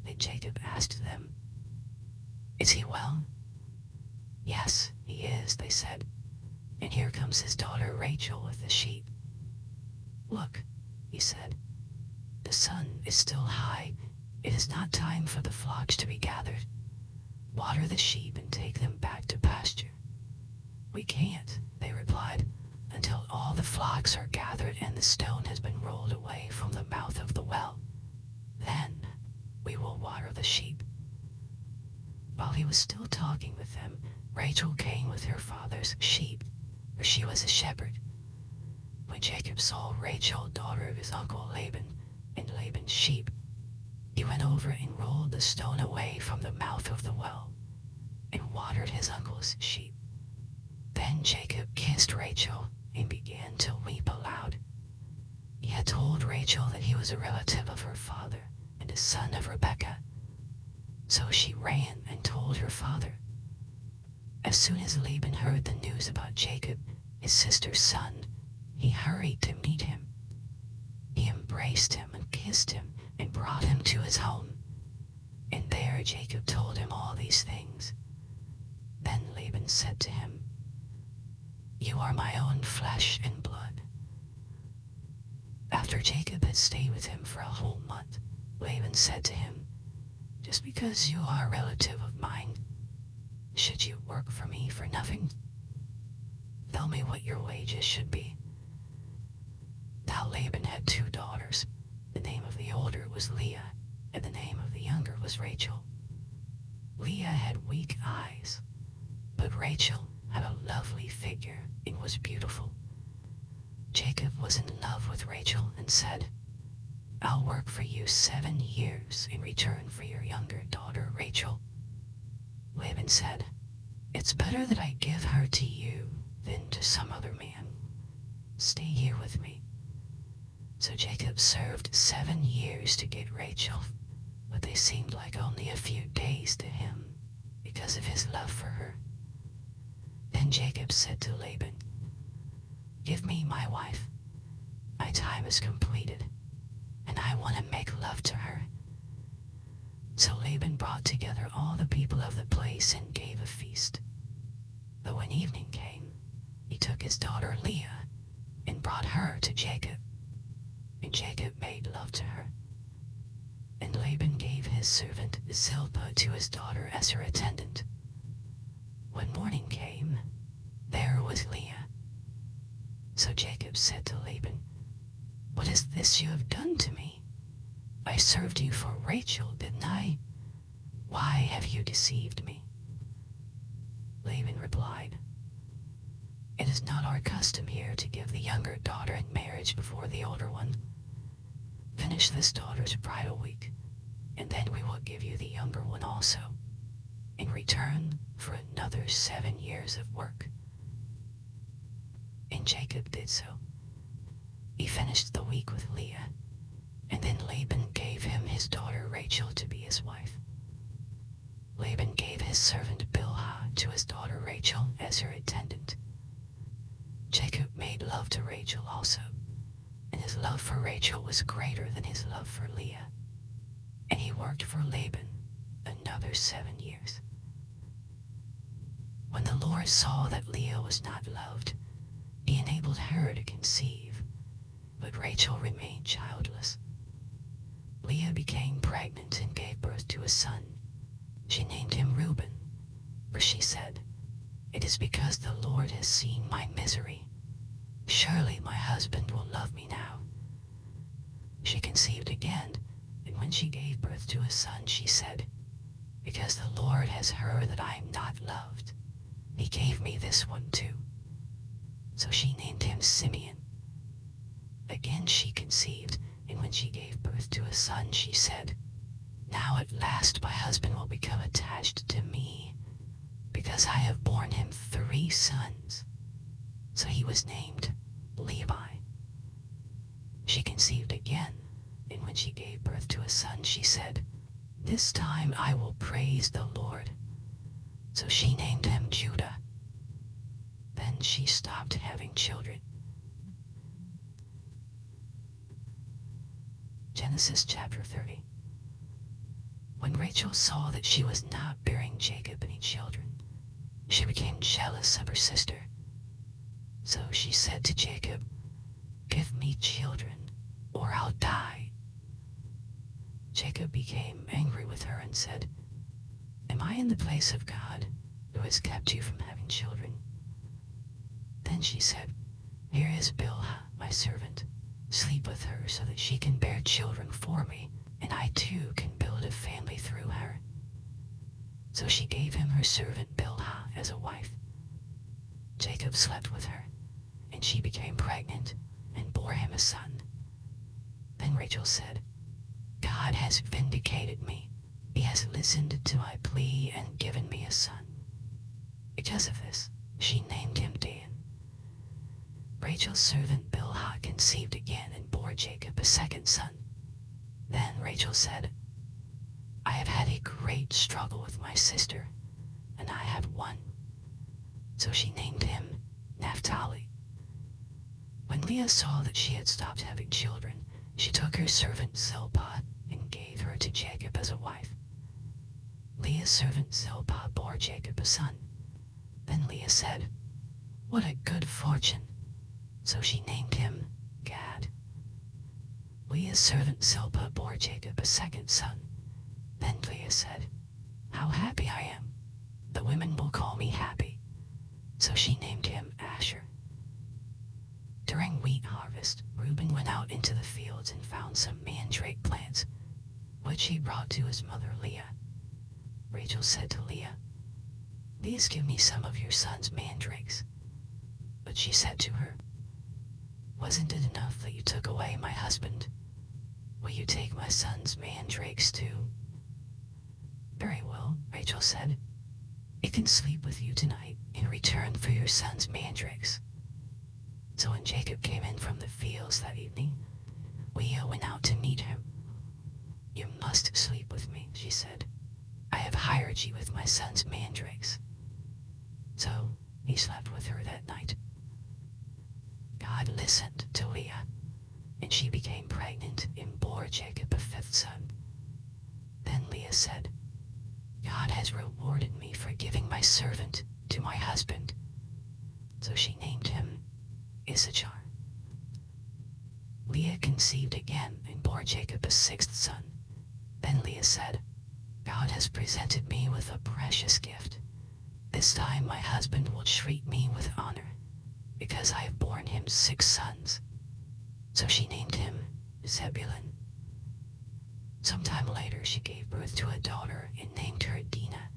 Then Jacob asked them, is he well? Yes, he is, they said, and here comes his daughter Rachel with the sheep. Look, he said, the sun is still high. It is not time for the flocks to be gathered. Water the sheep and take them back to pasture. We can't, they replied, until all the flocks are gathered and the stone has been rolled away from the mouth of the well. Then we will water the sheep. While he was still talking with them, Rachel came with her father's sheep, for she was a shepherd. When Jacob saw Rachel, daughter of his uncle Laban, and Laban's sheep, he went over and rolled the stone away from the mouth of the well, and watered his uncle's sheep. Then Jacob kissed Rachel and began to weep aloud. He had told Rachel that he was a relative of her father and a son of Rebekah. So she ran and told her father. As soon as Laban heard the news about Jacob, his sister's son, he hurried to meet him. He embraced him and kissed him and brought him to his home. And there Jacob told him all these things. Then Laban said to him, you are my own flesh and blood. After Jacob had stayed with him for a whole month, Laban said to him, just because you are a relative of mine, should you work for me for nothing? Tell me what your wages should be. Now Laban had 2 daughters. The name of the older was Leah, and the name of the younger was Rachel. Leah had weak eyes, but Rachel had a lovely figure and was beautiful. Jacob was in love with Rachel and said, I'll work for you 7 years in return for your younger daughter, Rachel." Laban said, "It's better that I give her to you than to some other man. Stay here with me." So Jacob served 7 years to get Rachel, but they seemed like only a few days to him because of his love for her. Then Jacob said to Laban, "Give me my wife. My time is completed, and I want to make love to her." So Laban brought together all the people of the place and gave a feast. But when evening came, he took his daughter Leah and brought her to Jacob, and Jacob made love to her. And Laban gave his servant Zilpah to his daughter as her attendant. When morning came, there was Leah. So Jacob said to Laban, "What is this you have done to me? I served you for Rachel, didn't I? Why have you deceived me?" Laban replied, "It is not our custom here to give the younger daughter in marriage before the older one. Finish this daughter's bridal week, and then we will give you the younger one also, in return for another 7 years of work." And Jacob did so. He finished the week with Leah, and then Laban gave him his daughter Rachel to be his wife. Laban gave his servant Bilhah to his daughter Rachel as her attendant. Jacob made love to Rachel also, and his love for Rachel was greater than his love for Leah, and he worked for Laban another 7 years. When the Lord saw that Leah was not loved, he enabled her to conceive, but Rachel remained childless. Leah became pregnant and gave birth to a son. She named him Reuben, for she said, "It is because the Lord has seen my misery. Surely my husband will love me now." She conceived again, and when she gave birth to a son, she said, "Because the Lord has heard that I am not loved, he gave me this one too." So she named him Simeon. Again she conceived, and when she gave birth to a son, she said, "Now at last my husband will become attached to me, because I have borne him 3 sons. So he was named Levi. She conceived again, and when she gave birth to a son, she said, "This time I will praise the Lord." So she named him Judah. Then she stopped having children. Genesis chapter 30. When Rachel saw that she was not bearing Jacob any children, she became jealous of her sister. So she said to Jacob, "Give me children, or I'll die." Jacob became angry with her and said, "Am I in the place of God, who has kept you from having children?" Then she said, "Here is Bilhah, my servant. Sleep with her so that she can bear children for me, and I too can build a family through her." So she gave him her servant Bilhah as a wife. Jacob slept with her, and she became pregnant and bore him a son. Then Rachel said, "God has vindicated me. He has listened to my plea and given me a son." Because of this, she named him Dan. Rachel's servant Bilhah conceived again and bore Jacob a second son. Then Rachel said, "I have had a great struggle with my sister, and I have won." So she named him Naphtali. When Leah saw that she had stopped having children, she took her servant Zilpah and gave her to Jacob as a wife. Leah's servant Zilpah bore Jacob a son. Then Leah said, "What a good fortune." So she named him Gad. Leah's servant Zilpah bore Jacob a second son. Then Leah said, "How happy I am! The women will call me happy." So she named him Asher. During wheat harvest, Reuben went out into the fields and found some mandrake plants, which he brought to his mother Leah. Rachel said to Leah, "Please give me some of your son's mandrakes." But she said to her, "Wasn't it enough that you took away my husband? Will you take my son's mandrakes too? Very well, Rachel said. It can sleep with you tonight in return for your son's mandrakes. So when Jacob came in from the fields that evening, Leah went out to meet him. You must sleep with me, she said. I have hired you with my son's mandrakes. So he slept with her that night. God listened to Leah, and she became pregnant and bore Jacob a fifth son. Then Leah said, God has rewarded me for giving my servant to my husband. So she named him Issachar. Leah conceived again and bore Jacob a sixth son. Then Leah said, God has presented me with a precious gift. This time my husband will treat me with honor, because I have borne him 6 sons. So she named him Zebulun. Sometime later she gave birth to a daughter and named her Dinah.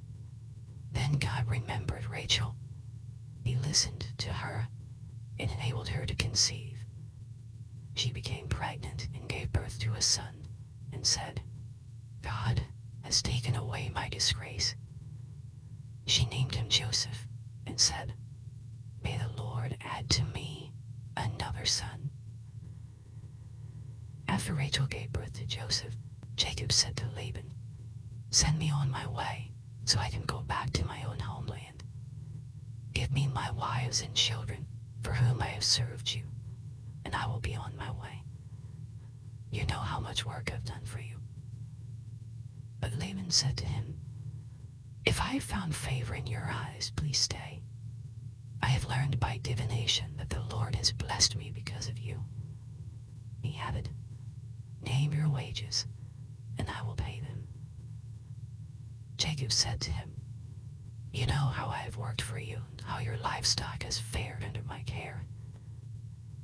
Then God remembered Rachel. He listened to her and enabled her to conceive. She became pregnant and gave birth to a son and said, God has taken away my disgrace. She named him Joseph and said, May the Lord add to me another son. After Rachel gave birth to Joseph, Jacob said to Laban, Send me on my way so I can go back to my own homeland. Give me my wives and children for whom I have served you, and I will be on my way. You know how much work I've done for you. But Laban said to him, If I have found favor in your eyes, please stay. I have learned by divination that the Lord has blessed me because of you. He added, Name your wages, and I will pay them. Jacob said to him, You know how I have worked for you, and how your livestock has fared under my care.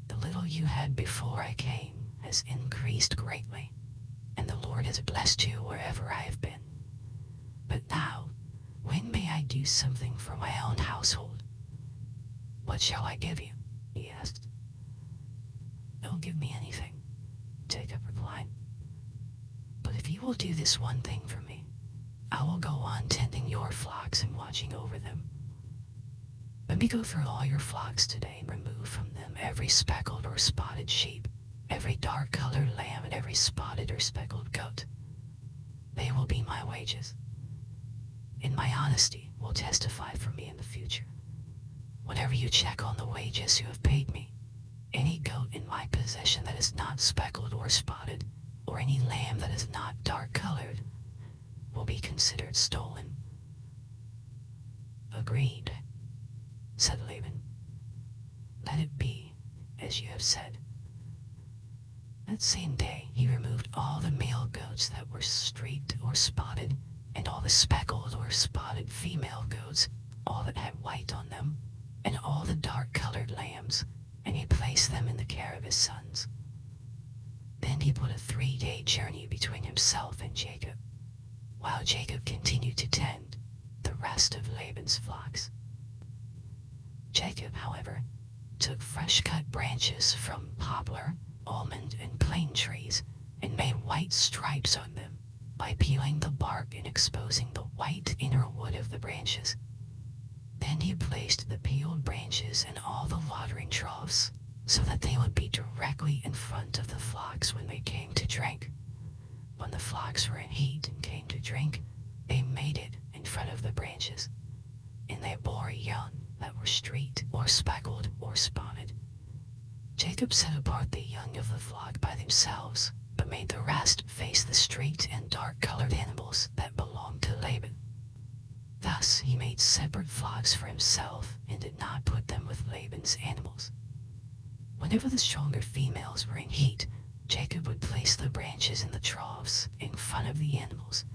The little you had before I came has increased greatly, and the Lord has blessed you wherever I have been. But now, when may I do something for my own household? What shall I give you? He asked. Don't give me anything, Jacob replied. But if you will do this one thing for me, I will go on tending your flocks and watching over them. Let me go through all your flocks today and remove from them every speckled or spotted sheep, every dark-colored lamb, and every spotted or speckled goat. They will be my wages, and my honesty will testify for me in the future. Whenever you check on the wages you have paid me, any goat in my possession that is not speckled or spotted, or any lamb that is not dark-colored, will be considered stolen. Agreed, said Laban. Let it be as you have said. That same day he removed all the male goats that were streaked or spotted, and all the speckled or spotted female goats, all that had white on them, and all the dark-colored lambs, and he placed them in the care of his sons. Then he put a 3-day journey between himself and Jacob, while Jacob continued to tend the rest of Laban's flocks. Jacob, however, took fresh-cut branches from poplar, almond, and plane trees, and made white stripes on them by peeling the bark and exposing the white inner wood of the branches. Then he placed the peeled branches in all the watering troughs, so that they would be directly in front of the flocks when they came to drink. When the flocks were in heat and came to drink, they mated in front of the branches, and they bore young that were streaked or speckled or spotted. Jacob set apart the young of the flock by themselves, but made the rest face the streaked and dark-colored animals that belonged to Laban. Thus he made separate flocks for himself and did not put them with Laban's animals. Whenever the stronger females were in heat, Jacob would place the branches in the troughs in front of the animals,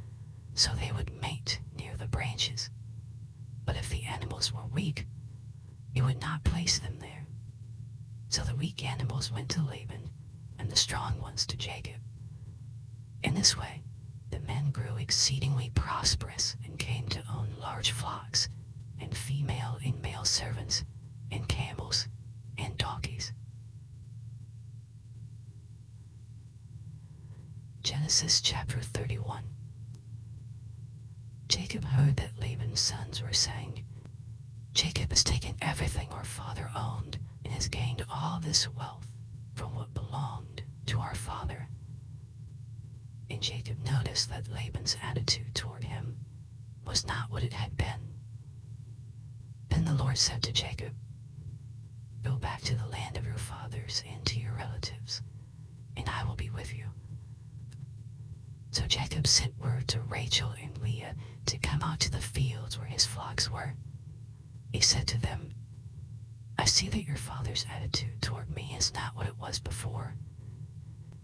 so they would mate near the branches. But if the animals were weak, he would not place them there. So the weak animals went to Laban, and the strong ones to Jacob. In this way, the men grew exceedingly prosperous and came to own large flocks, and female and male servants, and camels, and donkeys. Genesis chapter 31. Jacob heard that Laban's sons were saying, "Jacob has taken everything our father owned and has gained all this wealth from what belonged to our father." And Jacob noticed that Laban's attitude toward him was not what it had been. Then the Lord said to Jacob, "Go back to the land of your fathers and to your relatives, and I will be with you." So Jacob sent word to Rachel and Leah to come out to the fields where his flocks were. He said to them, "I see that your father's attitude toward me is not what it was before,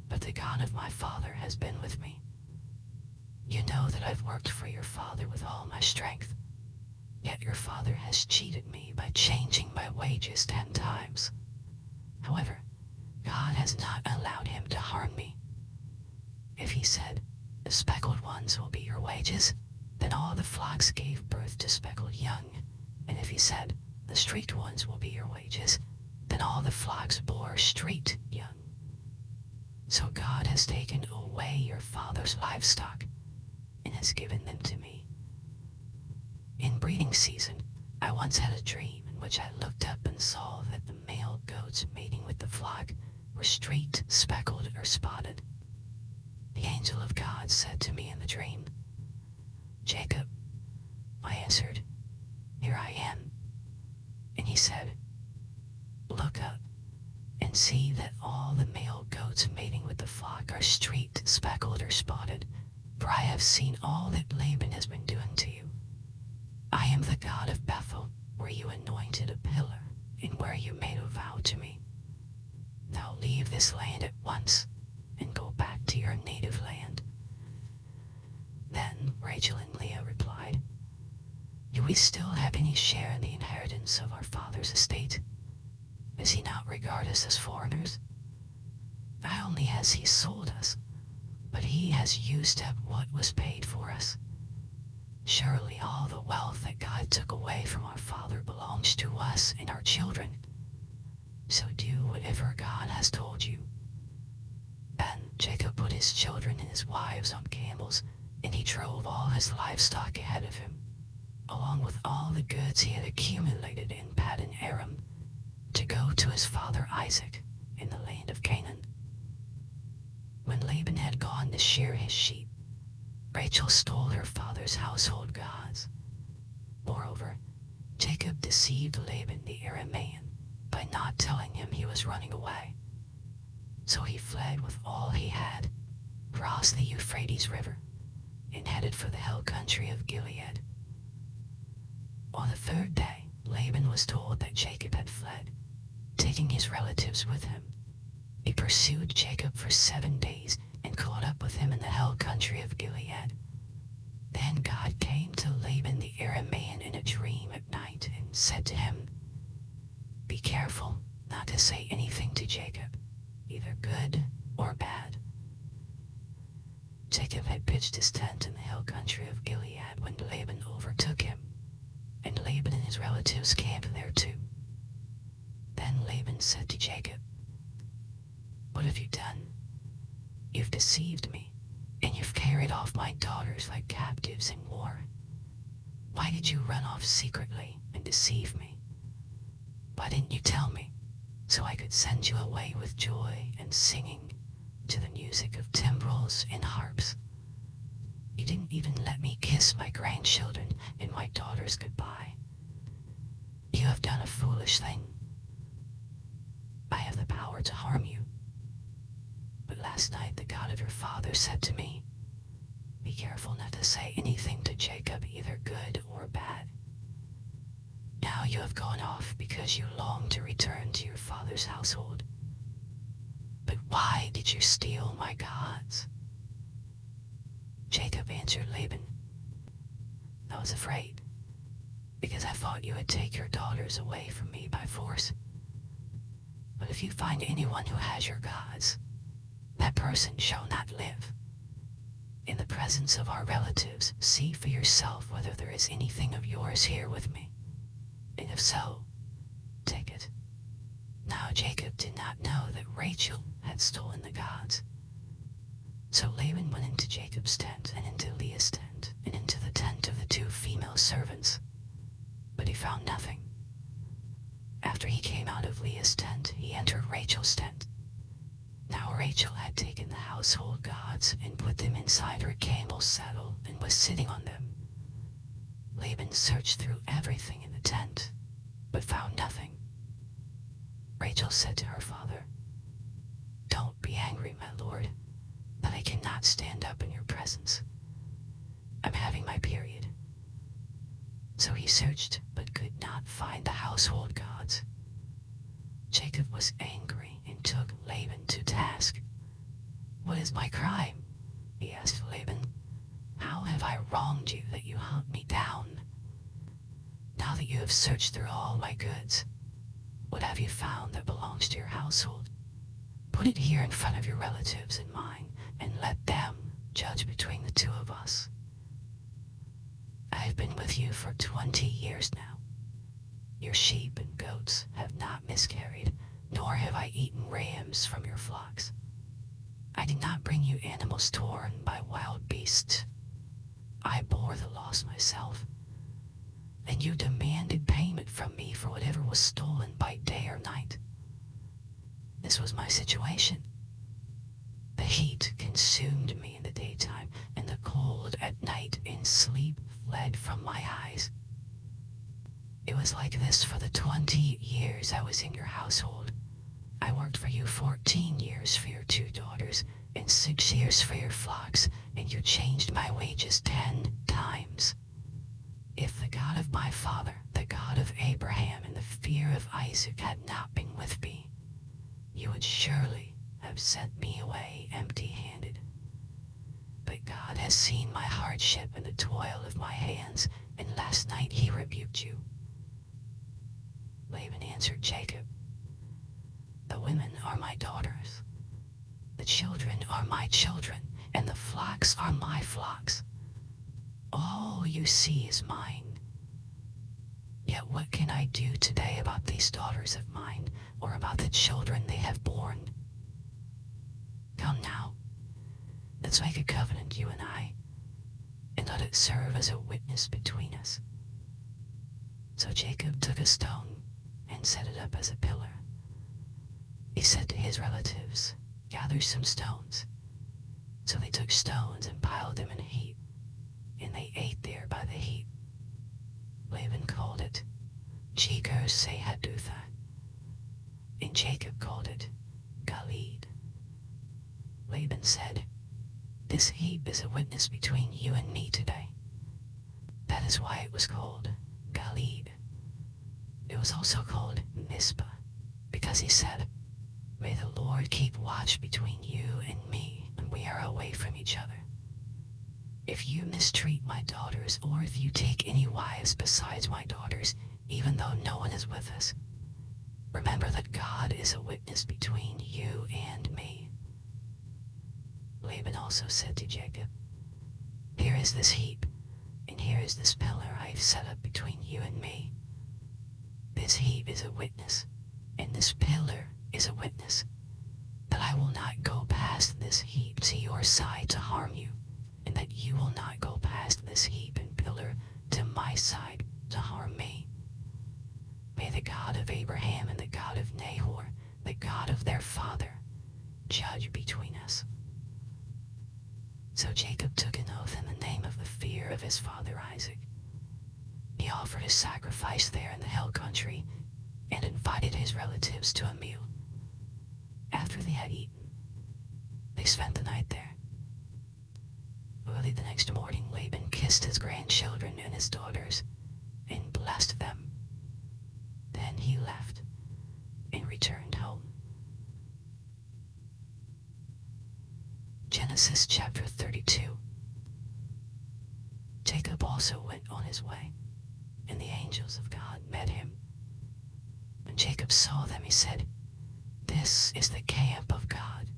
but the God of my father has been with me. You know that I've worked for your father with all my strength, yet your father has cheated me by changing my wages 10 times. However, God has not allowed him to harm me. If he said, 'The speckled ones will be your wages,' then all the flocks gave birth to speckled young. And if he said, 'The streaked ones will be your wages,' then all the flocks bore streaked young. So God has taken away your father's livestock and has given them to me. In breeding season, I once had a dream in which I looked up and saw that the male goats mating with the flock were streaked, speckled, or spotted. The angel of God said to me in the dream, 'Jacob.' I answered, 'Here I am.' And he said, 'Look up and see that all the male goats mating with the flock are streaked, speckled, or spotted, for I have seen all that Laban has been doing to you. I am the God of Bethel, where you anointed a pillar and where you made a vow to me. Now leave this land at once and go back to your native land.' Then Rachel and Leah replied, 'Do we still have any share in the inheritance of our father's estate? Does he not regard us as foreigners? Not only has he sold us, but he has used up what was paid for us. Surely all the wealth that God took away from our father belongs to us and our children. So do whatever God has told you.' Then Jacob put his children and his wives on camels, and he drove all his livestock ahead of him, along with all the goods he had accumulated in Paddan Aram, to go to his father Isaac in the land of Canaan. When Laban had gone to shear his sheep, Rachel stole her father's household gods. Moreover, Jacob deceived Laban the Aramean by not telling him he was running away. So he fled with all he had, crossed the Euphrates River, and headed for the hill country of Gilead. On the 3rd day, Laban was told that Jacob had fled, taking his relatives with him. He pursued Jacob for 7 days and caught up with him in the hill country of Gilead. Then God came to Laban the Aramean in a dream at night and said to him, 'Be careful not to say anything to Jacob, either good or bad.' Jacob had pitched his tent in the hill country of Gilead when Laban overtook him, and Laban and his relatives camped there too. Then Laban said to Jacob, 'What have you done? You've deceived me, and you've carried off my daughters like captives in war. Why did you run off secretly and deceive me? Why didn't you tell me, so I could send you away with joy and singing to the music of timbrels and harps? You didn't even let me kiss my grandchildren and my daughters goodbye. You have done a foolish thing. I have the power to harm you. But last night the God of your father said to me, 'Be careful not to say anything to Jacob, either good or bad.' Now you have gone off because you long to return to your father's household. But why did you steal my gods?" Jacob answered Laban, "I was afraid, because I thought you would take your daughters away from me by force. But if you find anyone who has your gods, that person shall not live. In the presence of our relatives, see for yourself whether there is anything of yours here with me, and if so, take it." Now Jacob did not know that Rachel had stolen the gods. So Laban went into Jacob's tent, and into Leah's tent, and into the tent of the 2 female servants, but he found nothing. After he came out of Leah's tent, he entered Rachel's tent. Now Rachel had taken the household gods and put them inside her camel's saddle and was sitting on them. Laban searched through everything in the tent, but found nothing. Rachel said to her father, "Don't be angry, my lord, that I cannot stand up in your presence. I'm having my period." So he searched, but could not find the household gods. Jacob was angry and took Laban to task. "What is my crime?" he asked Laban. "How have I wronged you that you hunt me down? Now that you have searched through all my goods, what have you found that belongs to your household? Put it here in front of your relatives and mine, and let them judge between the 2 of us. I have been with you for 20 years now. Your sheep and goats have not miscarried, nor have I eaten rams from your flocks. I did not bring you animals torn by wild beasts. I bore the loss myself, and you demanded payment from me for whatever was stolen by day or night. This was my situation. The heat consumed me in the daytime, and the cold at night, and sleep fled from my eyes. It was like this for the 20 years I was in your household. I worked for you 14 years for your 2 daughters, and 6 years for your flocks, and you changed my wages 10 times. If the God of my father, the God of Abraham, and the fear of Isaac had not been with me, you would surely have sent me away empty-handed. But God has seen my hardship and the toil of my hands, and last night he rebuked you." Laban answered Jacob, "The women are my daughters, the children are my children, and the flocks are my flocks. All you see is mine. Yet what can I do today about these daughters of mine, or about the children they have borne? Come now, let's make a covenant, you and I, and let it serve as a witness between us." So Jacob took a stone and set it up as a pillar. He said to his relatives, "Gather some stones." So they took stones and piled them in a heap, and they ate there by the heap. Laban called it Jegar-Sahadutha, and Jacob called it Gilead. Laban said, "This heap is a witness between you and me today." That is why it was called Gilead. It was also called Mizpah, because he said, "May the Lord keep watch between you and me when we are away from each other. If you mistreat my daughters, or if you take any wives besides my daughters, even though no one is with us, remember that God is a witness between you and me." Laban also said to Jacob, "Here is this heap, and here is this pillar I have set up between you and me. This heap is a witness, and this pillar is a witness, that I will not go past this heap to your side to harm you, and that you will not go past this heap and pillar to my side to harm me. May the God of Abraham and the God of Nahor, the God of their father, judge between us." So Jacob took an oath in the name of the fear of his father Isaac. He offered a sacrifice there in the hill country, and invited his relatives to a meal. After they had eaten, they spent the night there. Early the next morning, Laban kissed his grandchildren and his daughters, and blessed them. Then he left and returned home. Genesis chapter 32. Jacob also went on his way, and the angels of God met him. When Jacob saw them, he said, "This is the camp of God."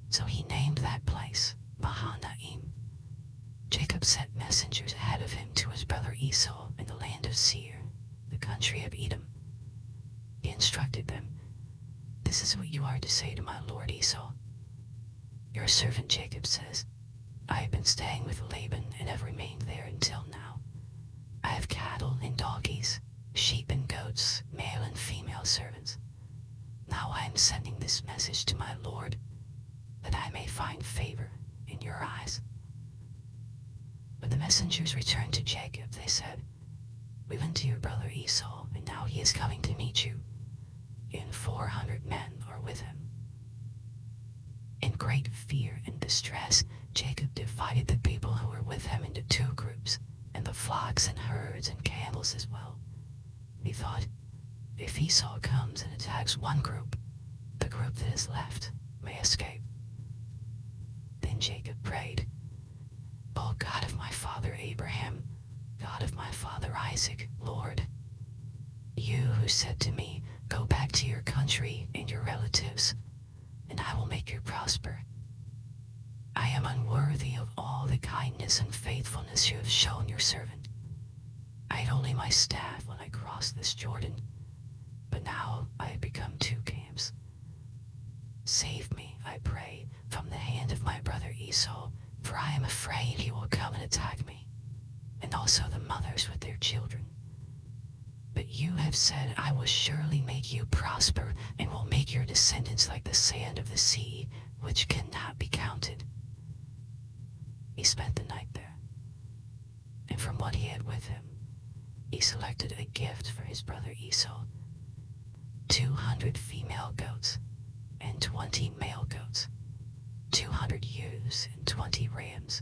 So he named that place Mahanaim. Jacob sent messengers ahead of him to his brother Esau in the land of Seir, the country of Edom. He instructed them, "This is what you are to say to my lord Esau. Your servant Jacob says, I have been staying with Laban and have remained there until now. I have cattle and donkeys, sheep and goats, male and female servants. Now I am sending this message to my lord, that I may find favor in your eyes. When the messengers returned to Jacob, they said, We went to your brother Esau, and now he is coming to meet you, and 400 men are with him. In great fear and distress, Jacob divided the people who were with him into 2 groups, and the flocks and herds and camels as well. He thought, if Esau comes and attacks one group, the group that is left may escape. Then Jacob prayed, O God of my father Abraham, God of my father Isaac, Lord, you who said to me, Go back to your country and your relatives, and I will make you prosper. I am unworthy of all the kindness and faithfulness you have shown your servant. I had only my staff when I crossed this Jordan, but now I have become 2 camps. Save me, I pray, from the hand of my brother Esau, for I am afraid he will come and attack me, and also the mothers with their children. But you have said, I will surely make you prosper, and will make your descendants like the sand of the sea, which cannot be counted. He spent the night there, and from what he had with him, he selected a gift for his brother Esau, 200 female goats and 20 male goats, 200 ewes and 20 rams,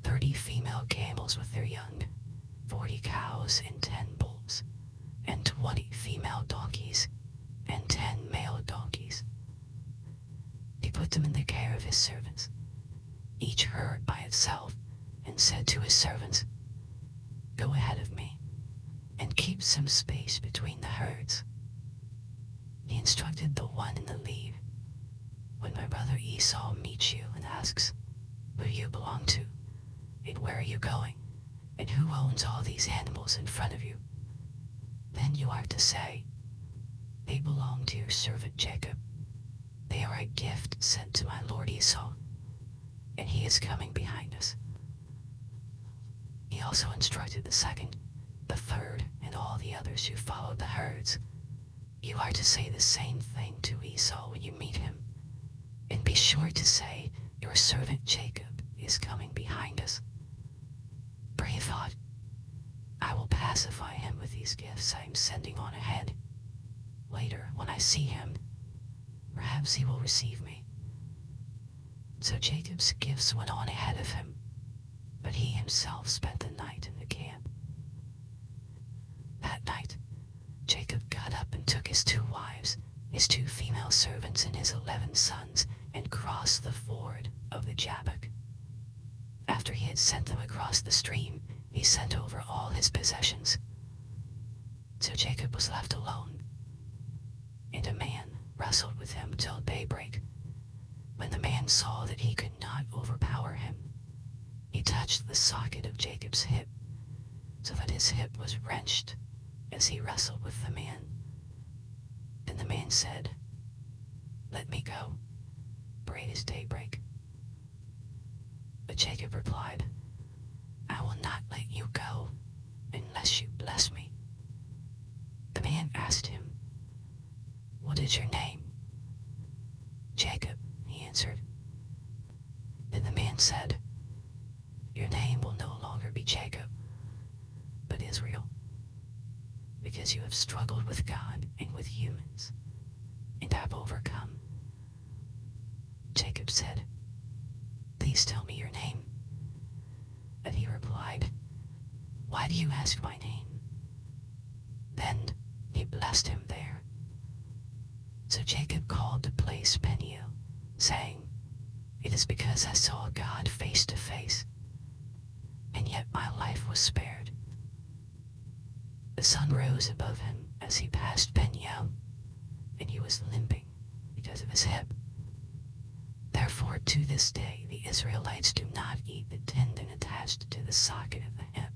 30 female camels with their young, 40 cows and 10 bulls, and 20 female donkeys and 10 male donkeys. He put them in the care of his servants, each herd by itself, and said to his servants, Go ahead of me, and keep some space between the herds. He instructed the one in the lead, When my brother Esau meets you and asks, Who you belong to, and where are you going, and who owns all these animals in front of you, then you are to say, They belong to your servant Jacob. They are a gift sent to my lord Esau, and he is coming behind us. He also instructed the second, the third, and all the others who followed the herds, You are to say the same thing to Esau when you meet him, and be sure to say, Your servant Jacob is coming behind us. For he thought, I will pacify him with these gifts I am sending on ahead. Later, when I see him, perhaps he will receive me. So Jacob's gifts went on ahead of him, but he himself spent the night in the camp. That night, Jacob got up and took his 2 wives, his 2 female servants, and his 11 sons, and crossed the ford of the Jabbok. After he had sent them across the stream, he sent over all his possessions. So Jacob was left alone, and a man wrestled with him till daybreak. When the man saw that he could not overpower him, he touched the socket of Jacob's hip, so that his hip was wrenched as he wrestled with the man. Then the man said, Let me go, for it is daybreak. But Jacob replied, I will not let you go unless you bless me. The man asked him, What is your name? Jacob, he answered. Then the man said, Your name will no longer be Jacob, but Israel, because you have struggled with God and with humans, and have overcome. Jacob said, Please tell me your name. But he replied, Why do you ask my name? Then he blessed him there. So Jacob called the place Peniel, saying, It is because I saw God face to face, and yet my life was spared. The sun rose above him as he passed Peniel, and he was limping because of his hip. Therefore, to this day, the Israelites do not eat the tendon attached to the socket of the hip,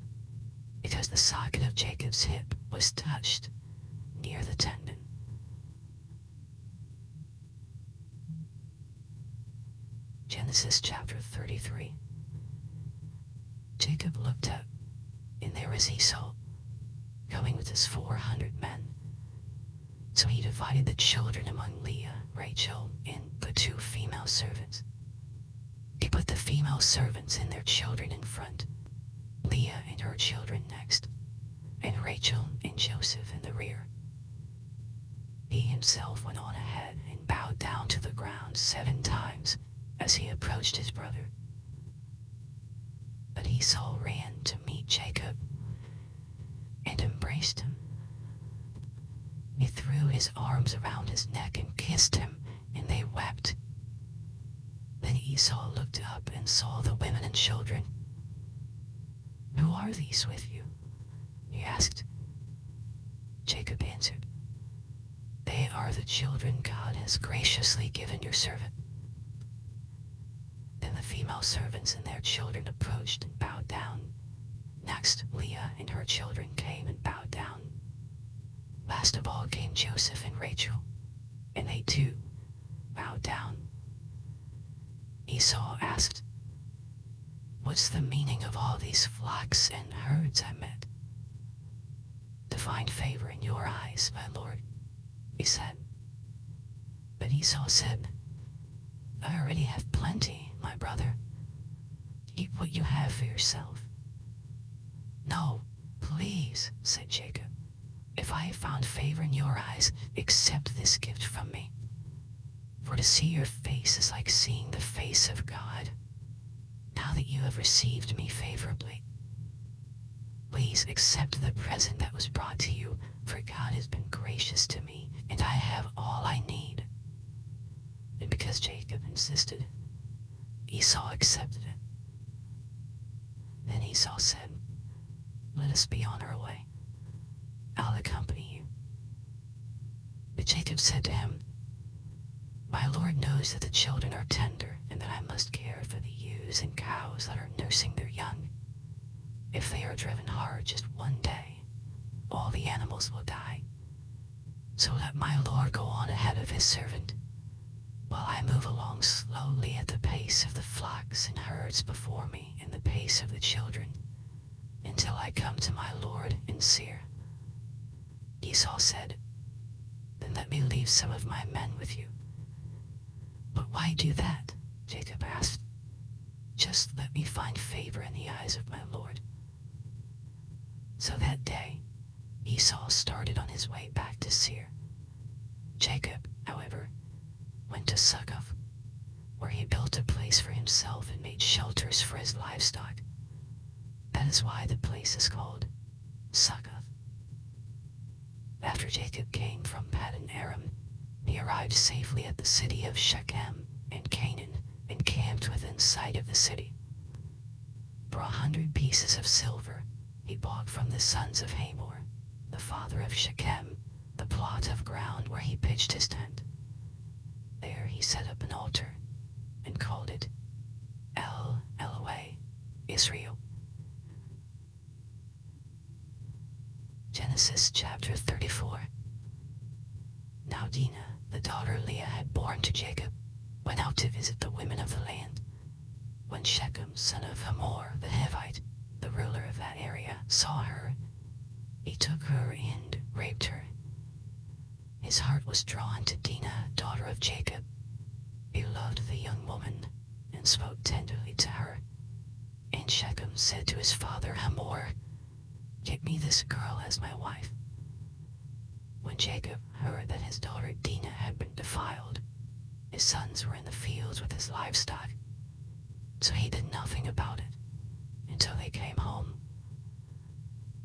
because the socket of Jacob's hip was touched near the tendon. Genesis chapter 33. Jacob looked up, and there was Esau, going with his 400 men. So he divided the children among Leah, Rachel, and the 2 female servants. He put the female servants and their children in front, Leah and her children next, and Rachel and Joseph in the rear. He himself went on ahead and bowed down to the ground 7 times as he approached his brother. But Esau ran to meet Jacob and embraced him. He threw his arms around his neck and kissed him, and they wept. Then Esau looked up and saw the women and children. "Who are these with you?" he asked. Jacob answered, "They are the children God has graciously given your servant." Then the female servants and their children approached and bowed down. Next, Leah and her children came and bowed down. Last of all came Joseph and Rachel, and they too bowed down. Esau asked, "What's the meaning of all these flocks and herds I met?" "To find favor in your eyes, my lord," he said. But Esau said, "I already have plenty, my brother. Keep what you have for yourself." "No, please," said Jacob. "If I have found favor in your eyes, accept this gift from me. For to see your face is like seeing the face of God, now that you have received me favorably. Please accept the present that was brought to you, for God has been gracious to me, and I have all I need." And because Jacob insisted, Esau accepted it. Then Esau said, "Let us be on our way. I'll accompany you." But Jacob said to him, "My lord knows that the children are tender, and that I must care for the ewes and cows that are nursing their young. If they are driven hard just one day, all the animals will die. So let my lord go on ahead of his servant, while I move along slowly at the pace of the flocks and herds before me and the pace of the children, until I come to my lord in Seir." Esau said, "Then let me leave some of my men with you." "But why do that?" Jacob asked. "Just let me find favor in the eyes of my lord." So that day, Esau started on his way back to Seir. Jacob, however, went to Succoth, where he built a place for himself and made shelters for his livestock. That is why the place is called Succoth. After Jacob came from Paddan Aram, he arrived safely at the city of Shechem in Canaan and camped within sight of the city. For 100 pieces of silver he bought from the sons of Hamor, the father of Shechem, the plot of ground where he pitched his tent. There he set up an altar and called it El Elohei Israel. Genesis chapter 34. Now Dinah, the daughter Leah had borne to Jacob, went out to visit the women of the land. When Shechem, son of Hamor the Hivite, the ruler of that area, saw her, he took her and raped her. His heart was drawn to Dinah, daughter of Jacob. He loved the young woman and spoke tenderly to her. And Shechem said to his father Hamor, "Get me this girl as my wife." When Jacob heard that his daughter Dinah had been defiled, his sons were in the fields with his livestock, so he did nothing about it until they came home.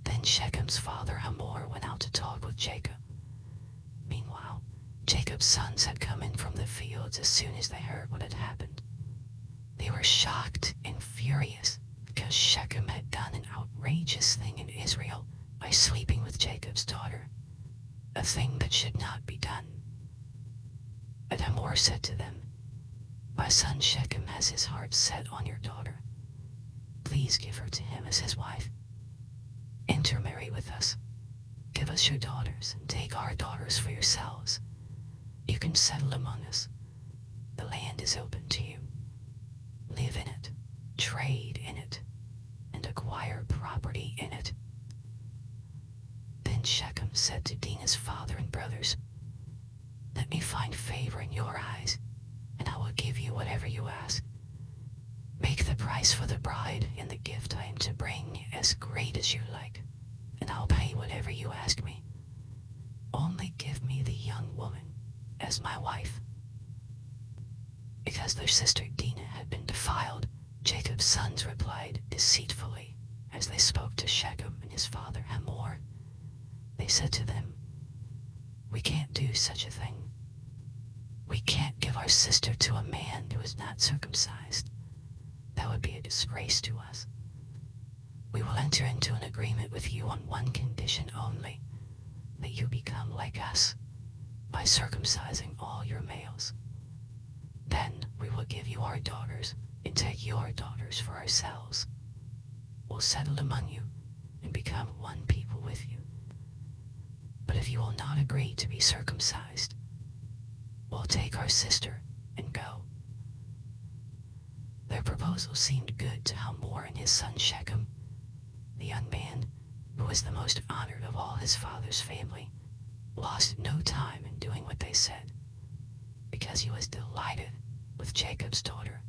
Then Shechem's father Hamor went out to talk with Jacob. Meanwhile, Jacob's sons had come in from the fields as soon as they heard what had happened. They were shocked and furious because Shechem had done an outrageous thing in Israel by sleeping with Jacob's daughter, a thing that should not be done. But Hamor said to them, "My son Shechem has his heart set on your daughter. Please give her to him as his wife. Intermarry with us. Give us your daughters and take our daughters for yourselves. You can settle among us. The land is open to you." live in it, trade in it, and acquire property in it. Then Shechem said to Dinah's father and brothers, "Let me find favor in your eyes, and I will give you whatever you ask. Make the price for the bride and the gift I am to bring as great as you like, and I'll pay whatever you ask me. Only give me the young woman as my wife." Because their sister Dinah had been defiled, Jacob's sons replied deceitfully as they spoke to Shechem and his father Hamor. They said to them, "We can't do such a thing. We can't give our sister to a man who is not circumcised. That would be a disgrace to us. We will enter into an agreement with you on one condition only, that you become like us by circumcising all your males. Then we will give you our daughters and take your daughters for ourselves. We'll settle among you and become one people with you. But if you will not agree to be circumcised, we'll take our sister and go." Their proposal seemed good to Hamor and his son Shechem. The young man, who was the most honored of all his father's family, lost no time in doing what they said, because he was delighted with Jacob's daughter.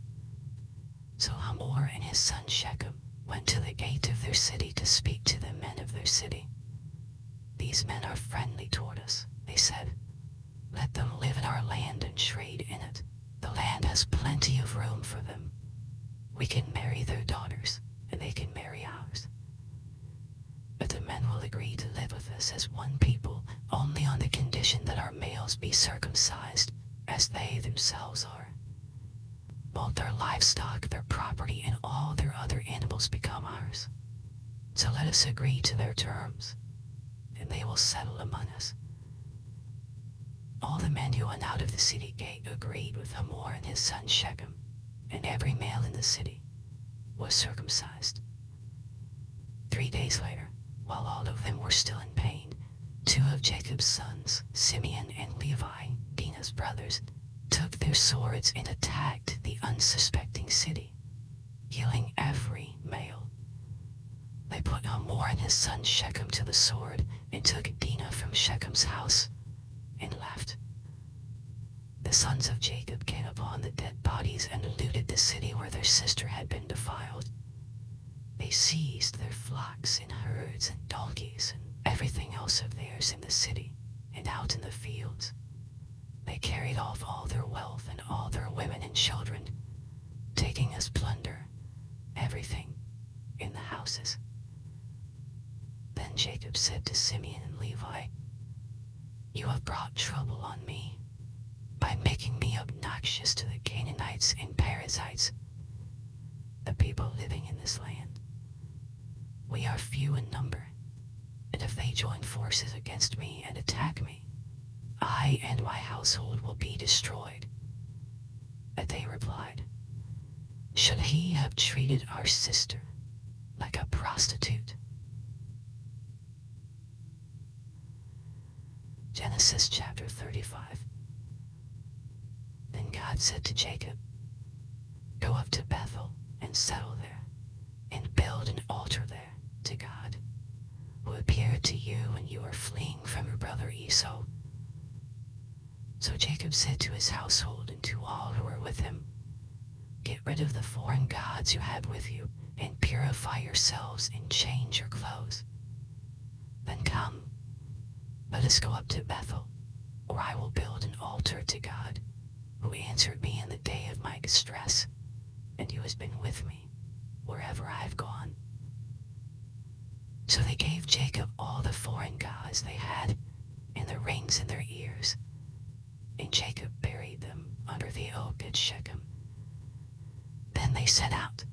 So Hamor and his son Shechem went to the gate of their city to speak to the men of their city. "These men are friendly toward us," they said. "Let them live in our land and trade in it. The land has plenty of room for them. We can marry their daughters, and they can marry ours. But the men will agree to live with us as one people only on the condition that our males be circumcised, as they themselves are. Both their livestock, their property, and all their other animals become ours. So let us agree to their terms, and they will settle among us." All the men who went out of the city gate agreed with Hamor and his son Shechem, and every male in the city was circumcised. 3 days later, while all of them were still in pain, 2 of Jacob's sons, Simeon and Levi, Dinah's brothers, took their swords and attacked the unsuspecting city, killing every male. They put Hamor and his son Shechem to the sword and took Dinah from Shechem's house and left. The sons of Jacob came upon the dead bodies and looted the city where their sister had been defiled. They seized their flocks and herds and donkeys and everything else of theirs in the city and out in the fields. They carried off all their wealth and all their women and children, taking as plunder everything in the houses. Then Jacob said to Simeon and Levi, "You have brought trouble on me by making me obnoxious to the Canaanites and Perizzites, the people living in this land. We are few in number, and if they join forces against me and attack me, I and my household will be destroyed." But they replied, "Should he have treated our sister like a prostitute?" Genesis chapter 35. Then God said to Jacob, "Go up to Bethel and settle there, and build an altar there to God, who appeared to you when you were fleeing from your brother Esau." So Jacob said to his household and to all who were with him, "Get rid of the foreign gods you have with you, and purify yourselves and change your clothes. Then come, let us go up to Bethel, where I will build an altar to God, who answered me in the day of my distress, and who has been with me wherever I have gone." So they gave Jacob all the foreign gods they had and the rings in their ears, and Jacob buried them under the oak at Shechem. Then they set out,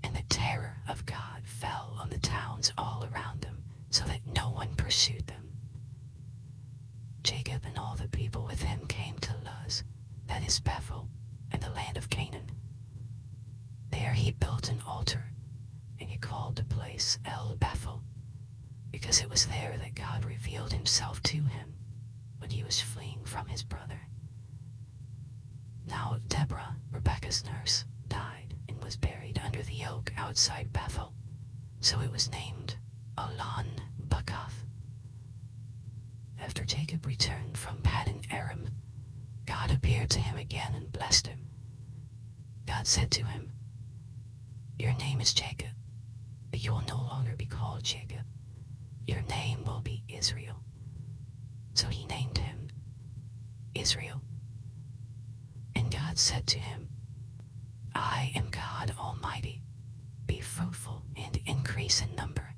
and the terror of God fell on the towns all around them, so that no one pursued them. Jacob and all the people with him came to Luz, that is Bethel, in the land of Canaan. There he built an altar, and he called the place El Bethel, because it was there that God revealed himself to him when he was fleeing from his brother. Now Deborah, Rebekah's nurse, died, was buried under the oak outside Bethel, so it was named Elon Bakath. After Jacob returned from Paddan Aram, God appeared to him again and blessed him. God said to him, "Your name is Jacob, but you will no longer be called Jacob. Your name will be Israel." So he named him Israel. And God said to him, "I am God Almighty. Be fruitful and increase in number.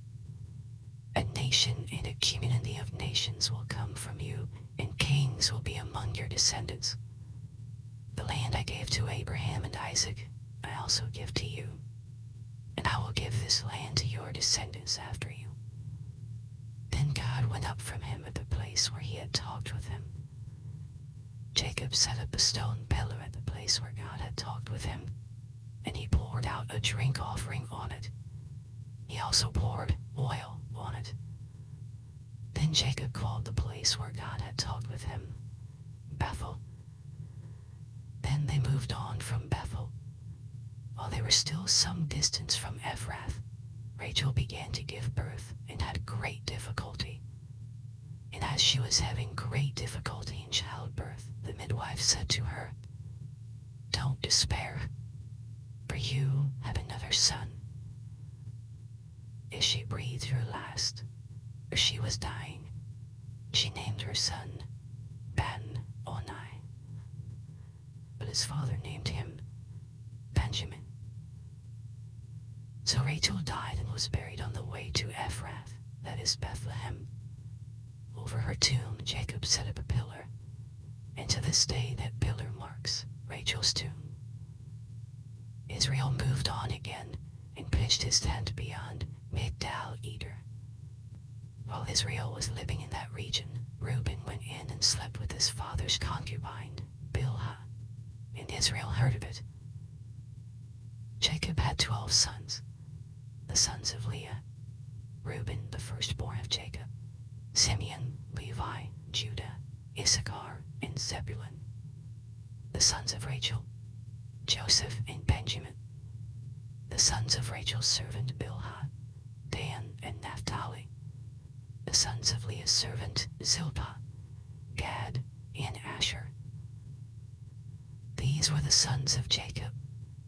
A nation and a community of nations will come from you, and kings will be among your descendants. The land I gave to Abraham and Isaac, I also give to you, and I will give this land to your descendants after you." Then God went up from him at the place where he had talked with him. Jacob set up a stone pillar at the place where God had talked with him, and he poured out a drink offering on it. He also poured oil on it. Then Jacob called the place where God had talked with him Bethel. Then they moved on from Bethel. While they were still some distance from Ephrath, Rachel began to give birth and had great difficulty. And as she was having great difficulty in childbirth, the midwife said to her, "Don't despair, for you have another son." As she breathed her last, for she was dying, she named her son Ben-Oni. But his father named him Benjamin. So Rachel died and was buried on the way to Ephrath, that is Bethlehem. Over her tomb Jacob set up a pillar, and to this day that pillar marks Rachel's tomb. Israel moved on again and pitched his tent beyond Migdal Eder. While Israel was living in that region, Reuben went in and slept with his father's concubine, Bilhah, and Israel heard of it. Jacob had 12 sons, the sons of Leah, Reuben the firstborn of Jacob, Simeon, Levi, Judah, Issachar, and Zebulun. The sons of Rachel, Joseph and Benjamin. The sons of Rachel's servant Bilhah, Dan and Naphtali. The sons of Leah's servant Zilpah, Gad, and Asher. These were the sons of Jacob,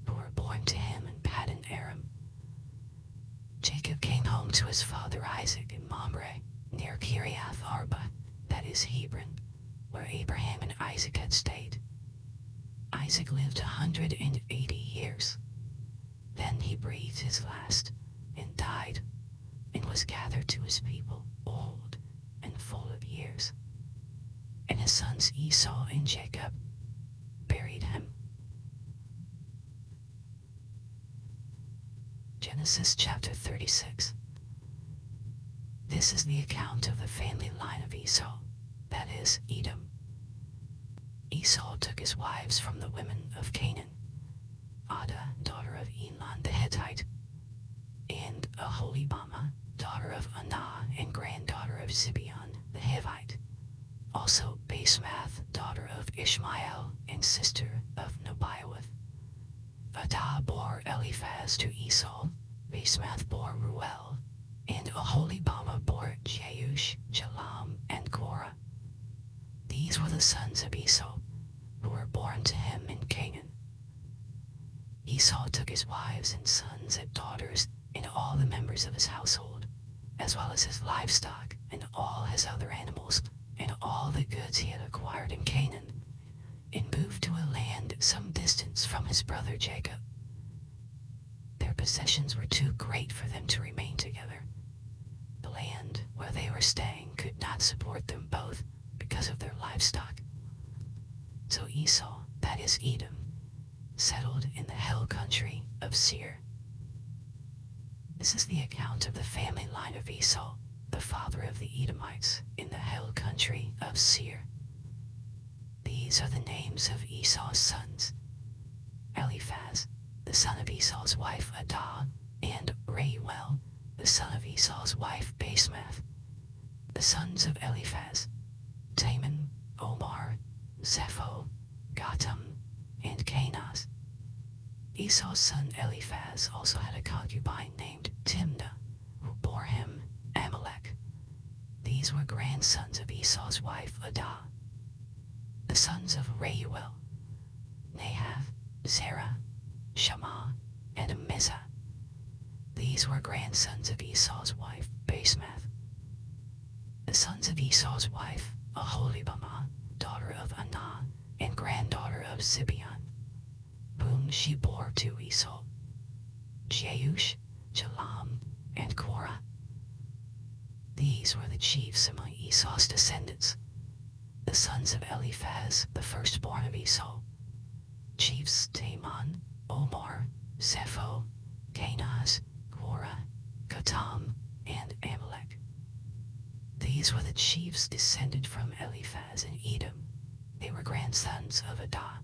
who were born to him in Paddan Aram. Jacob came home to his father Isaac in Mamre, near Kiriath Arba, that is Hebron, where Abraham and Isaac had stayed. Isaac lived 180 years. Then he breathed his last and died, and was gathered to his people, old and full of years. And his sons Esau and Jacob buried him. Genesis chapter 36. This is the account of the family line of Esau, that is, Edom. Esau took his wives from the women of Canaan, Adah, daughter of Elon the Hittite, and Aholibamah, daughter of Anah and granddaughter of Zibeon the Hivite, also Basemath, daughter of Ishmael and sister of Nebaioth. Adah bore Eliphaz to Esau, Basemath bore Ruel, and Aholibamah bore Jeush, Jalam, and Korah. These were the sons of Esau, who were born to him in Canaan. Esau took his wives and sons and daughters and all the members of his household, as well as his livestock and all his other animals and all the goods he had acquired in Canaan, and moved to a land some distance from his brother Jacob. Their possessions were too great for them to remain together. The land where they were staying could not support them both because of their livestock. So Esau, that is Edom, settled in the hill country of Seir. This is the account of the family line of Esau, the father of the Edomites, in the hill country of Seir. These are the names of Esau's sons: Eliphaz, the son of Esau's wife Adah, and Reuel, the son of Esau's wife Basemath. The sons of Eliphaz: Taman, Omar, Zepho, Gatam, and Kenaz. Esau's son Eliphaz also had a concubine named Timnah, who bore him Abimelech. These were grandsons of Esau's wife Adah. The sons of Reuel, Nahath, Zerah, Shammah, and Mizah. These were grandsons of Esau's wife Basemath. The sons of Esau's wife Aholibamah, daughter of Anah, and granddaughter of Zibeon, whom she bore to Esau, Jeush, Jalam, and Korah. These were the chiefs among Esau's descendants. The sons of Eliphaz, the firstborn of Esau, chiefs Taman, Omar, Zepho, Kenaz, Korah, Gatam, and Abimelech. These were the chiefs descended from Eliphaz in Edom. They were grandsons of Adah.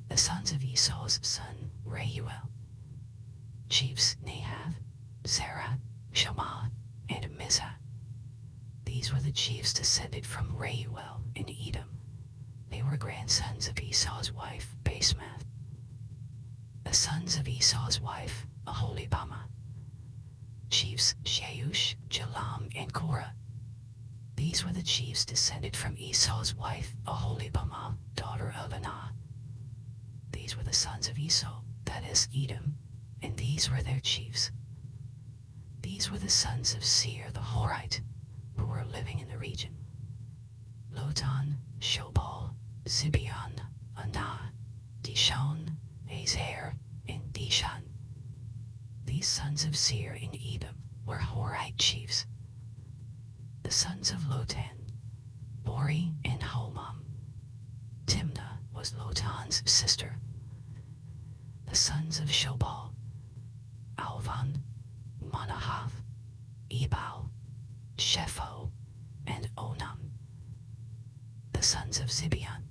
The sons of Esau's son Reuel, chiefs Nahath, Zerah, Shammah, and Mizah. These were the chiefs descended from Reuel in Edom. They were grandsons of Esau's wife Basemath. The sons of Esau's wife Aholibamah, chiefs Jeush, Jalam, and Korah. These were the chiefs descended from Esau's wife Aholibamah, daughter of Anah. These were the sons of Esau, that is, Edom, and these were their chiefs. These were the sons of Seir the Horite, who were living in the region: Lotan, Shobal, Zibeon, Anah, Dishon, Ezer, and Dishan. These sons of Seir in Edom were Horite chiefs. The sons of Lotan, Bori and Homam. Timnah was Lotan's sister. The sons of Shobal, Alvan, Manahath, Ebal, Shepho, and Onam. The sons of Zibeon,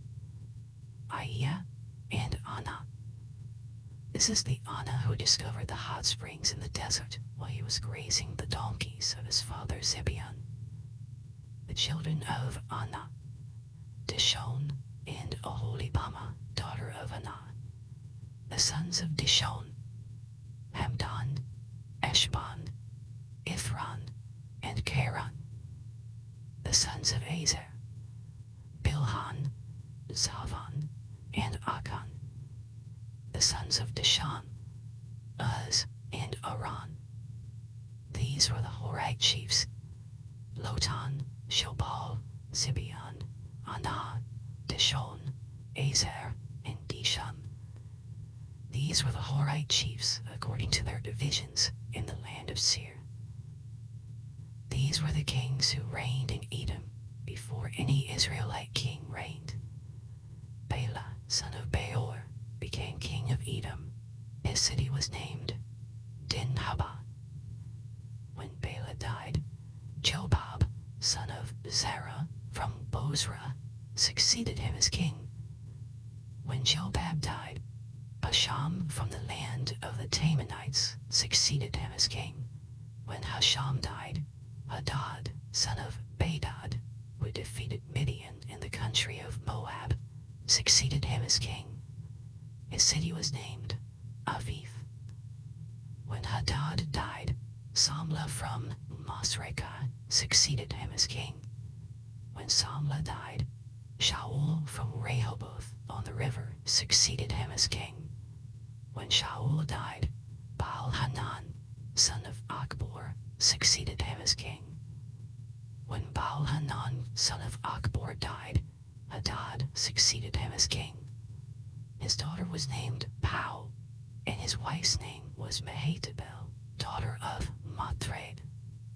Aiah, and Anah. This is the Anah who discovered the hot springs in the desert while he was grazing the donkeys of his father Zibeon. The children of Anah, Dishon, and Aholibamah, daughter of Anah. The sons of Dishon, Hamdan, Eshban, Ithran, and Karan. The sons of Ezer, Bilhan, Zavan, and Akan. The sons of Dishan, Uz, and Aran. These were the Horite chiefs: Lotan, Shobal, Zibeon, Anah, Dishon, Ezer, and Dishan. These were the Horite chiefs according to their divisions in the land of Seir. These were the kings who reigned in Edom before any Israelite king reigned. Bela, son of Beor, became king of Edom. His city was named Dinhabah. When Bela died, Jobab, son of Zerah from Bozrah, succeeded him as king. When Jobab died, Hasham from the land of the Temanites succeeded him as king. When Hasham died, Hadad, son of Bedad, who defeated Midian in the country of Moab, succeeded him as king. His city was named Avith. When Hadad died, Samlah from Masrekah succeeded him as king. When Samlah died, Shaul from Rehoboth on the river succeeded him as king. When Shaul died, Baal-Hanan, son of Achbor, succeeded him as king. When Baal-Hanan, son of Achbor, died, Hadad succeeded him as king. His daughter was named Pau, and his wife's name was Mehetabel, daughter of Matred,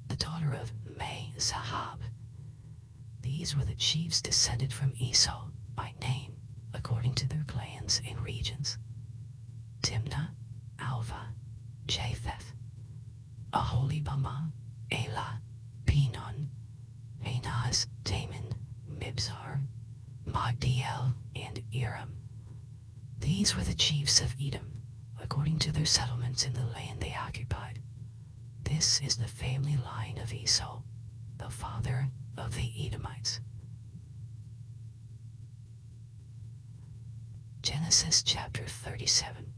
the daughter of Me-Zahab. These were the chiefs descended from Esau by name, according to their clans and regions: Timnah, Alva, Japheth, Aholibamah, Elah, Pinon, Henaz, Taman, Mibzar, Magdiel, and Iram. These were the chiefs of Edom, according to their settlements in the land they occupied. This is the family line of Esau, the father of the Edomites. Genesis chapter 37.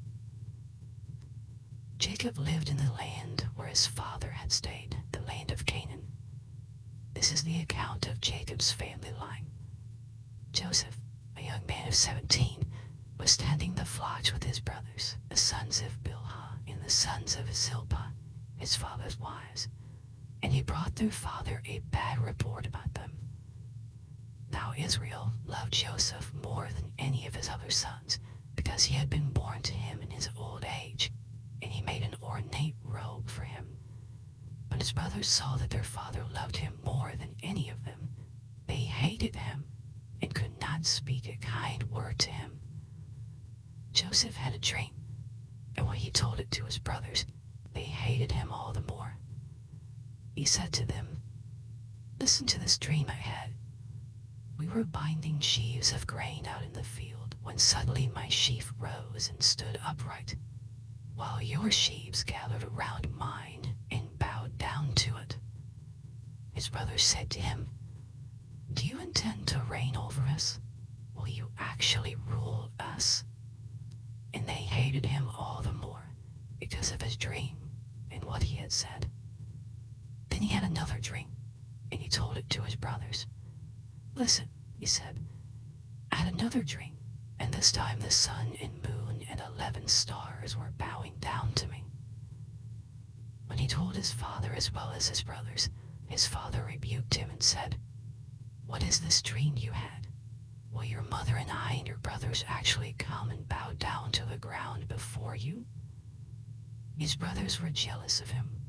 Jacob lived in the land where his father had stayed, the land of Canaan. This is the account of Jacob's family line. Joseph, a young man of 17, was tending the flocks with his brothers, the sons of Bilhah and the sons of Zilpah, his father's wives, and he brought their father a bad report about them. Now Israel loved Joseph more than any of his other sons, because he had been born to him in his old age, and he made an ornate robe for him. When his brothers saw that their father loved him more than any of them, they hated him and could not speak a kind word to him. Joseph had a dream, and when he told it to his brothers, they hated him all the more. He said to them, "Listen to this dream I had. We were binding sheaves of grain out in the field when suddenly my sheaf rose and stood upright, while your sheaves gathered around mine and bowed down to it." His brothers said to him, "Do you intend to reign over us? Will you actually rule us?" And they hated him all the more because of his dream and what he had said. Then he had another dream, and he told it to his brothers. "Listen," he said, "I had another dream, and this time the sun and moon and 11 stars were bowing down to me." When he told his father as well as his brothers, his father rebuked him and said, "What is this dream you had? Will your mother and I and your brothers actually come and bow down to the ground before you?" His brothers were jealous of him,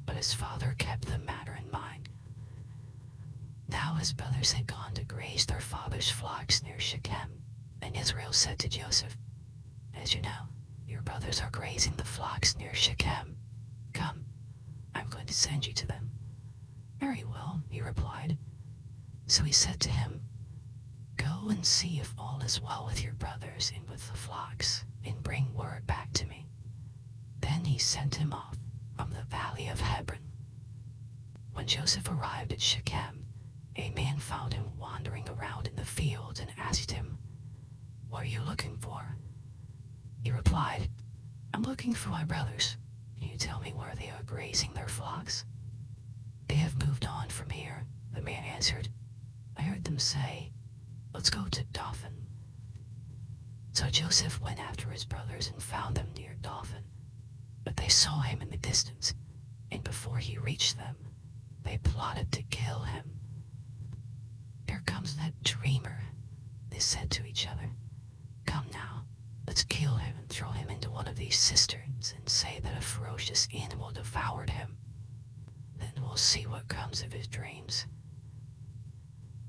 but his father kept the matter in mind. Now his brothers had gone to graze their father's flocks near Shechem, and Israel said to Joseph, "As you know, your brothers are grazing the flocks near Shechem. Come, I'm going to send you to them." "Very well," he replied. So he said to him, "Go and see if all is well with your brothers and with the flocks, and bring word back to me." Then he sent him off from the valley of Hebron. When Joseph arrived at Shechem, a man found him wandering around in the field and asked him, "What are you looking for?" He replied, "I'm looking for my brothers. Can you tell me where they are grazing their flocks?" "They have moved on from here," the man answered. "I heard them say, 'Let's go to Dothan.'" So Joseph went after his brothers and found them near Dothan. But they saw him in the distance, and before he reached them, they plotted to kill him. "Here comes that dreamer," they said to each other. "Come now, let's kill him and throw him into one of these cisterns and say that a ferocious animal devoured him. Then we'll see what comes of his dreams."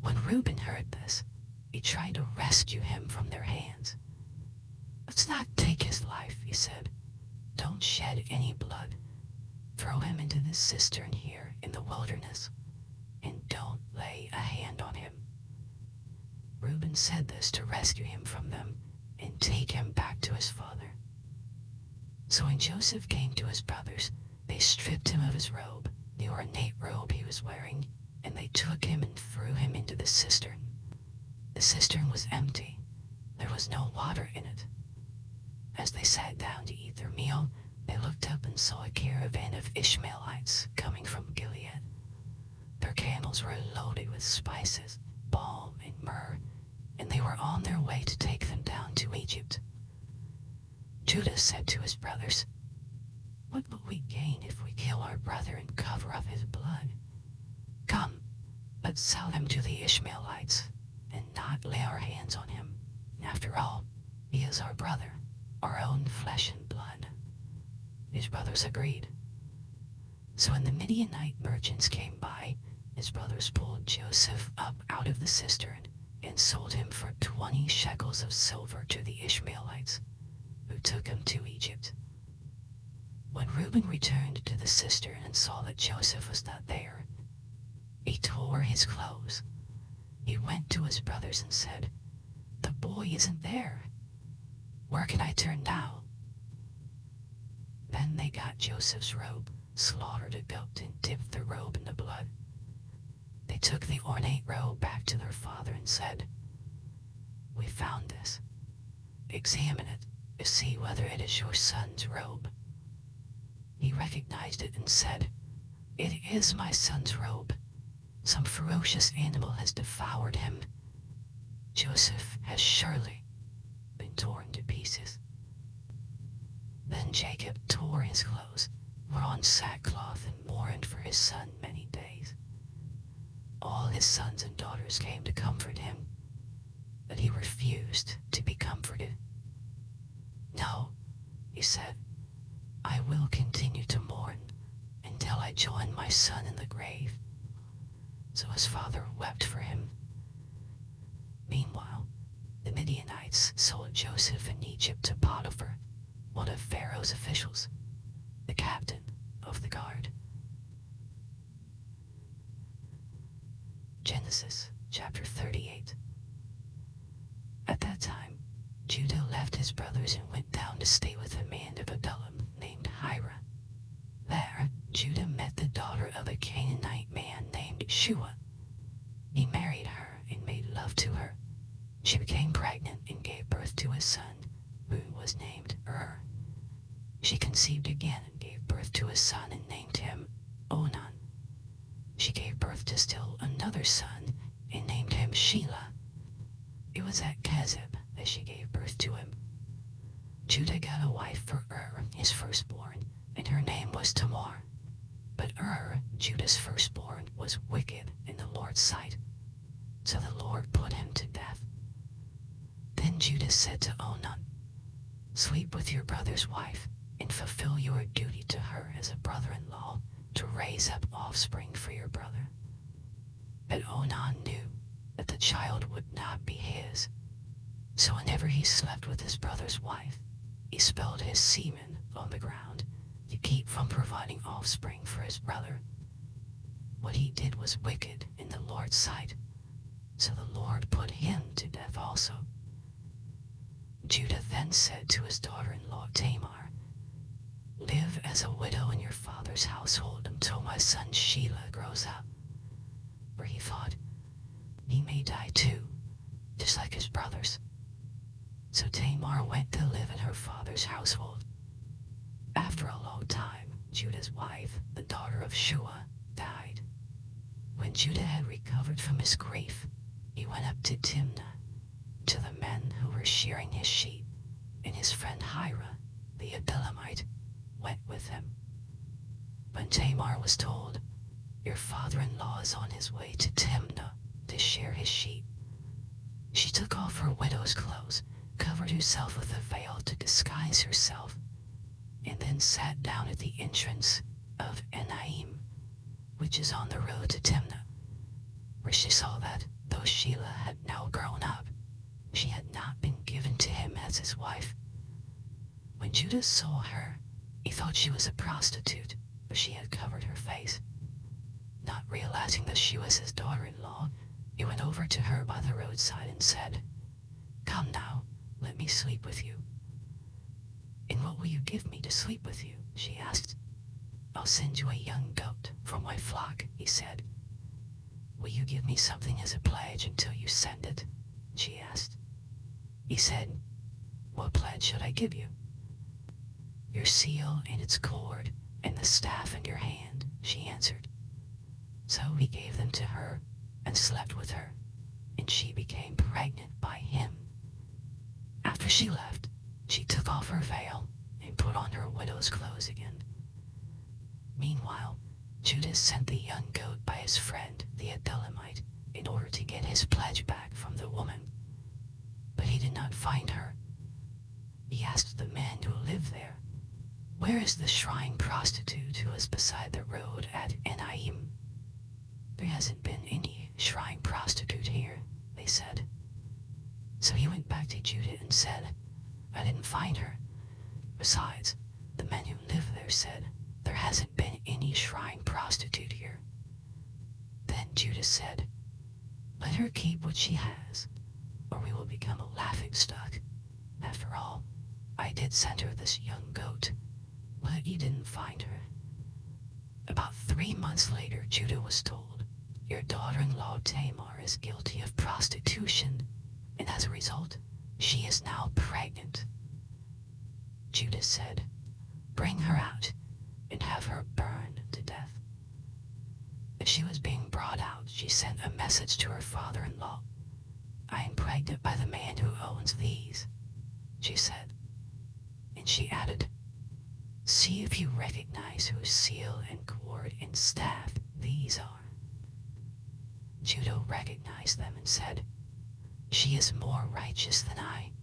When Reuben heard this, he tried to rescue him from their hands. "Let's not take his life," he said. "Don't shed any blood. Throw him into this cistern here in the wilderness, and don't lay a hand on him." Reuben said this to rescue him from them and take him back to his father. So when Joseph came to his brothers, they stripped him of his robe, the ornate robe he was wearing, and they took him and threw him into the cistern. The cistern was empty. There was no water in it. As they sat down to eat their meal, they looked up and saw a caravan of Ishmaelites coming from Gilead. Their camels were loaded with spices, balm, and myrrh, and they were on their way to take them down to Egypt. Judah said to his brothers, "What will we gain if we kill our brother and cover up his blood? Come, let's sell him to the Ishmaelites and not lay our hands on him. After all, he is our brother, our own flesh and blood." His brothers agreed. So when the Midianite merchants came by, his brothers pulled Joseph up out of the cistern and sold him for 20 shekels of silver to the Ishmaelites, who took him to Egypt. When Reuben returned to the cistern and saw that Joseph was not there, he tore his clothes. He went to his brothers and said, "The boy isn't there. Where can I turn now?" Then they got Joseph's robe, slaughtered a goat, and dipped the robe in the blood. They took the ornate robe back to their father and said, "We found this. Examine it to see whether it is your son's robe." he recognized it and said, "It is my son's robe. Some ferocious animal has devoured him. Joseph has surely been torn to pieces." Then Jacob tore his clothes, put on sackcloth, and mourned for his son many days. All his sons and daughters came to comfort him, but he refused to be comforted. "No," he said, "I will continue to mourn until I join my son in the grave." So his father wept for him. Meanwhile, the Midianites sold Joseph in Egypt to Potiphar, one of Pharaoh's officials, the captain of the guard. Genesis chapter 38. At that time, Judah left his brothers and went down to stay with a man of Adullam named Hira. There, Judah met the daughter of a Canaanite man named Shua. He married her and made love to her. She became pregnant and gave birth to a son, who was named She conceived again and gave birth to a son and named him Onan. She gave birth to still another son and named him Shelah. It was at Kezib that she gave birth to him. Judah got a wife for his firstborn, and her name was Tamar. But Judah's firstborn, was wicked in the Lord's sight, so the Lord put him to death. Then Judah said to Onan, "Sleep with your brother's wife, and fulfill your duty to her as a brother-in-law to raise up offspring for your brother." But Onan knew that the child would not be his, so whenever he slept with his brother's wife, he spilled his semen on the ground to keep from providing offspring for his brother. What he did was wicked in the Lord's sight, so the Lord put him to death also. Judah then said to his daughter-in-law Tamar, "Live as a widow in your father's household until my son Shelah grows up." For he thought, he may die too, just like his brothers. So Tamar went to live in her father's household. After a long time, Judah's wife, the daughter of Shua, died. When Judah had recovered from his grief, he went up to Timnah, to the men who were shearing his sheep, and his friend Hira, the Abimelech, went with him. When Tamar was told, "Your father-in-law is on his way to Timnah to shear his sheep," she took off her widow's clothes, covered herself with a veil to disguise herself, and then sat down at the entrance of Enaim, which is on the road to Timnah, where she saw that, though Shelah had now grown up, she had not been given to him as his wife. When Judah saw her, he thought she was a prostitute, for she had covered her face. Not realizing that she was his daughter-in-law, he went over to her by the roadside and said, "Come now, let me sleep with you." "And what will you give me to sleep with you?" she asked. "I'll send you a young goat from my flock," he said. "Will you give me something as a pledge until you send it?" she asked. He said, "What pledge should I give you?" "Your seal and its cord, and the staff in your hand," she answered. So he gave them to her and slept with her, and she became pregnant by him. After she left, she took off her veil and put on her widow's clothes again. Meanwhile, Judah sent the young goat by his friend, the Abimelech, in order to get his pledge back from the woman. But he did not find her. He asked the men who lived there, "Where is the shrine prostitute who is beside the road at Enaim?" "There hasn't been any shrine prostitute here," they said. So he went back to Judah and said, "I didn't find her. Besides, the men who live there said, there hasn't been any shrine prostitute here." Then Judah said, "Let her keep what she has, or we will become a laughingstock. After all, I did send her this young goat, but you didn't find her." About 3 months later, Judah was told, "Your daughter-in-law Tamar is guilty of prostitution, and as a result, she is now pregnant." Judah said, "Bring her out, and have her burned to death. As she was being brought out, she sent a message to her father-in-law. "I am pregnant by the man who owns these," she said. And she added, "See if you recognize whose seal and cord and staff these are." Judah recognized them and said, "She is more righteous than I,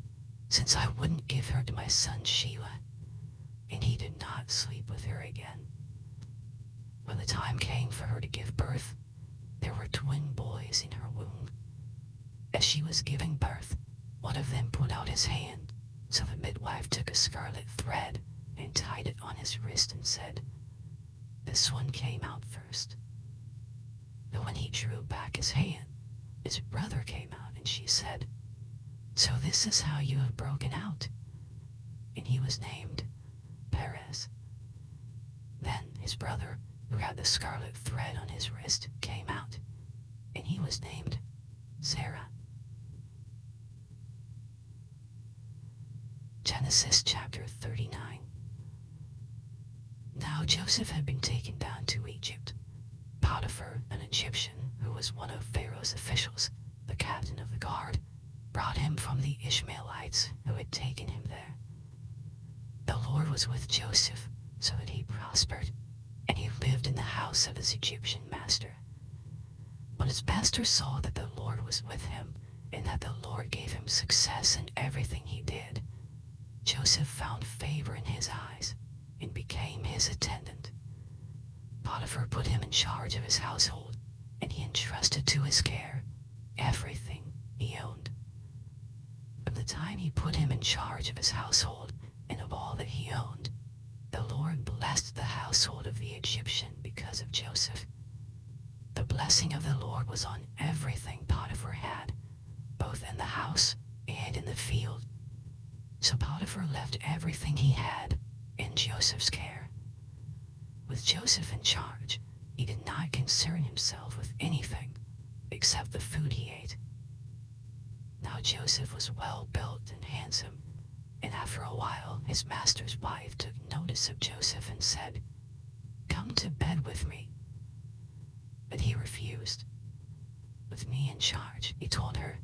since I wouldn't give her to my son Shelah." And he did not sleep with her again. When the time came for her to give birth, there were twin boys in her womb. As she was giving birth, one of them put out his hand, so the midwife took a scarlet thread and tied it on his wrist and said, "This one came out first." But when he drew back his hand, his brother came out, and she said, "So this is how you have broken out." And he was named Perez. Then his brother, who had the scarlet thread on his wrist, came out, and he was named Sarah. Genesis chapter 39. Now Joseph had been taken down to Egypt. Potiphar, an Egyptian, who was one of Pharaoh's officials, the captain of the guard, brought him from the Ishmaelites who had taken him there. The Lord was with Joseph, so that he prospered, and he lived in the house of his Egyptian master. When his master saw that the Lord was with him, and that the Lord gave him success in everything he did, Joseph found favor in his eyes and became his attendant. Potiphar put him in charge of his household, and he entrusted to his care everything he owned. From the time he put him in charge of his household and of all that he owned, the Lord blessed the household of the Egyptian because of Joseph. The blessing of the Lord was on everything Potiphar had, both in the house and in the field. So Potiphar left everything he had in Joseph's care. With Joseph in charge, he did not concern himself with anything except the food he ate. Now Joseph was well built and handsome, and after a while his master's wife took notice of Joseph and said, "Come to bed with me." But he refused. "With me in charge," he told her,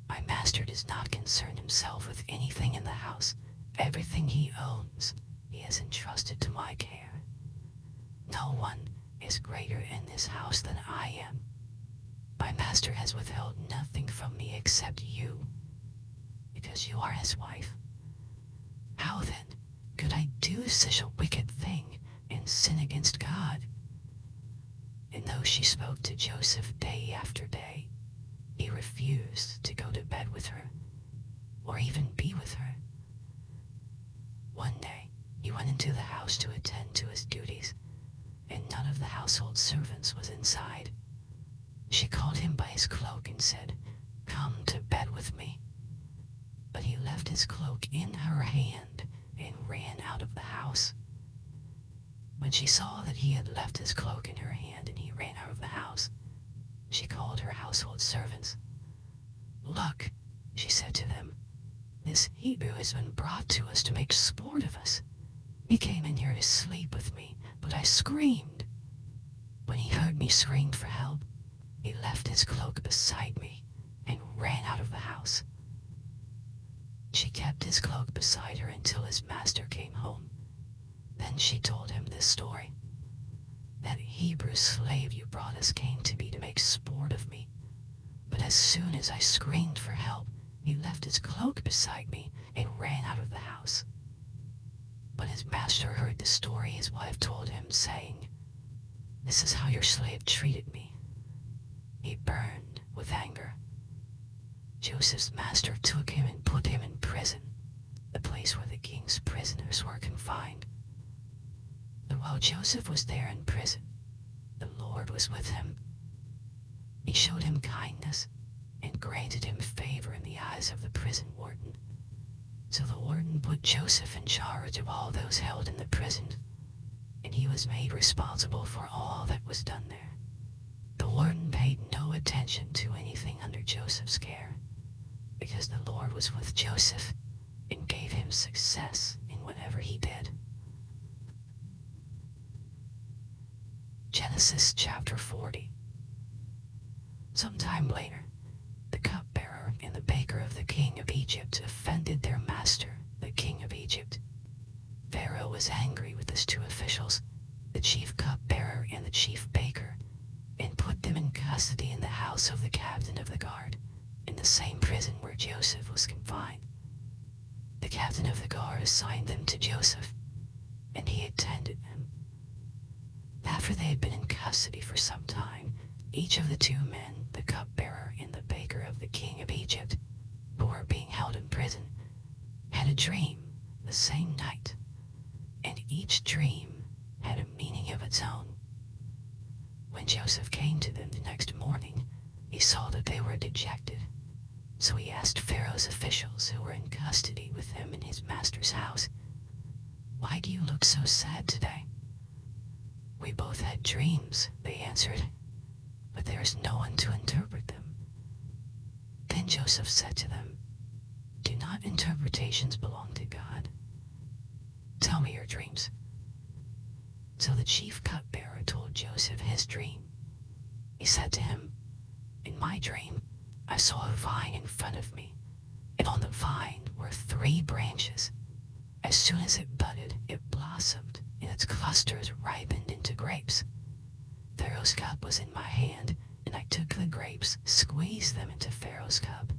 "my master does not concern himself with anything in the house. Everything he owns, he has entrusted to my care. No one is greater in this house than I am. My master has withheld nothing from me except you, because you are his wife. How then could I do such a wicked thing and sin against God?" And though she spoke to Joseph day after day, he refused to go to bed with her, or even be with her. One day, he went into the house to attend to his duties, and none of the household servants was inside. She called him by his cloak and said, "Come to bed with me." But he left his cloak in her hand and ran out of the house. When she saw that he had left his cloak in her hand and he ran out of the house, she called her household servants. "Look," she said to them, "this Hebrew has been brought to us to make sport of us. He came in here to sleep with me, but I screamed. When he heard me scream for help, he left his cloak beside me and ran out of the house." She kept his cloak beside her until his master came home. Then she told him this story. "That Hebrew slave you brought us came to me to make sport of me. But as soon as I screamed for help, he left his cloak beside me and ran out of the house." When his master heard the story, his wife told him, saying, "This is how your slave treated me." He burned with anger. Joseph's master took him and put him in prison, the place where the king's prisoners were confined. But while Joseph was there in prison, the Lord was with him. He showed him kindness and granted him favor in the eyes of the prison warden. So the warden put Joseph in charge of all those held in the prison, and he was made responsible for all that was done there. The warden paid no attention to anything under Joseph's care, because the Lord was with Joseph and gave him success in whatever he did. Genesis chapter 40. Sometime later, the cupbearer and the baker of the king of Egypt offended their master, the king of Egypt. Pharaoh was angry with his two officials, the chief cupbearer and the chief baker, and put them in custody in the house of the captain of the guard, in the same prison where Joseph was confined. The captain of the guard assigned them to Joseph, and he attended them. After they had been in custody for some time, each of the two men, the cupbearer and the baker of the king of Egypt, who were being held in prison, had a dream the same night, and each dream had a meaning of its own. When Joseph came to them the next morning, he saw that they were dejected. So he asked Pharaoh's officials who were in custody with him in his master's house, "Why do you look so sad today?" "We both had dreams," they answered, "but there is no one to interpret them." Then Joseph said to them, "Do not interpretations belong to God? Tell me your dreams." So the chief cupbearer told Joseph his dream. He said to him, "In my dream, I saw a vine in front of me, and on the vine were 3 branches. As soon as it budded, it blossomed, and its clusters ripened into grapes. Pharaoh's cup was in my hand, and I took the grapes, squeezed them into Pharaoh's cup,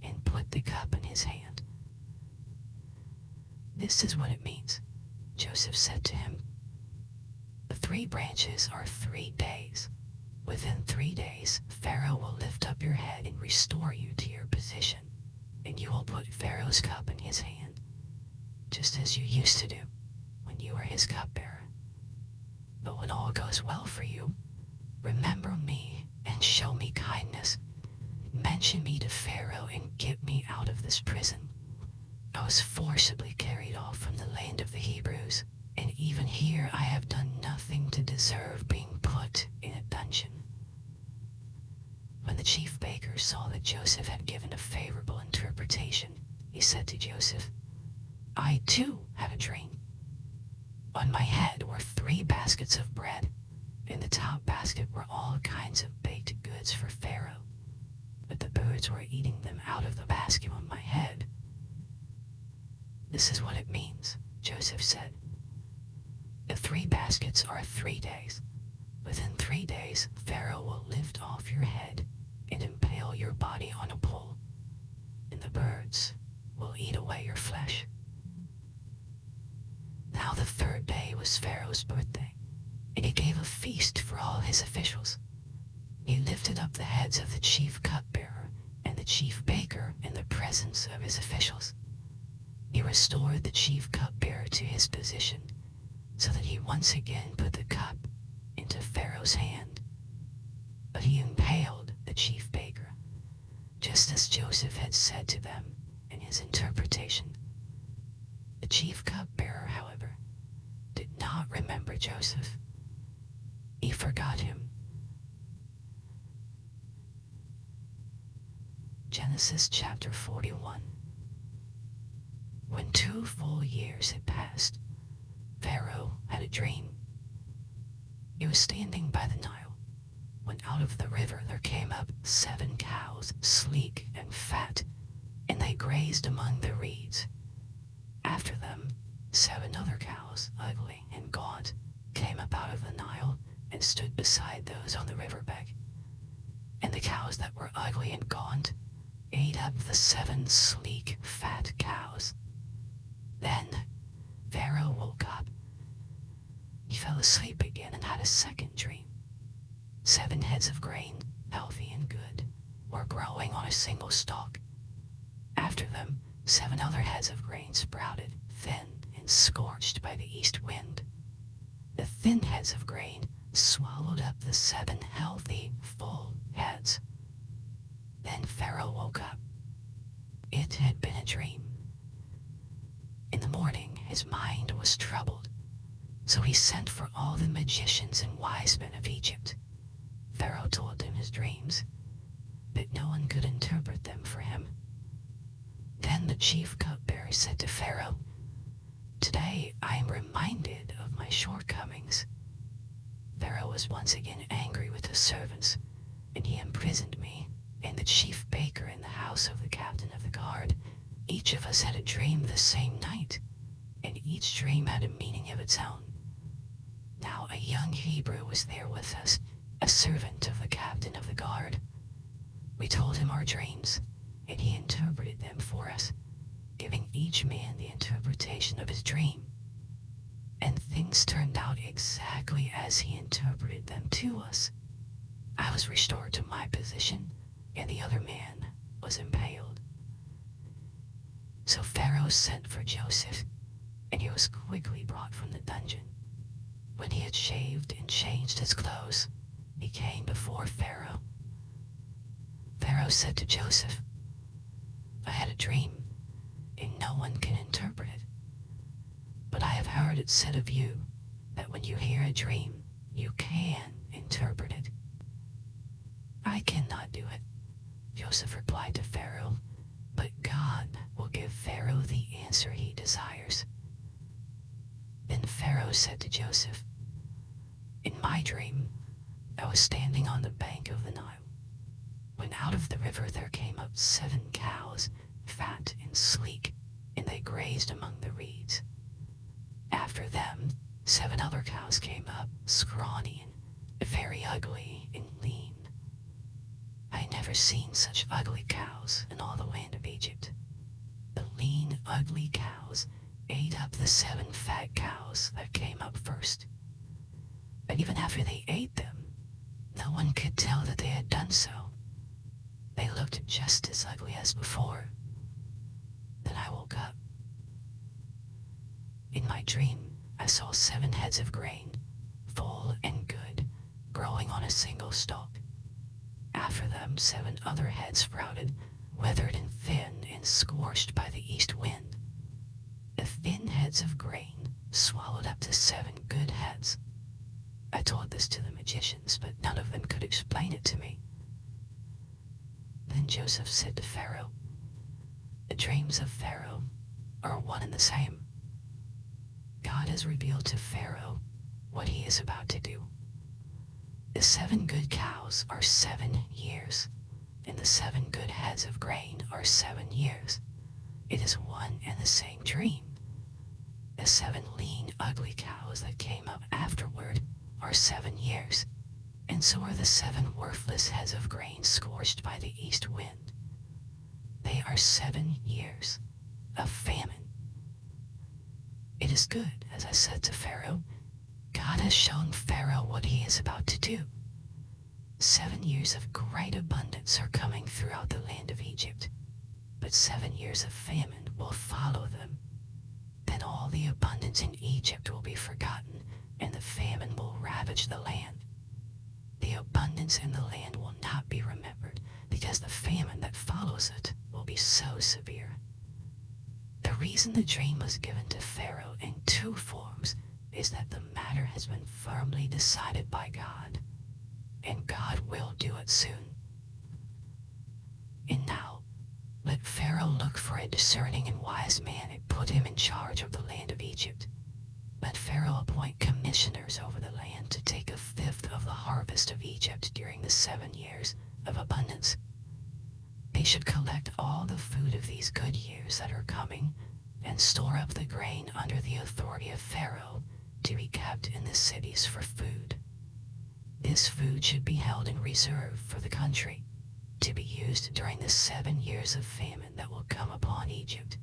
and put the cup in his hand." "This is what it means," Joseph said to him. "The 3 branches are 3 days. Within 3 days, Pharaoh will lift up your head and restore you to your position, and you will put Pharaoh's cup in his hand, just as you used to do when you were his cupbearer. But when all goes well for you, remember me and show me kindness. Mention me to Pharaoh and get me out of this prison. I was forcibly carried off from the land of the Hebrews, and even here I have done nothing to deserve being put in a dungeon." When the chief baker saw that Joseph had given a favorable interpretation, he said to Joseph, "I too had a dream. On my head were 3 baskets of bread. In the top basket were all kinds of baked goods for Pharaoh, but the birds were eating them out of the basket on my head." "This is what it means," Joseph said. "The 3 baskets are 3 days. Within 3 days, Pharaoh will lift off your head and impale your body on a pole, and the birds will eat away your flesh." Now the 3rd day was Pharaoh's birthday, and he gave a feast for all his officials. He lifted up the heads of the chief cupbearer and the chief baker in the presence of his officials. He restored the chief cupbearer to his position, so that he once again put the cup into Pharaoh's hand. But he impaled the chief baker, just as Joseph had said to them in his interpretation. The chief cupbearer, however, did not remember Joseph. He forgot him. Genesis chapter 41. When 2 full years had passed, Pharaoh had a dream. He was standing by the Nile, when out of the river there came up 7 cows, sleek and fat, and they grazed among the reeds. After them, 7 other cows, ugly and gaunt, came up out of the Nile and stood beside those on the riverbank. And the cows that were ugly and gaunt ate up the 7 sleek, fat cows. Then Pharaoh woke up. He fell asleep again and had a second dream. 7 heads of grain, healthy and good, were growing on a single stalk. After them, 7 other heads of grain sprouted, thin and scorched by the east wind. The thin heads of grain swallowed up the 7 healthy, full heads. Then Pharaoh woke up. It had been a dream. In the morning, his mind was troubled, so he sent for all the magicians and wise men of Egypt. Pharaoh told them his dreams, but no one could interpret them for him. Then the chief cupbearer said to Pharaoh, "Today I am reminded of my shortcomings." Pharaoh Pharaoh was once again angry with his servants, and he imprisoned me and the chief baker in the house of the captain of the guard. Each of us had a dream the same night, and each dream had a meaning of its own. Now a young Hebrew was there with us, a servant of the captain of the guard. We told him our dreams, and he interpreted them for us, giving each man the interpretation of his dream. And things turned out exactly as he interpreted them to us. I was restored to my position, and the other man was impaled. So Pharaoh sent for Joseph, and he was quickly brought from the dungeon. When he had shaved and changed his clothes, he came before Pharaoh. Pharaoh said to Joseph, "I had a dream, and no one can interpret it. But I have heard it said of you that when you hear a dream, you can interpret it." "I cannot do it," Joseph replied to Pharaoh, "but God will give Pharaoh the answer he desires." Then Pharaoh said to Joseph, "In my dream, I was standing on the bank of the Nile, when out of the river there came up 7 cows, fat and sleek, and they grazed among the reeds. After them, 7 other cows came up, scrawny and very ugly and lean. I had never seen such ugly cows in all the land of Egypt. The lean, ugly cows ate up the 7 fat cows that came up first. But even after they ate them, no one could tell that they had done so. They looked just as ugly as before. Then I woke up. In my dream, I saw 7 heads of grain, full and good, growing on a single stalk. After them, 7 other heads sprouted, withered and thin and scorched by the east wind. The thin heads of grain swallowed up the 7 good heads. I told this to the magicians, but none of them could explain it to me. Then Joseph said to Pharaoh, "The dreams of Pharaoh are one and the same. God has revealed to Pharaoh what he is about to do. The 7 good cows are 7 years, and the 7 good heads of grain are 7 years. It is one and the same dream. The 7 lean, ugly cows that came up afterward are 7 years, and so are the 7 worthless heads of grain scorched by the east wind. They are 7 years of famine. It is good, as I said to Pharaoh. God has shown Pharaoh what he is about to do. 7 years of great abundance are coming throughout the land of Egypt, but 7 years of famine will follow them. Then all the abundance in Egypt will be forgotten, and the famine will ravage the land. The abundance in the land will not be remembered, because the famine that follows it will be so severe." The reason the dream was given to Pharaoh in 2 forms is that the matter has been firmly decided by God, and God will do it soon. And now, let Pharaoh look for a discerning and wise man and put him in charge of the land of Egypt. Let Pharaoh appoint commissioners over the land to take 1/5 of the harvest of Egypt during the 7 years of abundance. They should collect all the food of these good years that are coming and store up the grain under the authority of Pharaoh to be kept in the cities for food. This food should be held in reserve for the country, to be used during the 7 years of famine that will come upon Egypt,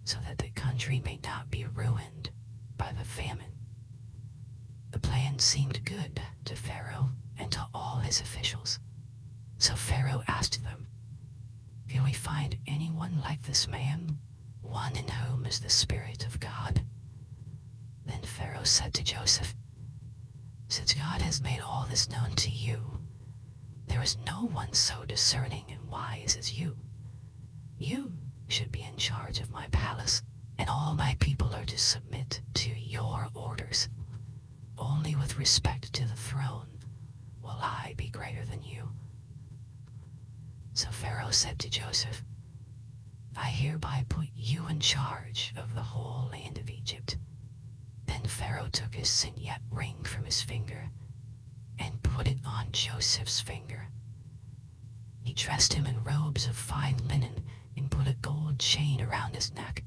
so that the country may not be ruined by the famine. The plan seemed good to Pharaoh and to all his officials. So Pharaoh asked them, "Can we find anyone like this man, one in whom is the Spirit of God?" Then Pharaoh said to Joseph, "Since God has made all this known to you, there is no one so discerning and wise as you. You should be in charge of my palace, and all my people are to submit to your orders. Only with respect to the throne will I be greater than you." So Pharaoh said to Joseph, "I hereby put you in charge of the whole land of Egypt." Then Pharaoh took his signet ring from his finger put it on Joseph's finger. He dressed him in robes of fine linen and put a gold chain around his neck.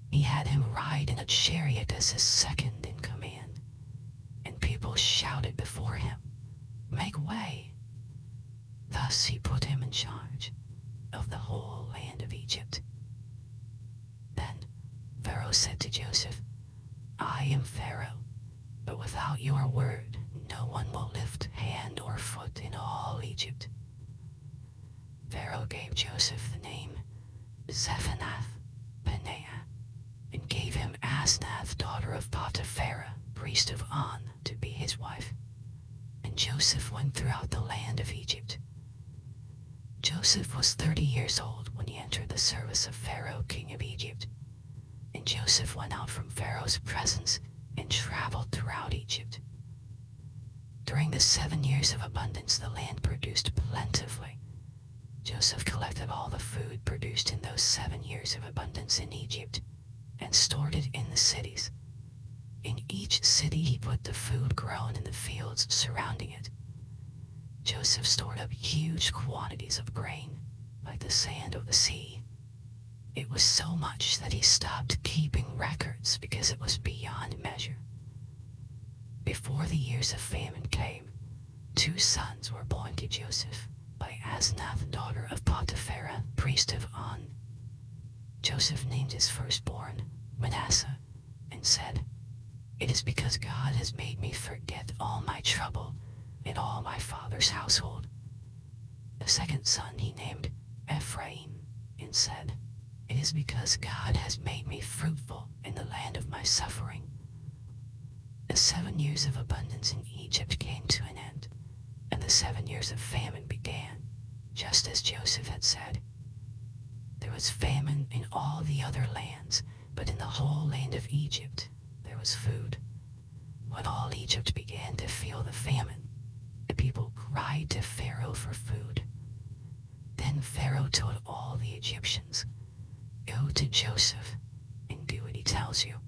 He had him ride in a chariot as his second in command, and people shouted before him, "Make way!" Thus he put him in charge of the whole land of Egypt. Then Pharaoh said to Joseph, "I am Pharaoh, but without your word no one will lift hand or foot in all Egypt." Pharaoh gave Joseph the name Zephanath-Paneah, and gave him Asnath, daughter of Potipharah, priest of On, to be his wife. And Joseph went throughout the land of Egypt. Joseph was 30 years old when he entered the service of Pharaoh, king of Egypt. And Joseph went out from Pharaoh's presence and traveled throughout Egypt. During the 7 years of abundance, the land produced plentifully. Joseph collected all the food produced in those 7 years of abundance in Egypt and stored it in the cities. In each city he put the food grown in the fields surrounding it. Joseph stored up huge quantities of grain, like the sand of the sea. It was so much that he stopped keeping records because it was beyond measure. Before the years of famine came, 2 sons were born to Joseph by Asnath, daughter of Potipharah, priest of On. Joseph named his firstborn Manasseh and said, "It is because God has made me forget all my trouble and all my father's household." The second son he named Ephraim and said, "It is because God has made me fruitful in the land of my suffering." The 7 years of abundance in Egypt came to an end, and the 7 years of famine began, just as Joseph had said. There was famine in all the other lands, but in the whole land of Egypt there was food. When all Egypt began to feel the famine, the people cried to Pharaoh for food. Then Pharaoh told all the Egyptians, "Go to Joseph and do what he tells you."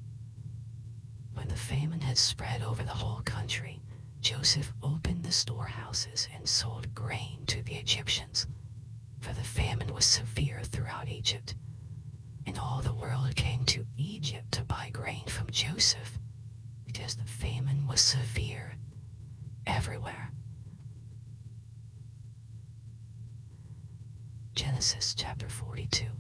When the famine had spread over the whole country, Joseph opened the storehouses and sold grain to the Egyptians, for the famine was severe throughout Egypt, and all the world came to Egypt to buy grain from Joseph, because the famine was severe everywhere. Genesis chapter 42.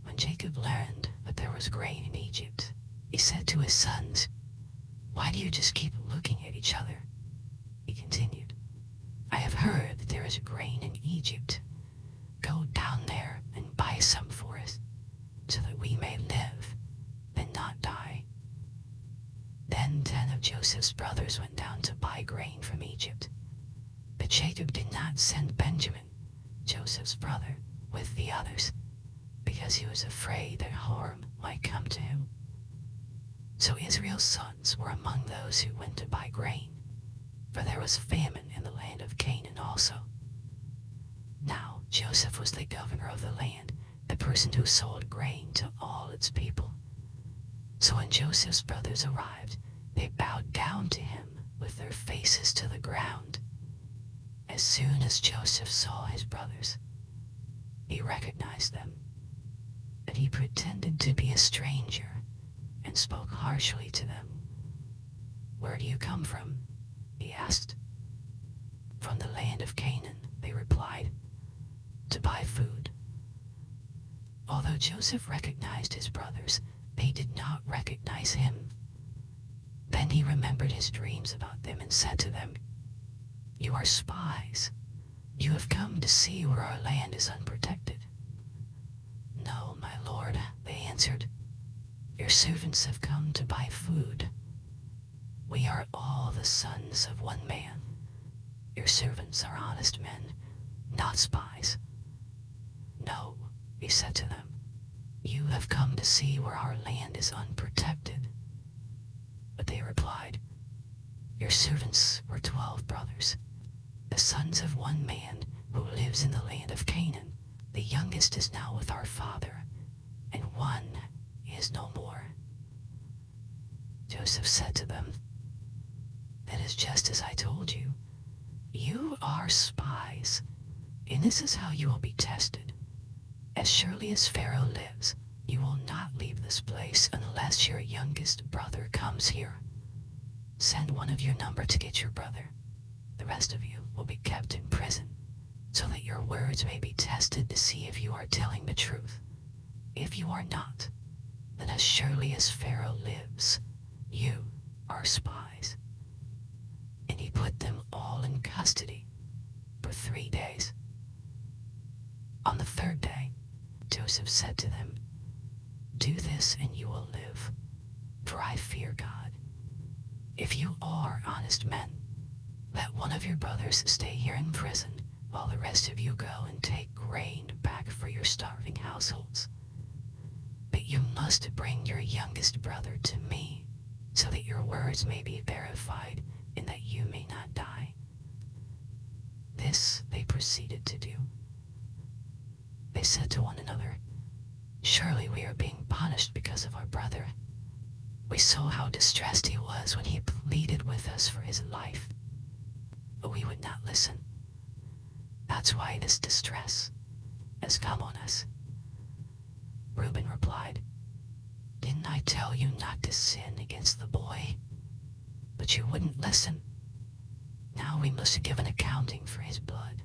When Jacob learned that there was grain in Egypt, he said to his sons, "Why do you just keep looking at each other?" He continued, "I have heard that there is grain in Egypt. Go down there and buy some for us, so that we may live and not die." Then 10 of Joseph's brothers went down to buy grain from Egypt. But Jacob did not send Benjamin, Joseph's brother, with the others, because he was afraid that harm might come to him. So Israel's sons were among those who went to buy grain, for there was famine in the land of Canaan also. Now Joseph was the governor of the land, the person who sold grain to all its people. So when Joseph's brothers arrived, they bowed down to him with their faces to the ground. As soon as Joseph saw his brothers, he recognized them, but he pretended to be a stranger and spoke harshly to them. "Where do you come from?" he asked. "From the land of Canaan," they replied, "to buy food." Although Joseph recognized his brothers, they did not recognize him. Then he remembered his dreams about them and said to them, "You are spies. You have come to see where our land is unprotected." "No, my lord," they answered. "Your servants have come to buy food. We are all the sons of one man. Your servants are honest men, not spies." "No," he said to them, "you have come to see where our land is unprotected." But they replied, "Your servants were 12 brothers, the sons of one man who lives in the land of Canaan. The youngest is now with our father, and one is no more." Joseph said to them, It is just as I told you. You are spies, and this is how you will be tested. As surely as Pharaoh lives, you will not leave this place unless your youngest brother comes here. Send one of your number to get your brother. The rest of you will be kept in prison, so that your words may be tested to see if you are telling the truth. If you are not, then as surely as Pharaoh lives, you are spies. And he put them all in custody for 3 days. On the 3rd day, Joseph said to them, "Do this and you will live, for I fear God. If you are honest men, let one of your brothers stay here in prison, while the rest of you go and take grain back for your starving households. But you must bring your youngest brother to me, so that your words may be verified and that you may not die." This they proceeded to do. They said to one another, "Surely we are being punished because of our brother. We saw how distressed he was when he pleaded with us for his life, but we would not listen. That's why this distress has come on us." Reuben replied, "Didn't I tell you not to sin against the boy? But you wouldn't listen. Now we must give an accounting for his blood."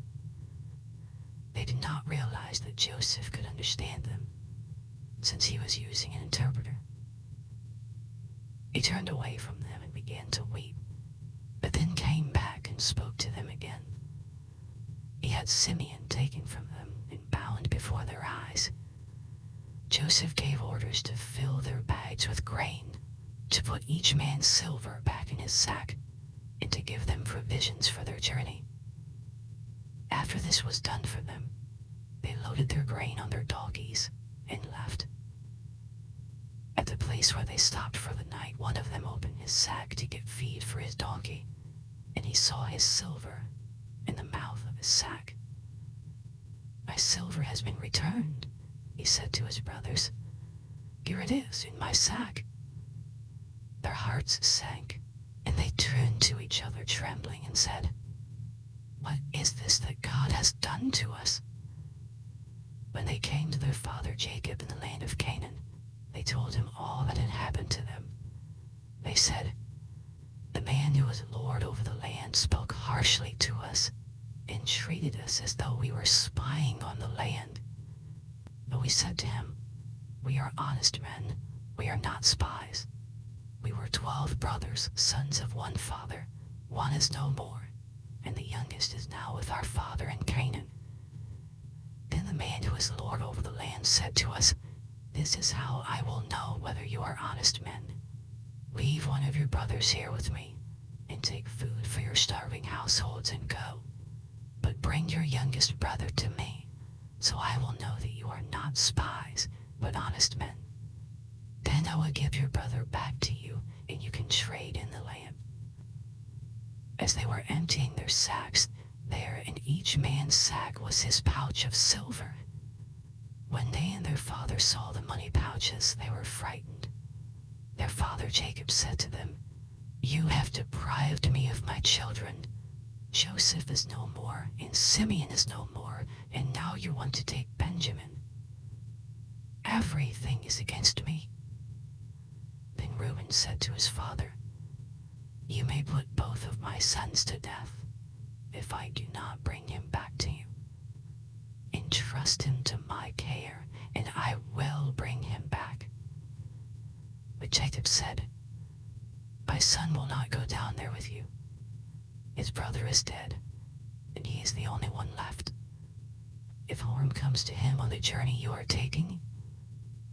They did not realize that Joseph could understand them, since he was using an interpreter. He turned away from them and began to weep, but then came back and spoke to them again. He had Simeon taken from them and bound before their eyes. Joseph gave orders to fill their bags with grain, to put each man's silver back in his sack, and to give them provisions for their journey. After this was done for them, they loaded their grain on their donkeys and left. At the place where they stopped for the night, one of them opened his sack to get feed for his donkey, and he saw his silver in the mouth of his sack. "My silver has been returned," he said to his brothers. "Here it is in my sack." Their hearts sank, and they turned to each other trembling and said, "What is this that God has done to us?" When they came to their father Jacob in the land of Canaan, they told him all that had happened to them. They said, "The man who was lord over the land spoke harshly to us and treated us as though we were spying on the land. But we said to him, 'We are honest men, we are not spies. We were 12 brothers, sons of one father. One is no more, and the youngest is now with our father in Canaan.' Then the man who is lord over the land said to us, 'This is how I will know whether you are honest men. Leave one of your brothers here with me, and take food for your starving households and go. But bring your youngest brother to me, so I will know that you are not spies, but honest men. Then I will give your brother back to you, and you can trade in the land.' As they were emptying their sacks, there in each man's sack was his pouch of silver. When they and their father saw the money pouches, they were frightened. Their father Jacob said to them, 'You have deprived me of my children. Joseph is no more, and Simeon is no more, and now you want to take Benjamin. Everything is against me.' Then Reuben said to his father, 'You may put both of my sons to death, if I do not bring him back to you. Entrust him to my care, and I will bring him back.' But Jacob said, 'My son will not go down there with you. His brother is dead, and he is the only one left. If harm comes to him on the journey you are taking,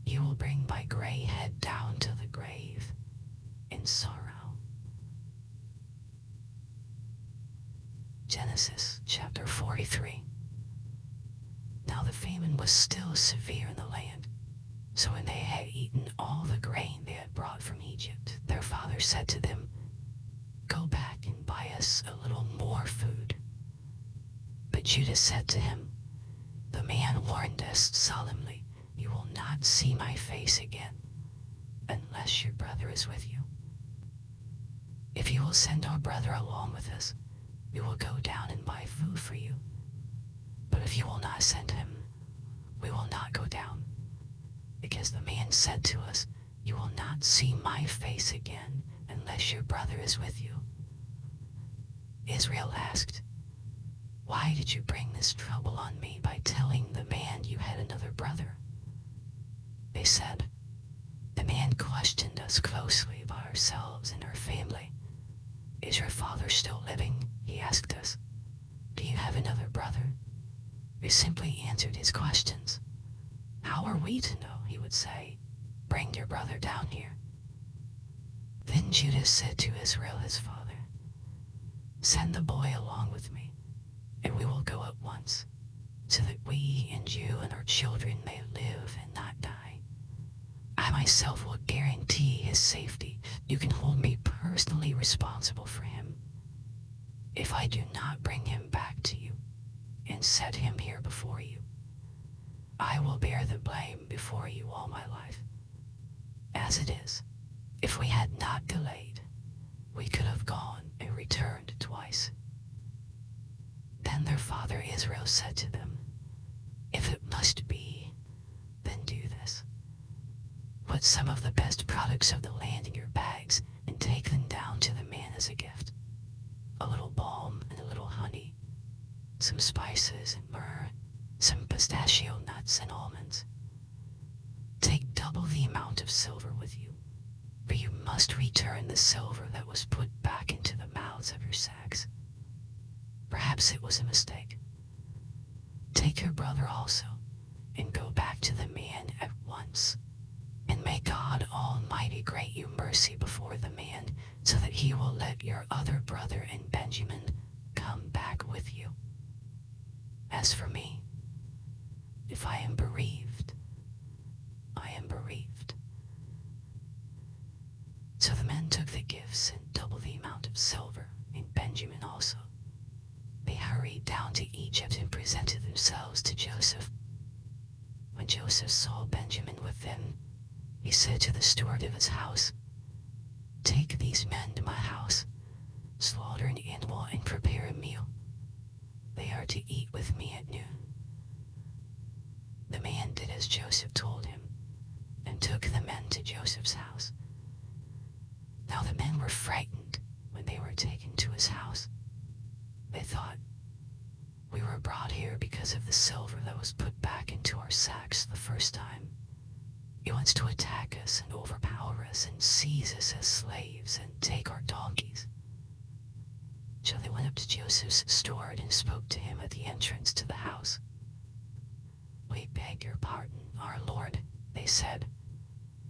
you will bring my gray head down to the grave in sorrow.'" Genesis chapter 43. Now the famine was still severe in the land. So when they had eaten all the grain they had brought from Egypt, their father said to them, "Go back and buy us a little more food." But Judah said to him, "The man warned us solemnly, 'You will not see my face again, unless your brother is with you. If If you will send our brother along with us, we will go down and buy food for you. But if you will not send him, we will not go down. Because the man said to us, you will not see my face again unless your brother is with you. Israel asked, why did you bring this trouble on me by telling the man you had another brother? They said, the man questioned us closely about ourselves and our family. Is your father still living? He asked us. Do you have another brother? We simply answered his questions. How are we to know? He would say. Bring your brother down here. Then Judah said to Israel his father, send the boy along with me, and we will go at once, so that we and you and our children may live and not die. I myself will guarantee his safety. You can hold me personally responsible for him. If I do not bring him back to you and set him here before you, I will bear the blame before you all my life. As it is, if we had not delayed, we could have gone and returned twice. Then their father Israel said to them, if it must be, then do this. Put some of the best products of the land in your bags and take them down to the man as a gift. A little balm and a little honey, some spices and myrrh, some pistachio nuts and almonds. Take double the amount of silver with you, for you must return the silver that was put back into the mouths of your sacks. Perhaps it was a mistake. Take your brother also, and go back to the man at once. And may God Almighty grant you mercy before the man, so that he will let your other brother and Benjamin come back with you. As for me, if I am bereaved, I am bereaved. So the men took the gifts and double the amount of silver, and Benjamin also. They hurried down to Egypt and presented themselves to Joseph. When Joseph saw Benjamin with them, he said to the steward of his house, take these men to my house, slaughter an animal and prepare a meal. They are to eat with me at noon. The man did as Joseph told him, and took the men to Joseph's house. Now the men were frightened when they were taken to his house. They thought, we were brought here because of the silver that was put back into our sacks the first time. He wants to attack us and overpower us and seize us as slaves and take our donkeys. So they went up to Joseph's steward and spoke to him at the entrance to the house. We beg your pardon, our lord, they said.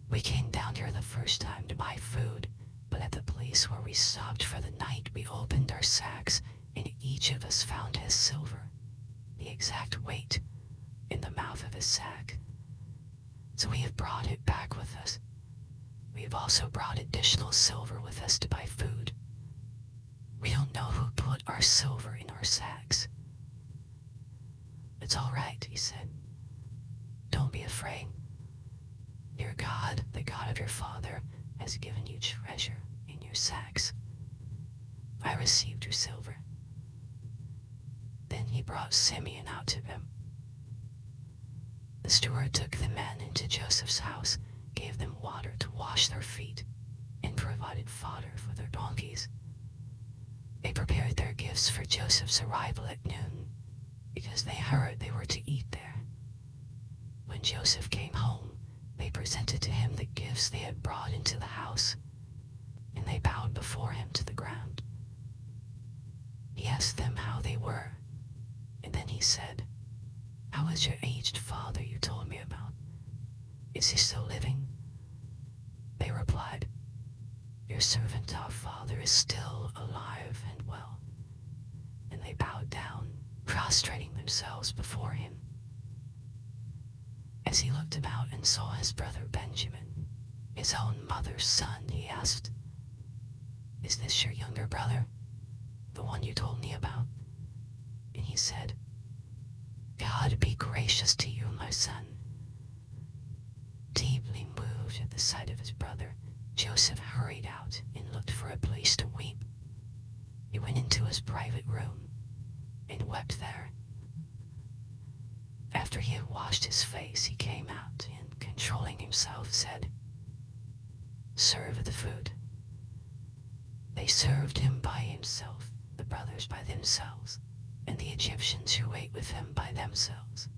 We came down here the first time to buy food, but at the place where we stopped for the night we opened our sacks, and each of us found his silver, the exact weight, in the mouth of his sack. So we have brought it back with us. We have also brought additional silver with us to buy food. We don't know who put our silver in our sacks. It's all right, he said. Don't be afraid. Your God, the God of your father, has given you treasure in your sacks. I received your silver. Then he brought Simeon out to them. The steward took the men into Joseph's house, gave them water to wash their feet, and provided fodder for their donkeys. They prepared their gifts for Joseph's arrival at noon, because they heard they were to eat there. When Joseph came home, they presented to him the gifts they had brought into the house, and they bowed before him to the ground. He asked them how they were, and then he said, how is your aged father you told me about? Is he still living? They replied, your servant our father is still alive and well. And they bowed down, prostrating themselves before him. As he looked about and saw his brother Benjamin, his own mother's son, he asked, is this your younger brother, the one you told me about? And he said, God be gracious to you, my son. Deeply moved at the sight of his brother, Joseph hurried out and looked for a place to weep. his private room and wept there. After he had washed his face, he came out and, controlling himself, said, "Serve the food." They served him by himself, the brothers by themselves, and the Egyptians who ate with him by themselves,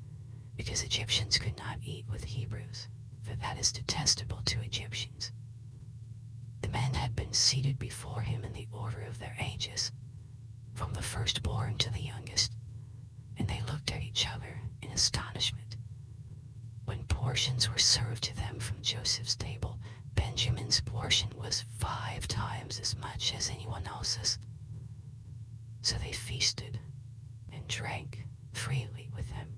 because Egyptians could not eat with Hebrews, for that is detestable to Egyptians. The men had been seated before him in the order of their ages, from the firstborn to the youngest, and they looked at each other in astonishment. When portions were served to them from Joseph's table, Benjamin's portion was 5 times as much as anyone else's. So they feasted and drank freely with him.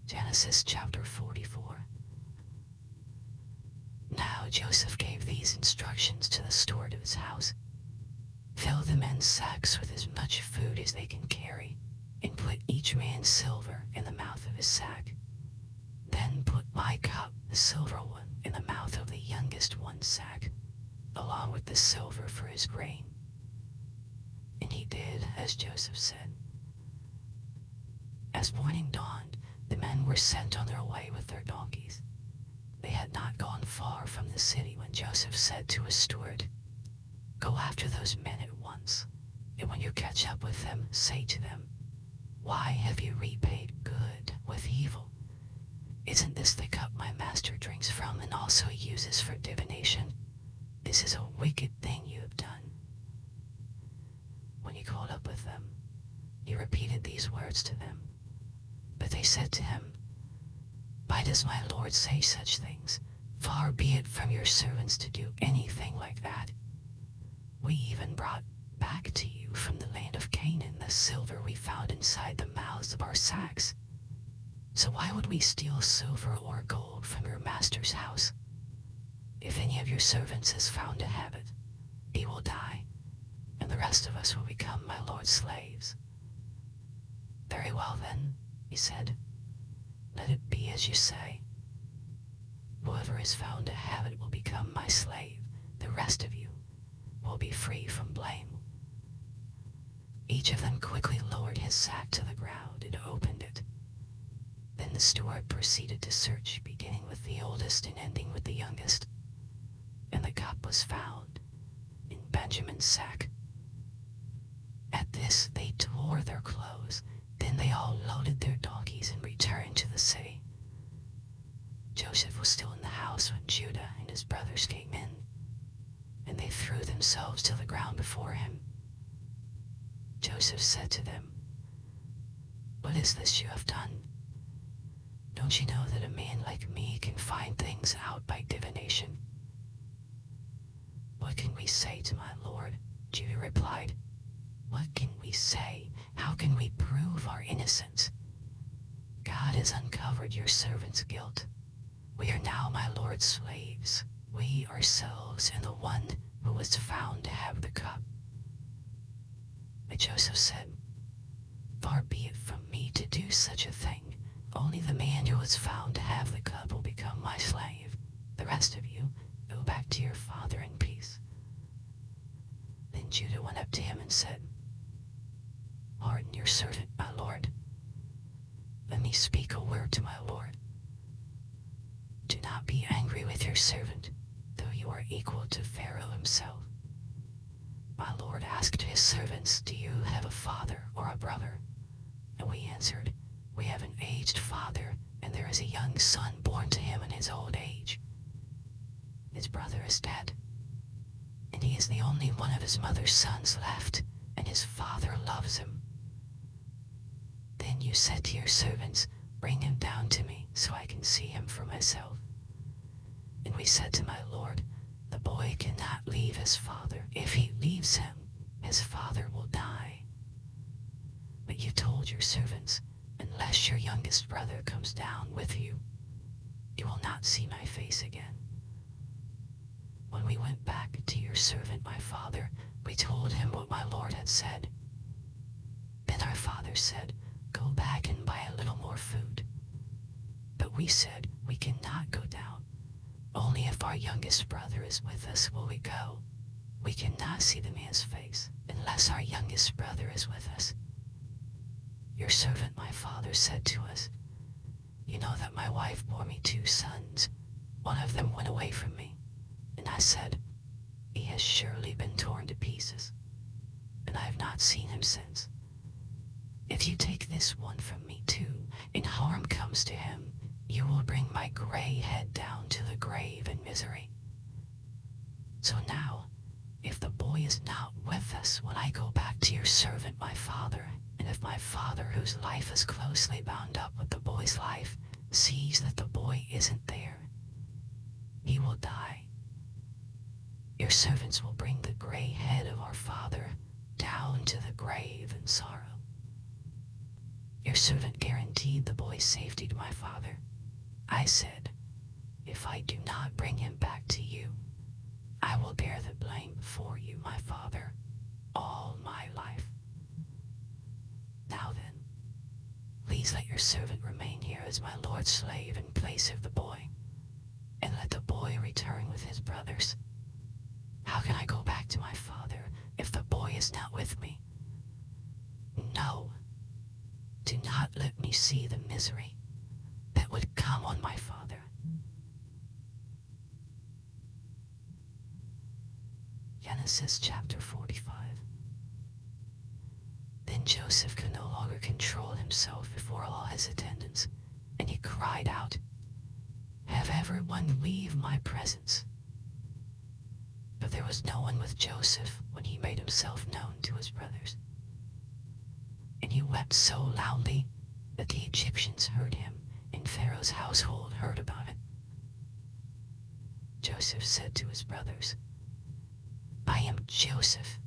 Genesis chapter 44. Now Joseph gave these instructions to the steward of his house. Fill the men's sacks with as much food as they can carry, and put each man's silver in the mouth of his sack. Then put my cup, the silver one, in the mouth of the youngest one's sack, along with the silver for his grain. And he did as Joseph said. As morning dawned, the men were sent on their way with their donkeys. They had not gone far from the city when Joseph said to his steward, "Go after those men at once, and when you catch up with them, say to them, 'Why have you repaid good with evil? Isn't this the cup my master drinks from and also uses for divination? This is a wicked thing you have done.'" When he caught up with them, he repeated these words to them. But they said to him, "Why does my lord say such things? Far be it from your servants to do anything like that. We even brought back to you from the land of Canaan the silver we found inside the mouths of our sacks. So why would we steal silver or gold from your master's house? If any of your servants has found to have it, he will die, and the rest of us will become my lord's slaves." "Very well then," he said, "let it be as you say. Whoever is found to have it will become my slave. The rest of you will be free from blame." Each of them quickly lowered his sack to the ground and opened it. Then the steward proceeded to search, beginning with the oldest and ending with the youngest. And the cup was found in Benjamin's sack. At this they tore their clothes. Then they all loaded their donkeys and returned to the city. Joseph was still in the house when Judah and his brothers came in, and they threw themselves to the ground before him. Joseph said to them, "What is this you have done? Don't you know that a man like me can find things out by divination?" "What can we say to my lord?" Judah replied. "What can we say? How can we prove our innocence? God has uncovered your servant's guilt. We are now my lord's slaves, we ourselves and the one who was found to have the cup." But Joseph said, "Far be it from me to do such a thing. Only the man who was found to have the cup will become my slave. The rest of you, go back to your father in peace." Then Judah went up to him and said, "Pardon your servant, my lord. Let me speak a word to my lord. Do not be angry with your servant, though you are equal to Pharaoh himself. My lord asked his servants, 'Do you have a father or a brother?' And we answered, 'We have an aged father, and there is a young son born to him in his old age. His brother is dead, and he is the only one of his mother's sons left, and his father loves him. Then you said to your servants, "Bring him down to me, so I can see him for myself." And we said to my lord, "The boy cannot leave his father. If he leaves him, his father will die." But you told your servants, "Unless your youngest brother comes down with you, you will not see my face again." When we went back to your servant my father, we told him what my lord had said. Then our father said, "Go back and buy a little more food." But we said, "We cannot go down. Only if our youngest brother is with us will we go, We cannot see the man's face unless our youngest brother is with us. Your servant my father said to us, you know that my wife bore me 2 sons. One of them went away from me, and I said, he has surely been torn to pieces, and I have not seen him since. If you take this one from me too, and harm comes to him, you will bring my gray head down to the grave in misery. So now, if the boy is not with us when I go back to your servant my father, and if my father, whose life is closely bound up with the boy's life, sees that the boy isn't there, he will die. Your servants will bring the gray head of our father down to the grave in sorrow. Your servant guaranteed the boy's safety to my father. I said, if I do not bring him back to you, I will bear the blame before you, my father, all my life. Now then, please let your servant remain here as my lord's slave in place of the boy, and let the boy return with his brothers. How can I go back to my father if the boy is not with me? No, do not let me see the misery that would come on my father. Genesis chapter 45. Then Joseph could no longer control himself before all his attendants, and he cried out, have everyone leave my presence. But there was no one with Joseph when he made himself known to his brothers. And he wept so loudly that the Egyptians heard him, and Pharaoh's household heard about it. Joseph said to his brothers, I am Joseph.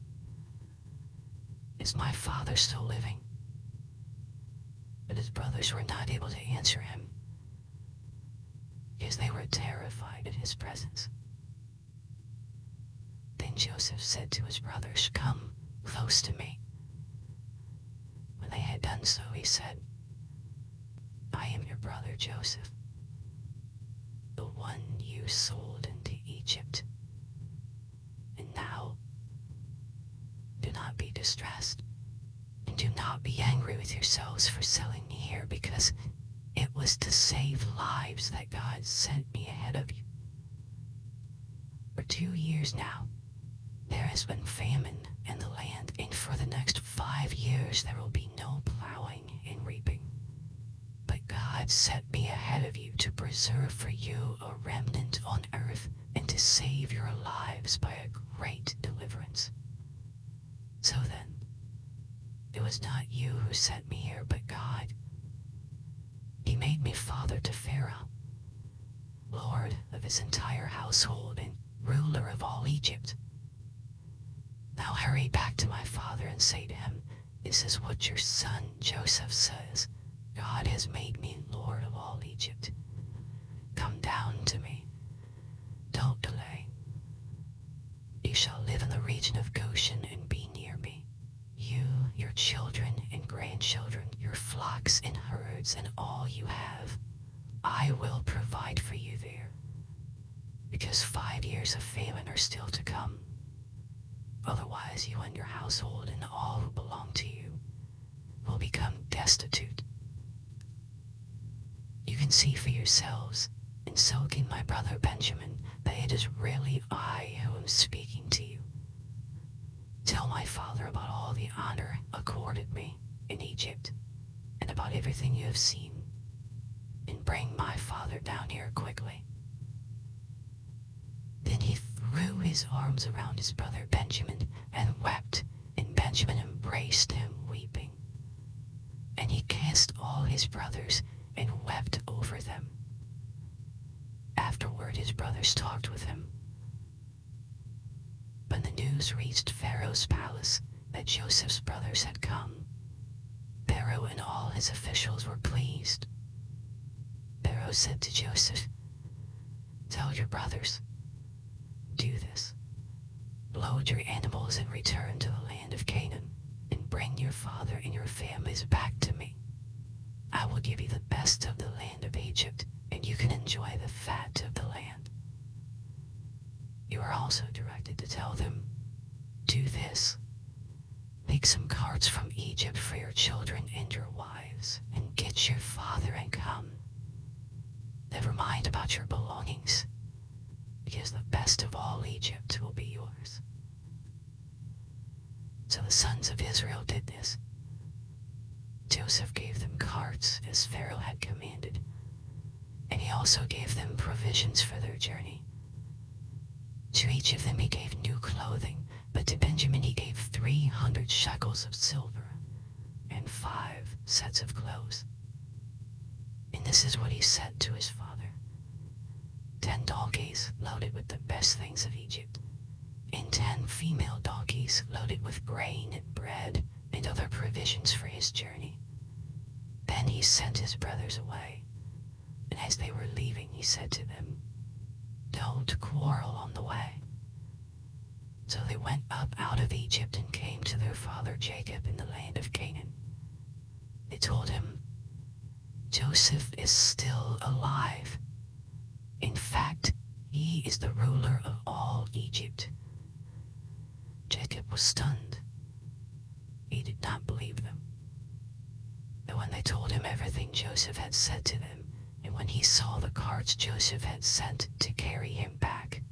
Is my father still living? But his brothers were not able to answer him, because they were terrified at his presence. Then Joseph said to his brothers, come close to me. When they had done so, he said, I am your brother Joseph, the one you sold into Egypt. And now, do not be distressed, and do not be angry with yourselves for selling me here, because it was to save lives that God sent me ahead of you. For 2 years now, there has been famine in the land, and for the next 5 years there will be no plowing and reaping. But God set me ahead of you to preserve for you a remnant on earth, and to save your lives by a great deliverance. So then, it was not you who sent me here, but God. He made me father to Pharaoh, lord of his entire household and ruler of all Egypt. Now hurry back to my father and say to him, this is what your son Joseph says. God has made me lord of all Egypt. Come down to me. Don't delay. You shall live in the region of Goshen and be near me. You, your children and grandchildren, your flocks and herds, and all you have. I will provide for you there, because 5 years of famine are still to come. Otherwise, you and your household and all who belong to you will become destitute. You can see for yourselves, and so can my brother Benjamin, that it is really I who am speaking to you. Tell my father about all the honor accorded me in Egypt, and about everything you have seen, and bring my father down here quickly. Then he threw his arms around his brother Benjamin and wept, and Benjamin embraced him, weeping. And he kissed all his brothers and wept over them. Afterward, his brothers talked with him. When the news reached Pharaoh's palace that Joseph's brothers had come, Pharaoh and all his officials were pleased. Pharaoh said to Joseph, tell your brothers, do this. Load your animals and return to the land of Canaan, and bring your father and your families back to me. I will give you the best of the land of Egypt, and you can enjoy the fat of the land. You are also directed to tell them, do this. Take some carts from Egypt for your children and your wives, and get your father and come. Never mind about your belongings, because the best of all Egypt will be yours." So the sons of Israel did this. Joseph gave them carts as Pharaoh had commanded, and he also gave them provisions for their journey. To each of them he gave new clothing, but to Benjamin he gave 300 shekels of silver and 5 sets of clothes. And this is what he said to his father: 10 donkeys loaded with the best things of Egypt, and 10 female donkeys loaded with grain and bread and other provisions for his journey. Then he sent his brothers away, and as they were leaving he said to them, "Don't quarrel on the way." So they went up out of Egypt and came to their father Jacob in the land of Canaan. They told him, "Joseph is still alive. In fact, he is the ruler of all Egypt." Jacob was stunned. He did not believe them. But when they told him everything Joseph had said to them, and when he saw the carts Joseph had sent to carry him back,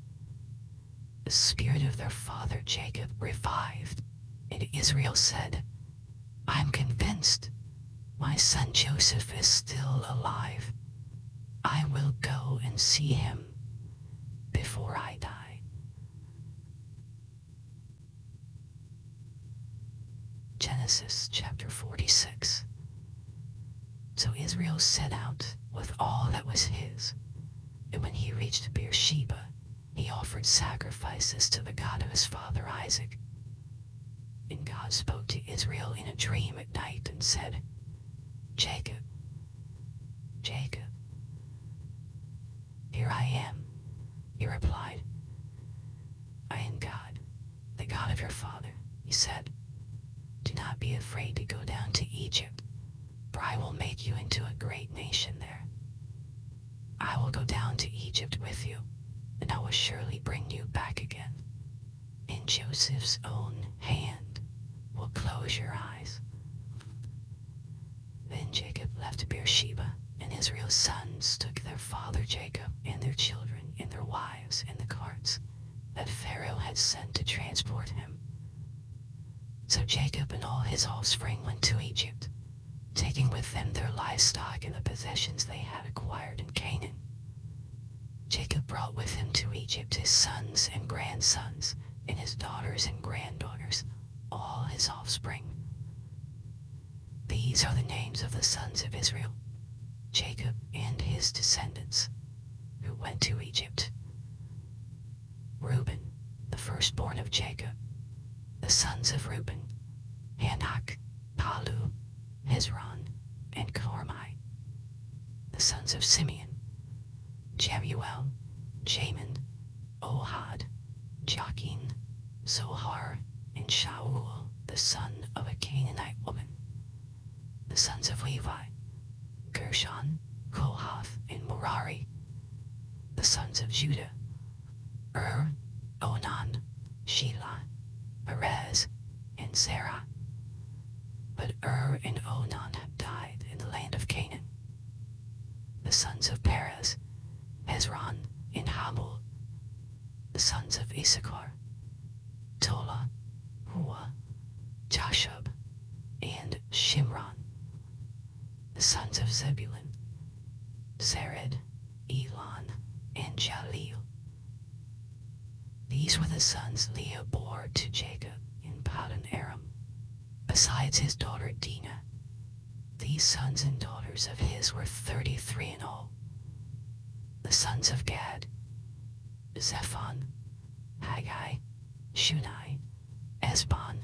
the spirit of their father Jacob revived, and Israel said, "I'm convinced my son Joseph is still alive. I will go and see him before I die." Genesis chapter 46. So Israel set out with all that was his, and when he reached Beersheba, he offered sacrifices to the God of his father Isaac. And God spoke to Israel in a dream at night and said, "Jacob, Jacob." "Here I am," he replied. "I am God, the God of your father," he said. "Do not be afraid to go down to Egypt, for I will make you into a great nation there. I will go down to Egypt with you, and I will surely bring you back again. And Joseph's own hand will close your eyes." Then Jacob left Beersheba, and Israel's sons took their father Jacob and their children and their wives and the carts that Pharaoh had sent to transport him. So Jacob and all his offspring went to Egypt, taking with them their livestock and the possessions they had acquired in Canaan. Jacob brought with him to Egypt his sons and grandsons, and his daughters and granddaughters, all his offspring. These are the names of the sons of Israel, Jacob and his descendants, who went to Egypt. Reuben, the firstborn of Jacob. The sons of Reuben: Hanok, Palu, Hezron, and Carmi. The sons of Simeon: Jemuel, Jamin, Ohad, Jachin, Zohar, and Shaul, the son of a Canaanite woman. The sons of Levi: Gershon, Kohath, and Merari. The sons of Judah: Onan, Shelah, Perez, and Zerah. But and Onan have died in the land of Canaan. The sons of Perez: Hezron and Hamul. The sons of Issachar: Tola, Hua, Jashub, and Shimron. The sons of Zebulun: Zered, Elon, and Jaleel. These were the sons Leah bore to Jacob in Paddan Aram, besides his daughter Dinah. These sons and daughters of his were 33 in all. The sons of Gad: Zephon, Haggai, Shunai, Esbon,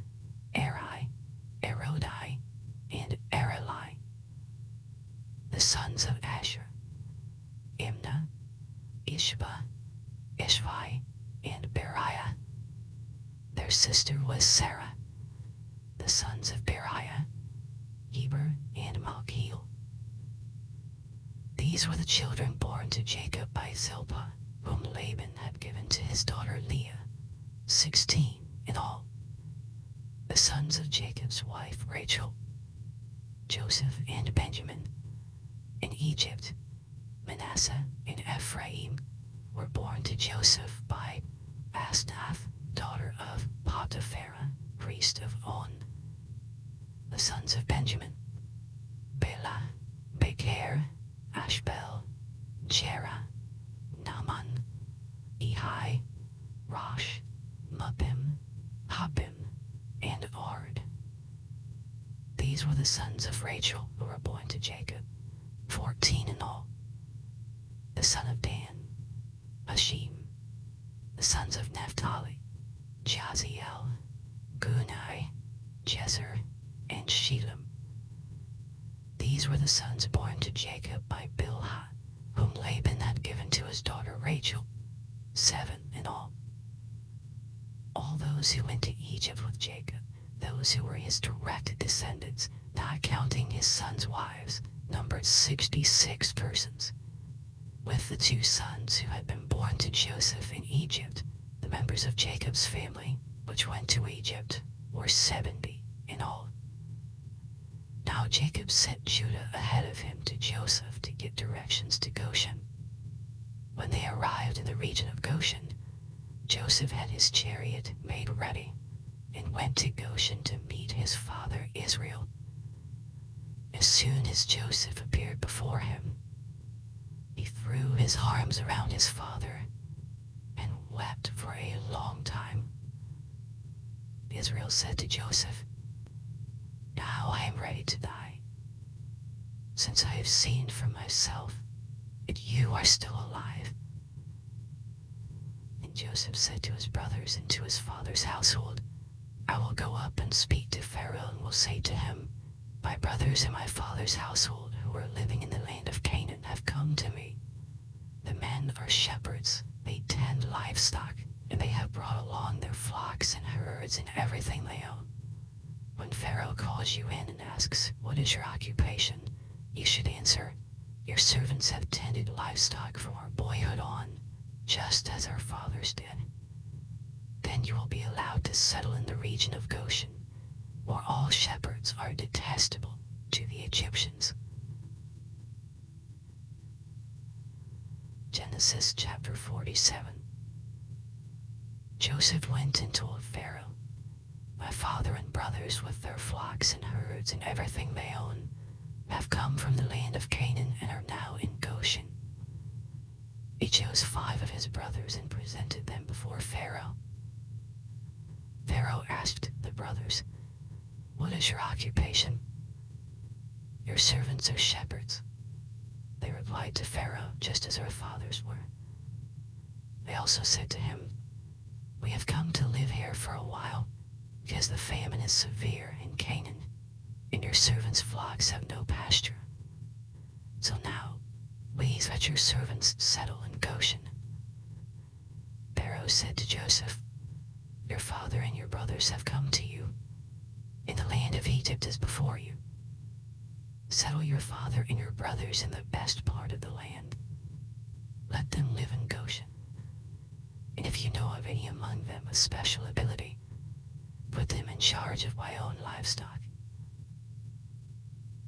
Eri, Erodai, and Erelai. The sons of Asher: Imnah, Ishba, Ishvi, and Beriah. Their sister was Sarah. The sons of Beriah: Heber and Malchiel. These were the children born to Jacob by Zilpah, whom Laban had given to his daughter Leah, 16 in all. The sons of Jacob's wife Rachel, Joseph and Benjamin. In Egypt, Manasseh and Ephraim were born to Joseph by Asnath, daughter of Potiphera, priest of On. The sons of Benjamin, Bilhah, Becher, Ashbel, Jerah, Naaman, Ehi, Rosh, Muppim, Huppim, and Ard. These were the sons of Rachel who were born to Jacob, 14 in all. The son of Dan, Ashim. The sons of Naphtali, Jaziel, Gunai, Jezer, and Shelem. These were the sons born to Jacob by Bilhah, whom Laban had given to his daughter Rachel, 7 in all. All those who went to Egypt with Jacob, those who were his direct descendants, not counting his sons' wives, numbered 66 persons. With the 2 sons who had been born to Joseph in Egypt, the members of Jacob's family, which went to Egypt, were 70 in all. Now Jacob sent Judah ahead of him to Joseph to get directions to Goshen. When they arrived in the region of Goshen, Joseph had his chariot made ready and went to Goshen to meet his father Israel. As soon as Joseph appeared before him, he threw his arms around his father and wept for a long time. Israel said to Joseph, "Now I am ready to die, since I have seen for myself that you are still alive." And Joseph said to his brothers and to his father's household, "I will go up and speak to Pharaoh and will say to him, 'My brothers and my father's household who are living in the land of Canaan have come to me. The men are shepherds, they tend livestock, and they have brought along their flocks and herds and everything they own. When Pharaoh calls you in and asks, 'What is your occupation?' you should answer, 'Your servants have tended livestock from our boyhood on, just as our fathers did.' Then you will be allowed to settle in the region of Goshen, where all shepherds are detestable to the Egyptians." Genesis chapter 47. Joseph went and told Pharaoh, "My father and brothers with their flocks and herds and everything they own have come from the land of Canaan and are now in Goshen." He chose 5 of his brothers and presented them before Pharaoh. Pharaoh asked the brothers, "What is your occupation?" "Your servants are shepherds," they replied to Pharaoh, "just as our fathers were." They also said to him, "We have come to live here for a while, because the famine is severe in Canaan, and your servants' flocks have no pasture. So now, please let your servants settle in Goshen." Pharaoh said to Joseph, "Your father and your brothers have come to you, and the land of Egypt is before you. Settle your father and your brothers in the best part of the land. Let them live in Goshen. And if you know of any among them with special ability, put them in charge of my own livestock."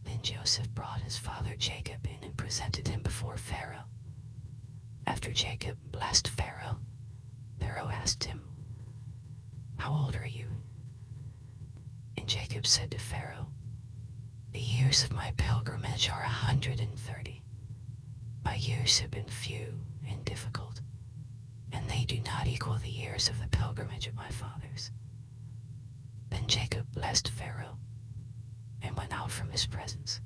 Then Joseph brought his father Jacob in and presented him before Pharaoh. After Jacob blessed Pharaoh, Pharaoh asked him, "How old are you?" And Jacob said to Pharaoh, "The years of my pilgrimage are 130. My years have been few and difficult, and they do not equal the years of the pilgrimage of my fathers." Then Jacob blessed Pharaoh and went out from his presence.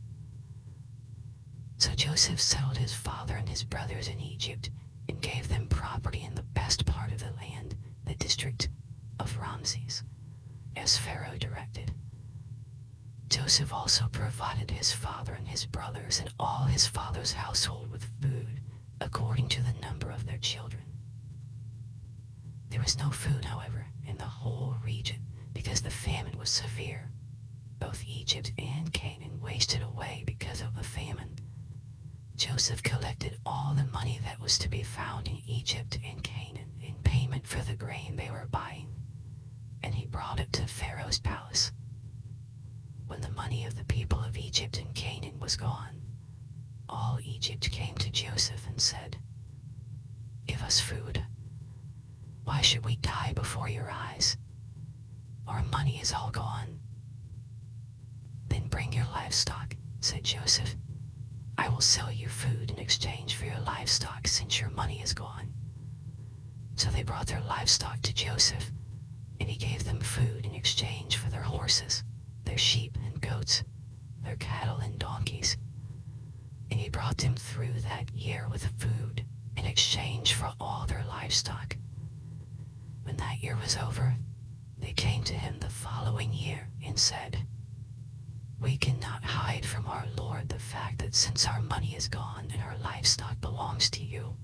So Joseph settled his father and his brothers in Egypt and gave them property in the best part of the land, the district of Ramses, as Pharaoh directed. Joseph also provided his father and his brothers and all his father's household with food according to the number of their children. There was no food, however, in the whole region because the famine was severe. Both Egypt and Canaan wasted away because of the famine. Joseph collected all the money that was to be found in Egypt and Canaan in payment for the grain they were buying. and he brought it to Pharaoh's palace. When the money of the people of Egypt and Canaan was gone, all Egypt came to Joseph and said, "Give us food. Why should we die before your eyes? Our money is all gone." "Then bring your livestock," said Joseph. "I will sell you food in exchange for your livestock since your money is gone." So they brought their livestock to Joseph, and he gave them food in exchange for their horses, their sheep and goats, their cattle and donkeys. And he brought them through that year with food in exchange for all their livestock. When that year was over, they came to him the following year and said, "We cannot hide from our Lord the fact that since our money is gone and our livestock belongs to you,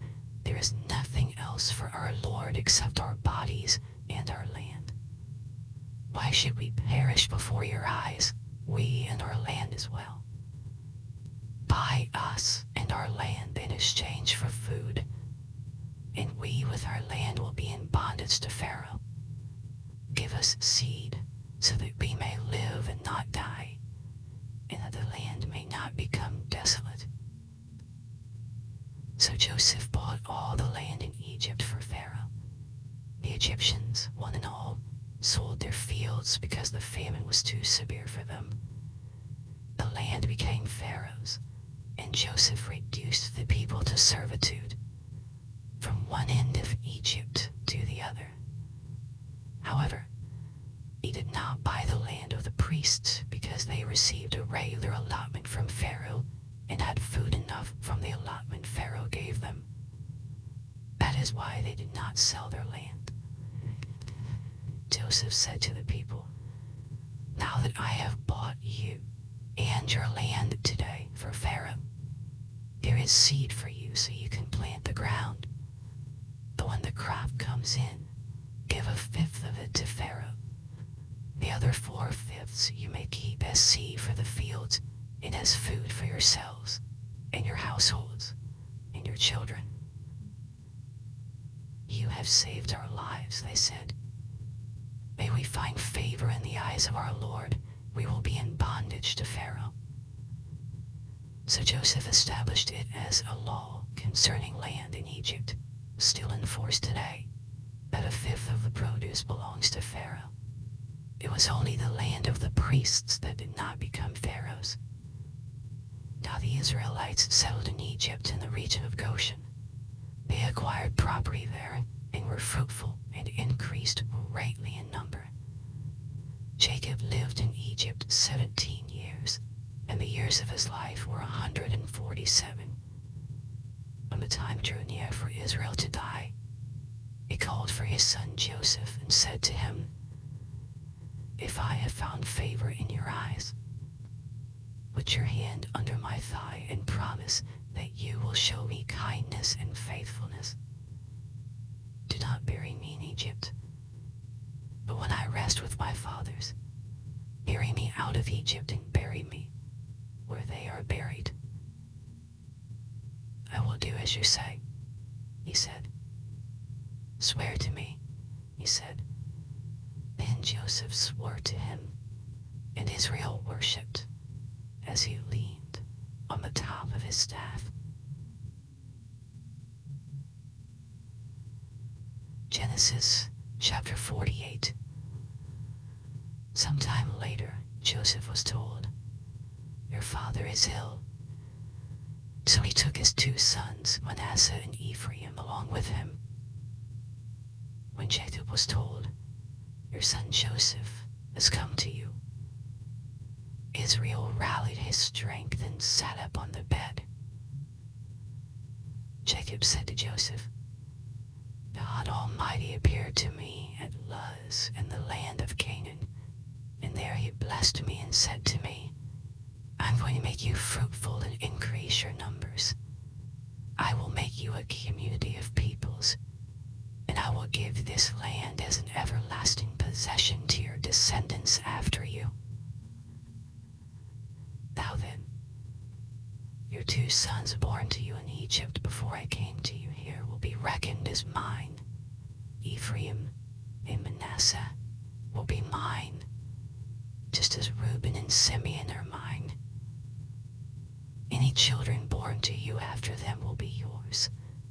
there is nothing else for our Lord except our bodies and our land. Why should we perish before your eyes, we and our land as well? Buy us and our land in exchange for food, and we with our land will be in bondage to Pharaoh. Give us seed so that we may live and not die, and that the land may not become desolate." So Joseph bought all the land in Egypt for Pharaoh. The Egyptians, one and all, sold their fields because the famine was too severe for them. The land became Pharaoh's, and Joseph reduced the people to servitude, from one end of Egypt to the other. However, he did not buy the land of the priests because they received a regular allotment from Pharaoh and had food enough from the allotment Pharaoh gave them. That is why they did not sell their land. Joseph said to the people, "Now that I have bought you and your land today for Pharaoh, there is seed for you so you can plant the ground. But when the crop comes in, give a fifth of it to Pharaoh. The other 4/5 you may keep as seed for the fields and as food for yourselves and your households and your children." "You have saved our lives," they said. "May we find favor in the eyes of our Lord. We will be in bondage to Pharaoh." So Joseph established it as a law concerning land in Egypt, still in force today, that a fifth of the produce belongs to Pharaoh. It was only the land of the priests that did not become Pharaoh's. Now the Israelites settled in Egypt in the region of Goshen. They acquired property there and were fruitful and increased greatly in number. Jacob lived in Egypt 17 years, and the years of his life were 147. When the time drew near for Israel to die, he called for his son Joseph and said to him, "If I have found favor in your eyes, put your hand under my thigh and promise that you will show me kindness and faithfulness. Do not bury me in Egypt, but when I rest with my fathers, carry me out of Egypt and bury me where they are buried." "I will do as you say," he said. "Swear to me," he said. Then Joseph swore to him, and Israel worshipped as he leaned on the top of his staff. Genesis chapter 48. Sometime later, Joseph was told, "Your father is ill." So he took his 2 sons, Manasseh and Ephraim, along with him. When Jacob was told, "Your son Joseph has come to you," Israel rallied his strength and sat up on the bed. Jacob said to Joseph, "God Almighty appeared to me at Luz in the land of Canaan, and there he blessed me and said to me, 'I'm going to make you fruitful and increase your numbers. I will make you a community of peoples, and I will give this land as an everlasting possession to your descendants after you.' Now then, your 2 sons born to you in Egypt before I came to you here will be reckoned as mine, Ephraim and Manasseh will be mine, just as Reuben and Simeon are mine. Any children born to you after them will be yours.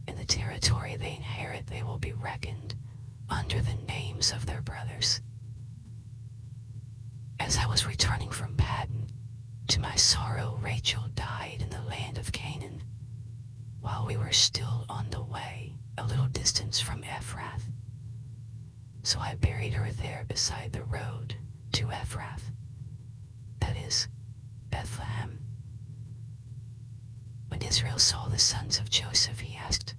In the territory they inherit, they will be reckoned under the names of their brothers. As I was returning from Paddan, to my sorrow Rachel died in the land of Canaan, while we were still on the way, a little distance from Ephrath. So I buried her there beside the road to Ephrath, that is, Bethlehem. When Israel saw the sons of Joseph, he asked,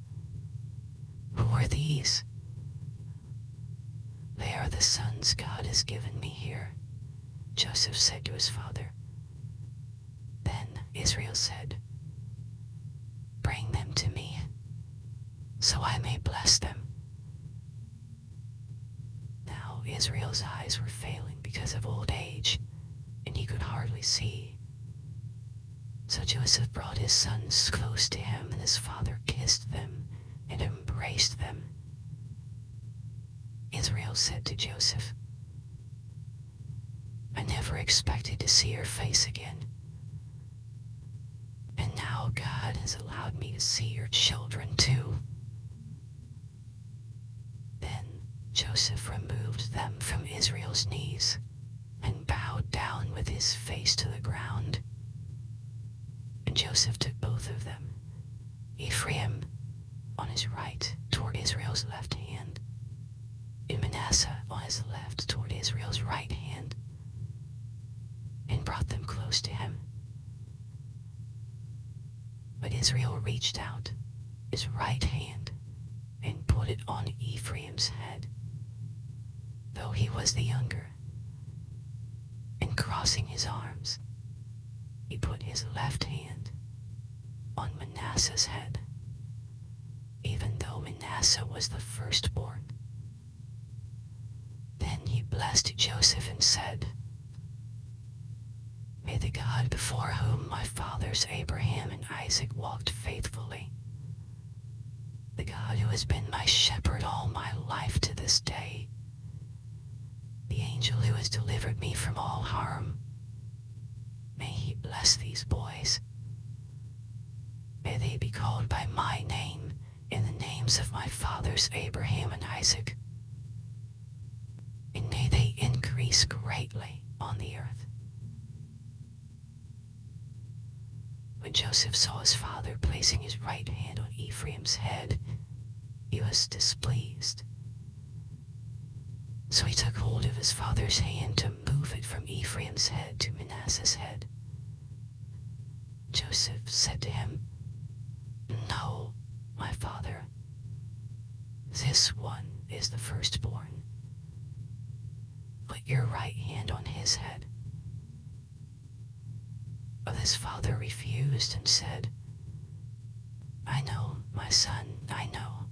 "Who are these?" "They are the sons God has given me here," Joseph said to his father. Then Israel said, "Bring them to me, so I may bless them." Now Israel's eyes were failing because of old age, and he could hardly see. So Joseph brought his sons close to him, and his father kissed them and embraced them. Israel said to Joseph, "I never expected to see your face again. And now God has allowed me to see your children too." Then Joseph removed them from Israel's knees and bowed down with his face to the ground. And Joseph took both of them, Ephraim on his right toward Israel's left hand, and Manasseh on his left toward Israel's right hand, and brought them close to him. But Israel reached out his right hand and put it on Ephraim's head, though he was the younger. And crossing his arms, he put his left hand on Manasseh's head, even though Manasseh was the firstborn. Then he blessed Joseph and said, "May the God before whom my fathers Abraham and Isaac walked faithfully, the God who has been my shepherd all my life to this day, the angel who has delivered me from all harm, may he bless these boys. May they be called by my name in the names of my fathers Abraham and Isaac, and may they increase greatly on the earth." When Joseph saw his father placing his right hand on Ephraim's head, he was displeased. So he took hold of his father's hand to move it from Ephraim's head to Manasseh's head. Joseph said to him, "No, my father. This one is the firstborn. Put your right hand on his head." But his father refused and said, "I know, my son, I know.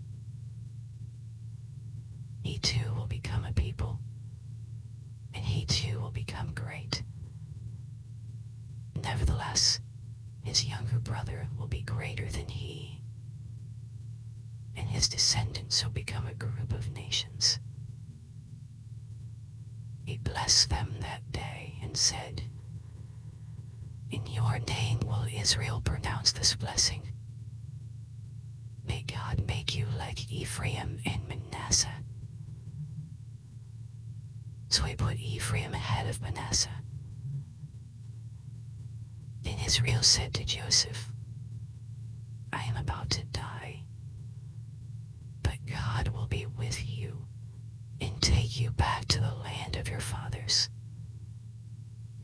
He too will become a people, and he too will become great. Nevertheless, his younger brother will be greater than he, and his descendants will become a group of nations." He blessed them that day and said, "In your name will Israel pronounce this blessing. May God make you like Ephraim and Manasseh." So he put Ephraim ahead of Manasseh. Then Israel said to Joseph, "I am about to die, but God will be with you and take you back to the land of your fathers.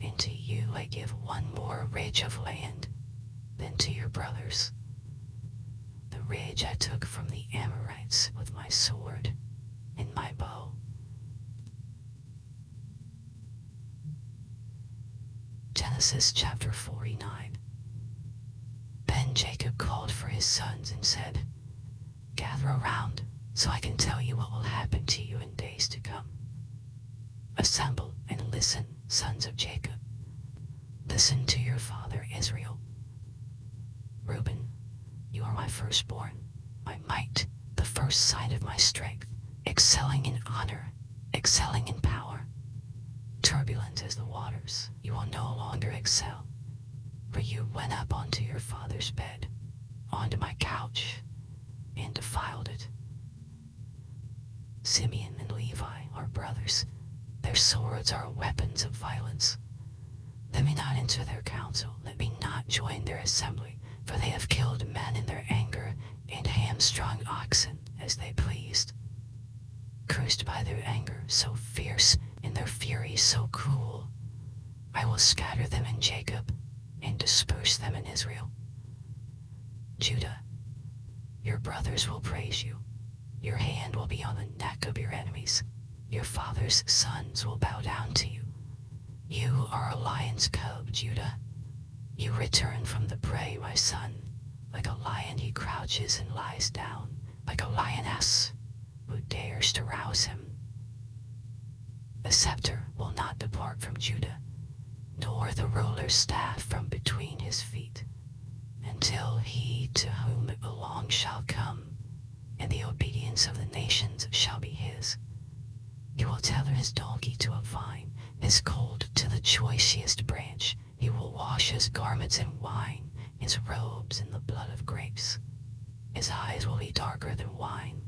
And to you I give one more ridge of land than to your brothers, the ridge I took from the Amorites with my sword and my bow." Genesis chapter 49. Then Jacob called for his sons and said, "Gather around, so I can tell you what will happen to you in days to come. Assemble and listen, sons of Jacob. Listen to your father Israel. Reuben, you are my firstborn, my might, the first sign of my strength, excelling in honor, excelling in power. turbulent as the waters, you will no longer excel. For you went up onto your father's bed, onto my couch, and defiled it. Simeon and Levi are brothers. Their swords are weapons of violence. Let me not enter their council. Let me not join their assembly. For they have killed men in their anger, and hamstrung oxen as they pleased. Cursed by their anger so fierce, and their fury so cruel, I will scatter them in Jacob, and disperse them in Israel. Judah, your brothers will praise you. Your hand will be on the neck of your enemies. Your father's sons will bow down to you. You are a lion's cub, Judah. You return from the prey, my son. Like a lion he crouches and lies down, like a lioness who dares to rouse him. The scepter will not depart from Judah, nor the ruler's staff from between his feet, until he to whom it belongs shall come, and the obedience of the nations shall be his. He will tether his donkey to a vine, his colt to the choicest branch. He will wash his garments in wine, his robes in the blood of grapes. His eyes will be darker than wine,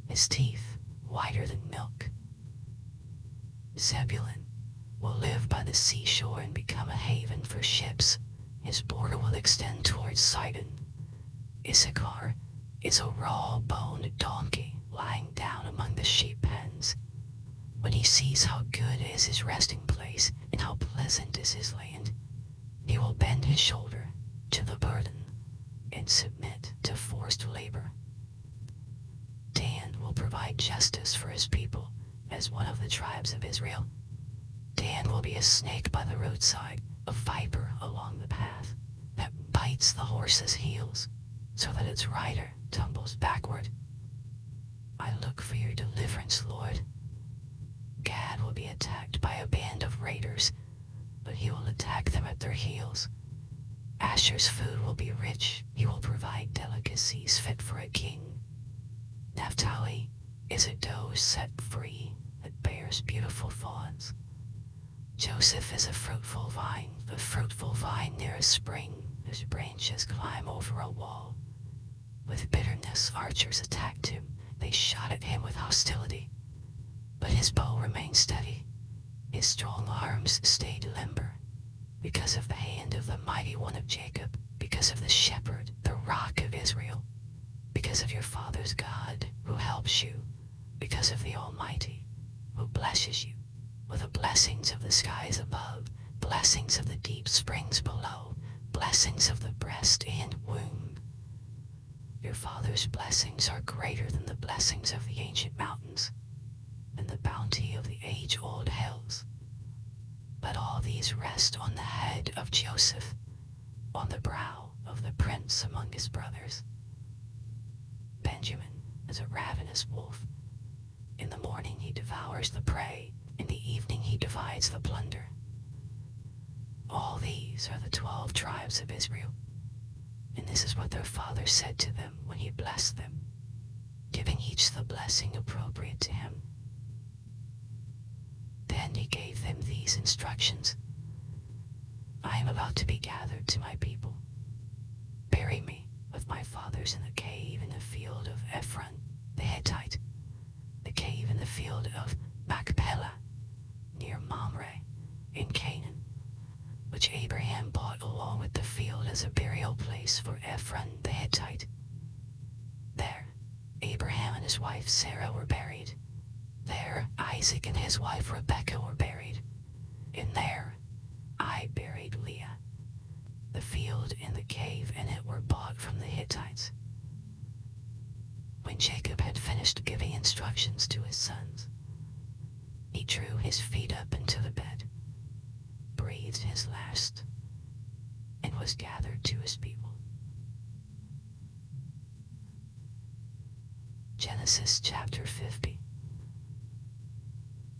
his teeth whiter than milk. Zebulun will live by the seashore and become a haven for ships. His border will extend towards Sidon. Issachar is a raw-boned donkey lying down among the sheep pens. When he sees how good is his resting place and how pleasant is his land, he will bend his shoulder to the burden and submit to forced labor. Dan will provide justice for his people as one of the tribes of Israel. Dan will be a snake by the roadside, a viper along the path that bites the horse's heels so that its rider tumbles backward. I look for your deliverance, Lord. Gad will be attacked by a band of raiders, but he will attack them at their heels. Asher's food will be rich. He will provide delicacies fit for a king. Naphtali is a doe set free that bears beautiful fawns. Joseph is a fruitful vine, the fruitful vine near a spring, whose branches climb over a wall. With bitterness archers attacked him. They shot at him with hostility. But his bow remained steady. His strong arms stayed limber. Because of the hand of the mighty one of Jacob, because of the shepherd, the rock of Israel, because of your father's God, who helps you, because of the Almighty, who blesses you with the blessings of the skies above, blessings of the deep springs below, blessings of the breast and womb. Your father's blessings are greater than the blessings of the ancient mountains, than the bounty of the age-old hills. Let all these rest on the head of Joseph, on the brow of the prince among his brothers. Benjamin is a ravenous wolf. In the morning he devours the prey, in the evening he divides the plunder. All these are the 12 tribes of Israel, and this is what their father said to them when he blessed them, giving each the blessing appropriate to him. Then he gave them these instructions. I am about to be gathered to my people. Bury me with my fathers in the cave in the field of Ephron the Hittite, the cave in the field of Machpelah, near Mamre in Canaan, which Abraham bought along with the field as a burial place for Ephron the Hittite. There, Abraham and his wife Sarah were buried. There, Isaac and his wife Rebekah were buried. And there, I buried Leah. The field and the cave in it were bought from the Hittites. When Jacob had finished giving instructions to his sons, he drew his feet up into the bed, breathed his last, and was gathered to his people. Genesis chapter 50.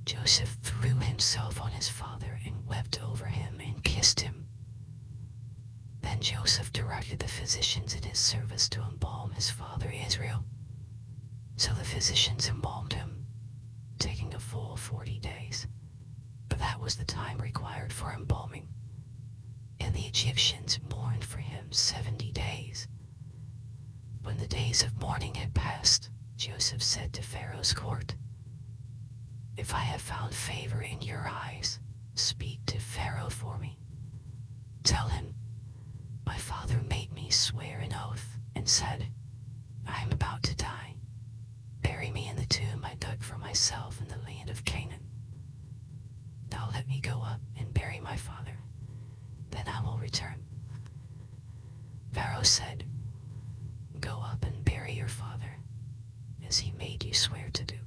Joseph threw himself on his father and wept over him and kissed him. Then Joseph directed the physicians in his service to embalm his father Israel. So the physicians embalmed him, taking a full 40 days. But that was the time required for embalming, and the Egyptians mourned for him 70 days. When the days of mourning had passed, Joseph said to Pharaoh's court, "If I have found favor in your eyes, speak to Pharaoh for me. Tell him, my father made me swear an oath and said, I am about to die. Bury me in the tomb I dug for myself in the land of Canaan. Now let me go up and bury my father. Then I will return." Pharaoh said, "Go up and bury your father, as he made you swear to do."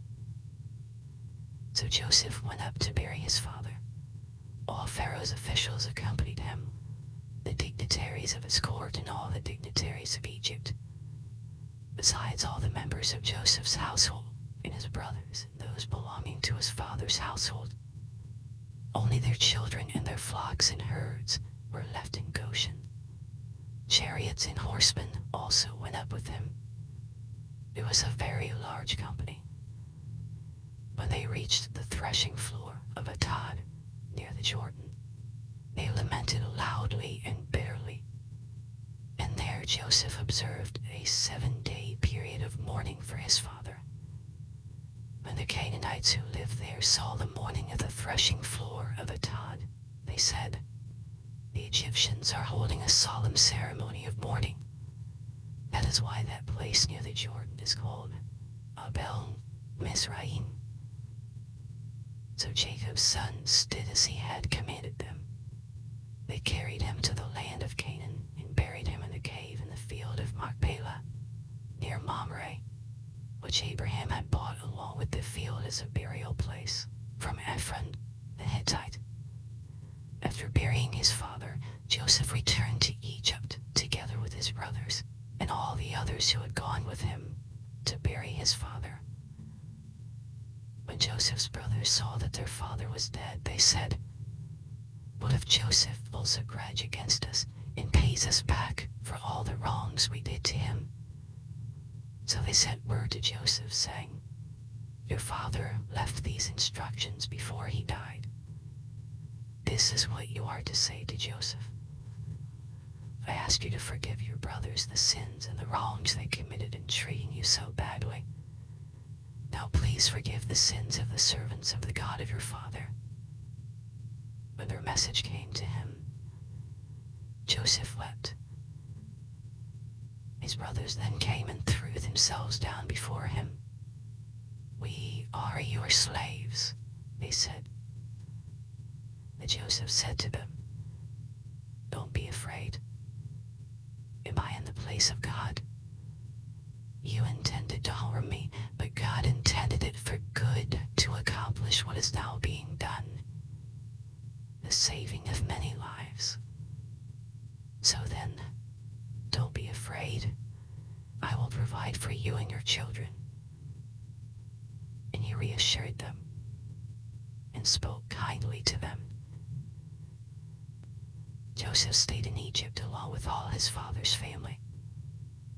So Joseph went up to bury his father. All Pharaoh's officials accompanied him, the dignitaries of his court and all the dignitaries of Egypt, besides all the members of Joseph's household and his brothers and those belonging to his father's household. Only their children and their flocks and herds were left in Goshen. Chariots and horsemen also went up with him. It was a very large company. When they reached the threshing floor of Atad near the Jordan, they lamented loudly and bitterly. And there Joseph observed a 7-day period of mourning for his father. When the Canaanites who lived there saw the mourning of the threshing floor of Atad, they said, "The Egyptians are holding a solemn ceremony of mourning." That is why that place near the Jordan is called Abel Mizraim. So Jacob's sons did as he had commanded them. They carried him to the land of Canaan and buried him in a cave in the field of Machpelah, near Mamre, which Abraham had bought along with the field as a burial place from Ephron the Hittite. After burying his father, Joseph returned to Egypt together with his brothers and all the others who had gone with him to bury his father. When Joseph's brothers saw that their father was dead, they said, "What if Joseph holds a grudge against us and pays us back for all the wrongs we did to him?" So they sent word to Joseph, saying, "Your father left these instructions before he died. This is what you are to say to Joseph. I ask you to forgive your brothers the sins and the wrongs they committed in treating you so badly. Now please forgive the sins of the servants of the God of your father." When their message came to him, Joseph wept. His brothers then came and threw themselves down before him. "We are your slaves," they said. But Joseph said to them, "Don't be afraid. Am I in the place of God? You intended to harm me, but God intended it for good to accomplish what is now being done, the saving of many lives. So then, don't be afraid. I will provide for you and your children." And he reassured them and spoke kindly to them. Joseph stayed in Egypt along with all his father's family.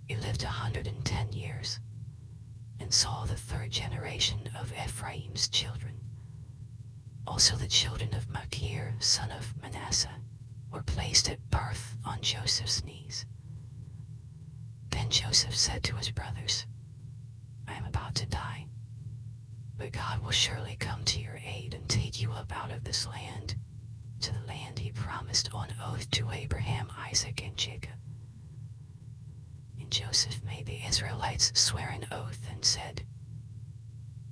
He lived 110 years and saw the third generation of Ephraim's children. Also the children of Machir, son of Manasseh, were placed at birth on Joseph's knees. Then Joseph said to his brothers, "I am about to die, but God will surely come to your aid and take you up out of this land, to the land he promised on oath to Abraham, Isaac, and Jacob." And Joseph made the Israelites swear an oath and said,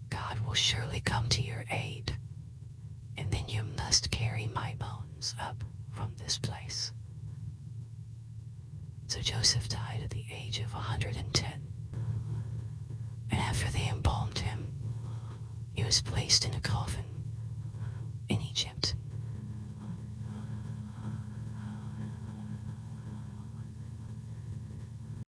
"God will surely come to your aid, and then you must carry my bones up from this place." So Joseph died at the age of 110, and after they embalmed him, he was placed in a coffin